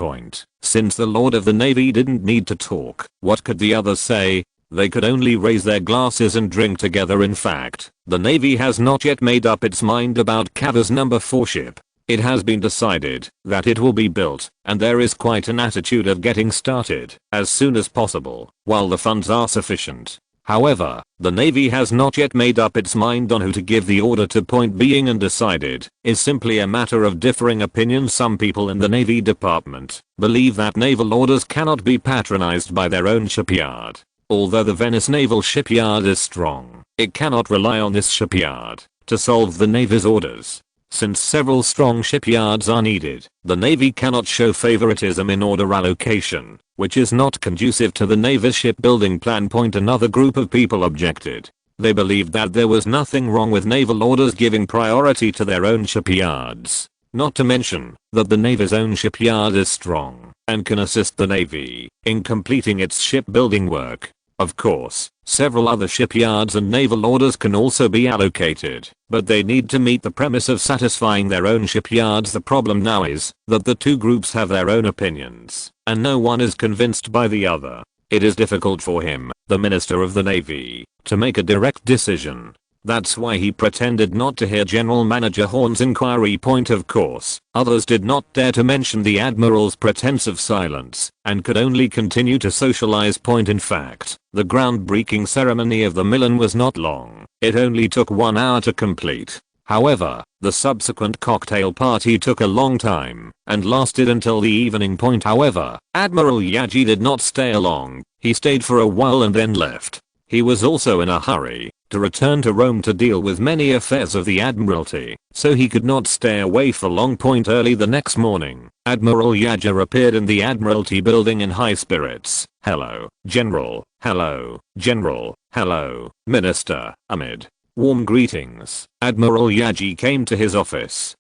Since the Lord of the Navy didn't need to talk, what could the others say? They could only raise their glasses and drink together. In fact, the Navy has not yet made up its mind about Cav's number 4 ship. It has been decided that it will be built, and there is quite an attitude of getting started as soon as possible, while the funds are sufficient. However, the Navy has not yet made up its mind on who to give the order to. Point being, undecided is simply a matter of differing opinions. Some people in the Navy Department believe that naval orders cannot be patronized by their own shipyard. Although the Venice Naval Shipyard is strong, it cannot rely on this shipyard to solve the Navy's orders. Since several strong shipyards are needed, the Navy cannot show favoritism in order allocation, which is not conducive to the Navy's shipbuilding plan. Another group of people objected. They believed that there was nothing wrong with naval orders giving priority to their own shipyards. Not to mention that the Navy's own shipyard is strong and can assist the Navy in completing its shipbuilding work. Of course, several other shipyards and naval orders can also be allocated, but they need to meet the premise of satisfying their own shipyards. The problem now is that the two groups have their own opinions, and no one is convinced by the other. It is difficult for him, the Minister of the Navy, to make a direct decision. That's why he pretended not to hear General Manager Horn's inquiry. Of course, others did not dare to mention the Admiral's pretense of silence and could only continue to socialize. In fact, the groundbreaking ceremony of the Milan was not long. It only took 1 hour to complete. However, the subsequent cocktail party took a long time and lasted until the evening. However, Admiral Yaji did not stay long. He stayed for a while and then left. He was also in a hurry to return to Rome to deal with many affairs of the Admiralty, so he could not stay away for long. Early the next morning, Admiral Yaja appeared in the Admiralty building in high spirits. "Hello, General. Hello, General. Hello, Minister." Amid warm greetings, Admiral Yaji came to his office.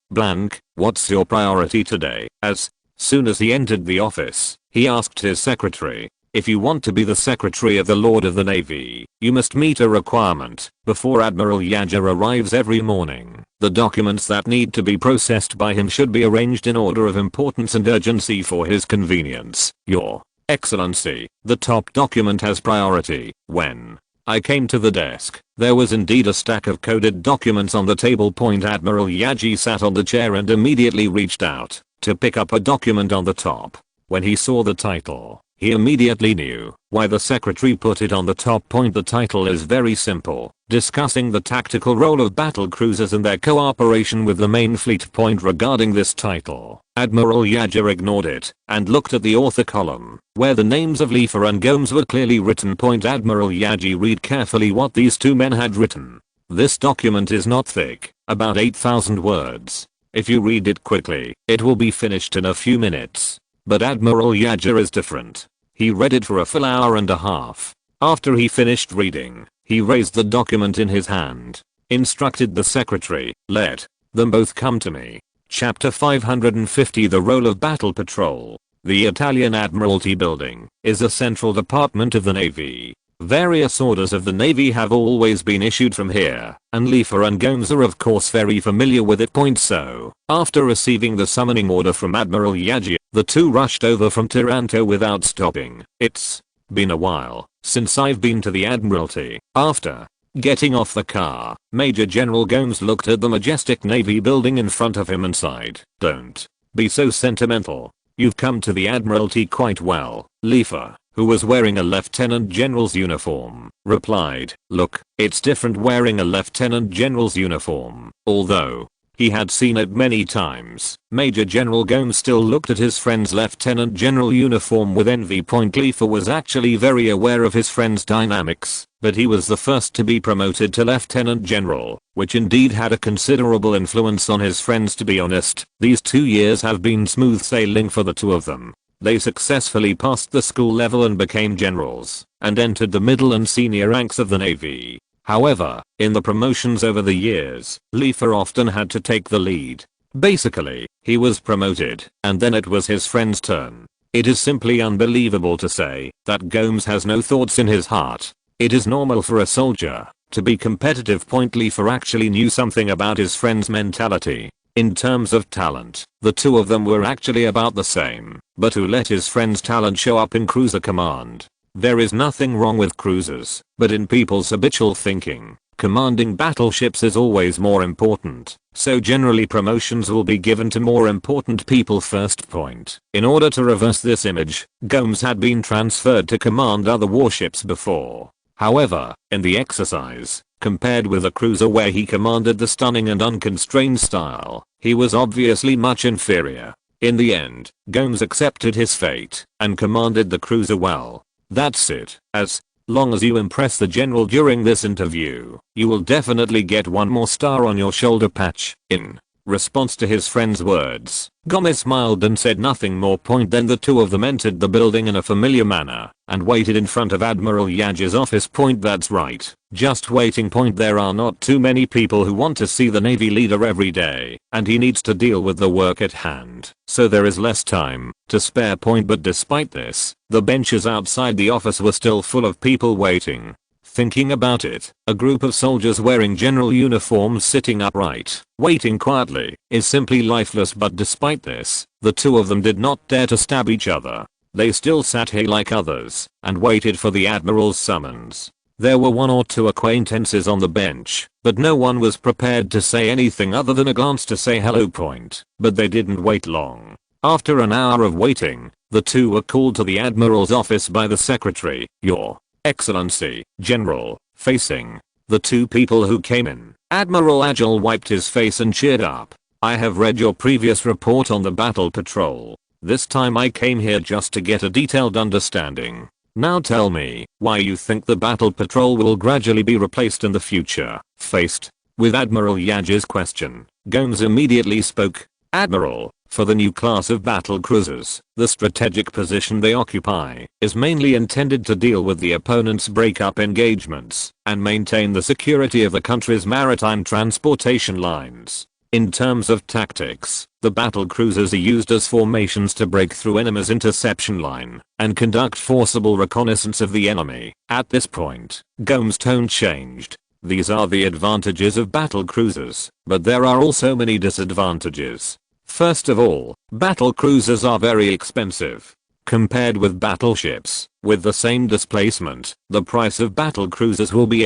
"What's your priority today?" As soon as he entered the office, he asked his secretary, "If you want to be the Secretary of the Lord of the Navy, you must meet a requirement. Before Admiral Yaja arrives every morning, the documents that need to be processed by him should be arranged in order of importance and urgency for his convenience. Your Excellency, the top document has priority." When I came to the desk, there was indeed a stack of coded documents on the table. Admiral Yaji sat on the chair and immediately reached out to pick up a document on the top. When he saw the title, he immediately knew why the secretary put it on the top. The title is very simple, discussing the tactical role of battle cruisers and their cooperation with the main fleet. Regarding this title, Admiral Yaja ignored it and looked at the author column, where the names of Leifer and Gomes were clearly written. Admiral Yaji read carefully what these two men had written. This document is not thick, about 8,000 words. If you read it quickly, it will be finished in a few minutes. But Admiral Yaja is different. He read it for a full hour and a half. After he finished reading, he raised the document in his hand, instructed the secretary, "Let them both come to me." Chapter 550. The role of battle patrol. The Italian Admiralty building is a central department of the Navy. Various orders of the Navy have always been issued from here, and Leifer and Gomes are of course very familiar with it. So, after receiving the summoning order from Admiral Yaji, the two rushed over from Taranto without stopping. "It's been a while since I've been to the Admiralty." After getting off the car, Major General Gomes looked at the majestic Navy building in front of him and sighed. "Don't be so sentimental. You've come to the Admiralty quite well." Leifer, who was wearing a lieutenant general's uniform, replied, "Look, it's different wearing a lieutenant general's uniform." Although he had seen it many times, Major General Gomes still looked at his friend's lieutenant general uniform with envy. Leifer was actually very aware of his friend's dynamics, but he was the first to be promoted to lieutenant general, which indeed had a considerable influence on his friends. To be honest, these 2 years have been smooth sailing for the two of them. They successfully passed the school level and became generals, and entered the middle and senior ranks of the Navy. However, in the promotions over the years, Leifer often had to take the lead. Basically, he was promoted, and then it was his friend's turn. It is simply unbelievable to say that Gomes has no thoughts in his heart. It is normal for a soldier to be competitive. Leifer actually knew something about his friend's mentality. In terms of talent, the two of them were actually about the same, but who let his friend's talent show up in cruiser command? There is nothing wrong with cruisers, but in people's habitual thinking, commanding battleships is always more important, so generally promotions will be given to more important people first. Point. In order to reverse this image, Gomes had been transferred to command other warships before. However, in the exercise, compared with a cruiser where he commanded the stunning and unconstrained style, he was obviously much inferior. In the end, Gomes accepted his fate and commanded the cruiser well. That's it. As long as you impress the general during this interview, you will definitely get one more star on your shoulder patch. In response to his friend's words, Gomes smiled and said nothing more. Then the two of them entered the building in a familiar manner and waited in front of Admiral Yaj's office. That's right. Just waiting. There are not too many people who want to see the Navy leader every day, and he needs to deal with the work at hand, so there is less time to spare. But despite this, the benches outside the office were still full of people waiting. Thinking about it, a group of soldiers wearing general uniforms sitting upright, waiting quietly, is simply lifeless. But despite this, the two of them did not dare to stab each other. They still sat here like others and waited for the admiral's summons. There were one or two acquaintances on the bench, but no one was prepared to say anything other than a glance to say hello. But they didn't wait long. After an hour of waiting, the two were called to the admiral's office by the secretary. Your Excellency, General. Facing the two people who came in, Admiral Agile wiped his face and cheered up. I have read your previous report on the battle patrol. This time I came here just to get a detailed understanding. Now tell me why you think the battle patrol will gradually be replaced in the future. Faced with Admiral Yaj's question, Gomes immediately spoke. Admiral, for the new class of battle cruisers, the strategic position they occupy is mainly intended to deal with the opponent's breakup engagements and maintain the security of the country's maritime transportation lines. In terms of tactics, the battle cruisers are used as formations to break through enemy's interception line and conduct forcible reconnaissance of the enemy. At this point, Gomes' tone changed. These are the advantages of battle cruisers, but there are also many disadvantages. First of all, battle cruisers are very expensive. Compared with battleships, with the same displacement, the price of battle cruisers will be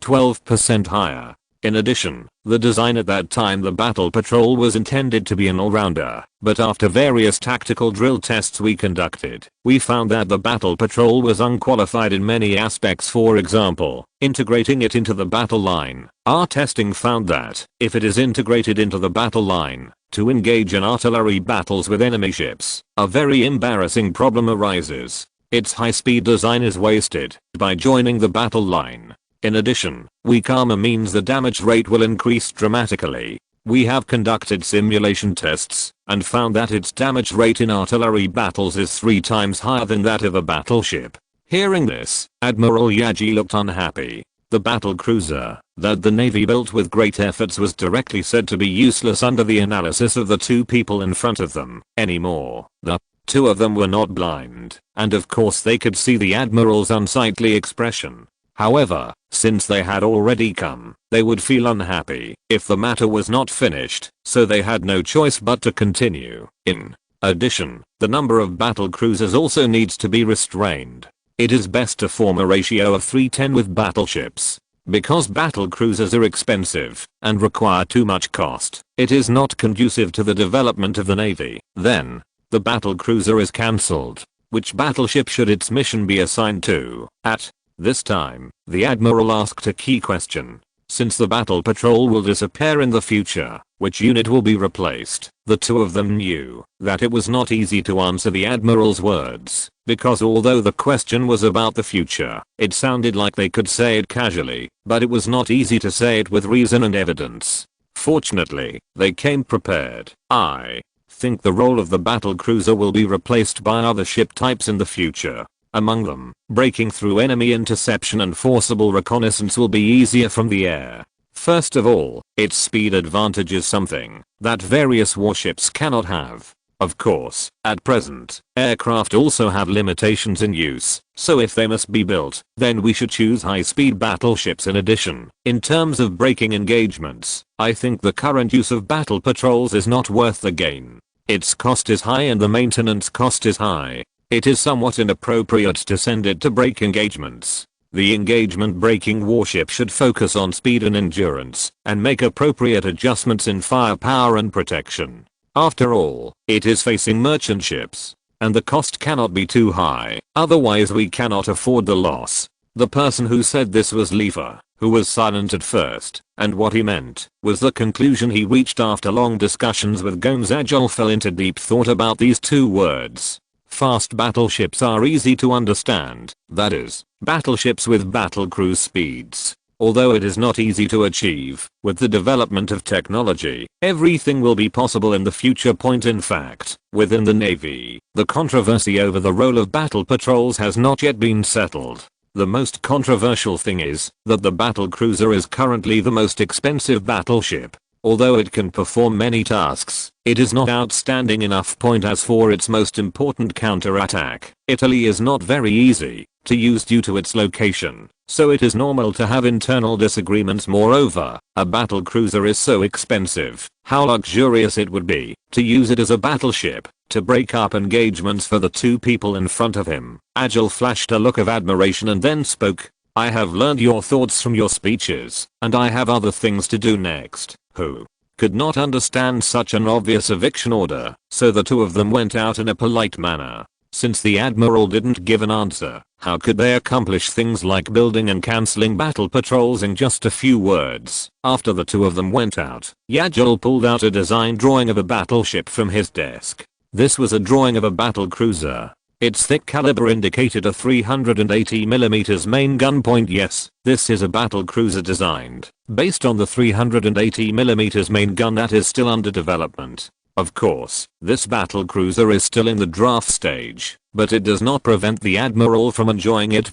8-12% higher. In addition, the design at that time the battle patrol was intended to be an all-rounder, but after various tactical drill tests we conducted, we found that the battle patrol was unqualified in many aspects. For example, integrating it into the battle line. Our testing found that, if it is integrated into the battle line, to engage in artillery battles with enemy ships, a very embarrassing problem arises. Its high-speed design is wasted by joining the battle line. In addition, weak armor means the damage rate will increase dramatically. We have conducted simulation tests and found that its damage rate in artillery battles is 3 times higher than that of a battleship. Hearing this, Admiral Yaji looked unhappy. The battle cruiser that the Navy built with great efforts was directly said to be useless under the analysis of the two people in front of them anymore. The two of them were not blind, and of course they could see the admiral's unsightly expression. However, since they had already come, they would feel unhappy if the matter was not finished, so they had no choice but to continue. In addition, the number of battle cruisers also needs to be restrained. It is best to form a ratio of 3:10 with battleships. Because battle cruisers are expensive and require too much cost, it is not conducive to the development of the Navy. Then, the battle cruiser is cancelled. Which battleship should its mission be assigned to? At this time, the Admiral asked a key question. Since the battle patrol will disappear in the future, which unit will be replaced? The two of them knew that it was not easy to answer the Admiral's words, because although the question was about the future, it sounded like they could say it casually, but it was not easy to say it with reason and evidence. Fortunately, they came prepared. I think the role of the battle cruiser will be replaced by other ship types in the future. Among them, breaking through enemy interception and forcible reconnaissance will be easier from the air. First of all, its speed advantage is something that various warships cannot have. Of course, at present, aircraft also have limitations in use, so if they must be built, then we should choose high-speed battleships in addition. In terms of breaking engagements, I think the current use of battle patrols is not worth the gain. Its cost is high and the maintenance cost is high. it is somewhat inappropriate to send it to break engagements. The engagement breaking warship should focus on speed and endurance, and make appropriate adjustments in firepower and protection. After all, it is facing merchant ships, and the cost cannot be too high, otherwise we cannot afford the loss. The person who said this was Leifer, who was silent at first, and what he meant was the conclusion he reached after long discussions with Gomes. Agile fell into deep thought about these two words. Fast battleships are easy to understand, that is, battleships with battle cruise speeds. Although it is not easy to achieve, with the development of technology, everything will be possible in the future. In fact, within the Navy, the controversy over the role of battle patrols has not yet been settled. The most controversial thing is that the battle cruiser is currently the most expensive battleship. Although it can perform many tasks, it is not outstanding enough. As for its most important counterattack, Italy is not very easy to use due to its location, so it is normal to have internal disagreements. Moreover, a battle cruiser is so expensive, how luxurious it would be to use it as a battleship to break up engagements for the two people in front of him. Agile flashed a look of admiration and then spoke. I have learned your thoughts from your speeches, and I have other things to do next. Who could not understand such an obvious eviction order, so the two of them went out in a polite manner. Since the admiral didn't give an answer, how could they accomplish things like building and cancelling battle patrols in just a few words? After the two of them went out, Agile pulled out a design drawing of a battleship from his desk. This was a drawing of a battle cruiser. Its thick caliber indicated a 380mm main gun point. Yes, this is a battle cruiser designed based on the 380mm main gun that is still under development. Of course, this battle cruiser is still in the draft stage, but it does not prevent the admiral from enjoying it.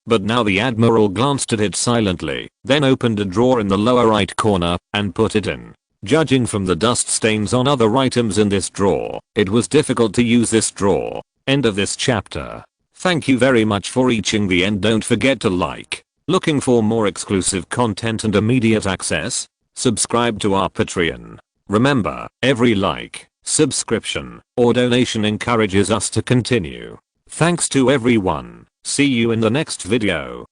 But now the admiral glanced at it silently, then opened a drawer in the lower right corner and put it in. Judging from the dust stains on other items in this drawer, it was difficult to use this drawer. End of this chapter. Thank you very much for reaching the end. Don't forget to like. Looking for more exclusive content and immediate access? Subscribe to our Patreon. Remember, every like, subscription, or donation encourages us to continue. Thanks to everyone. See you in the next video.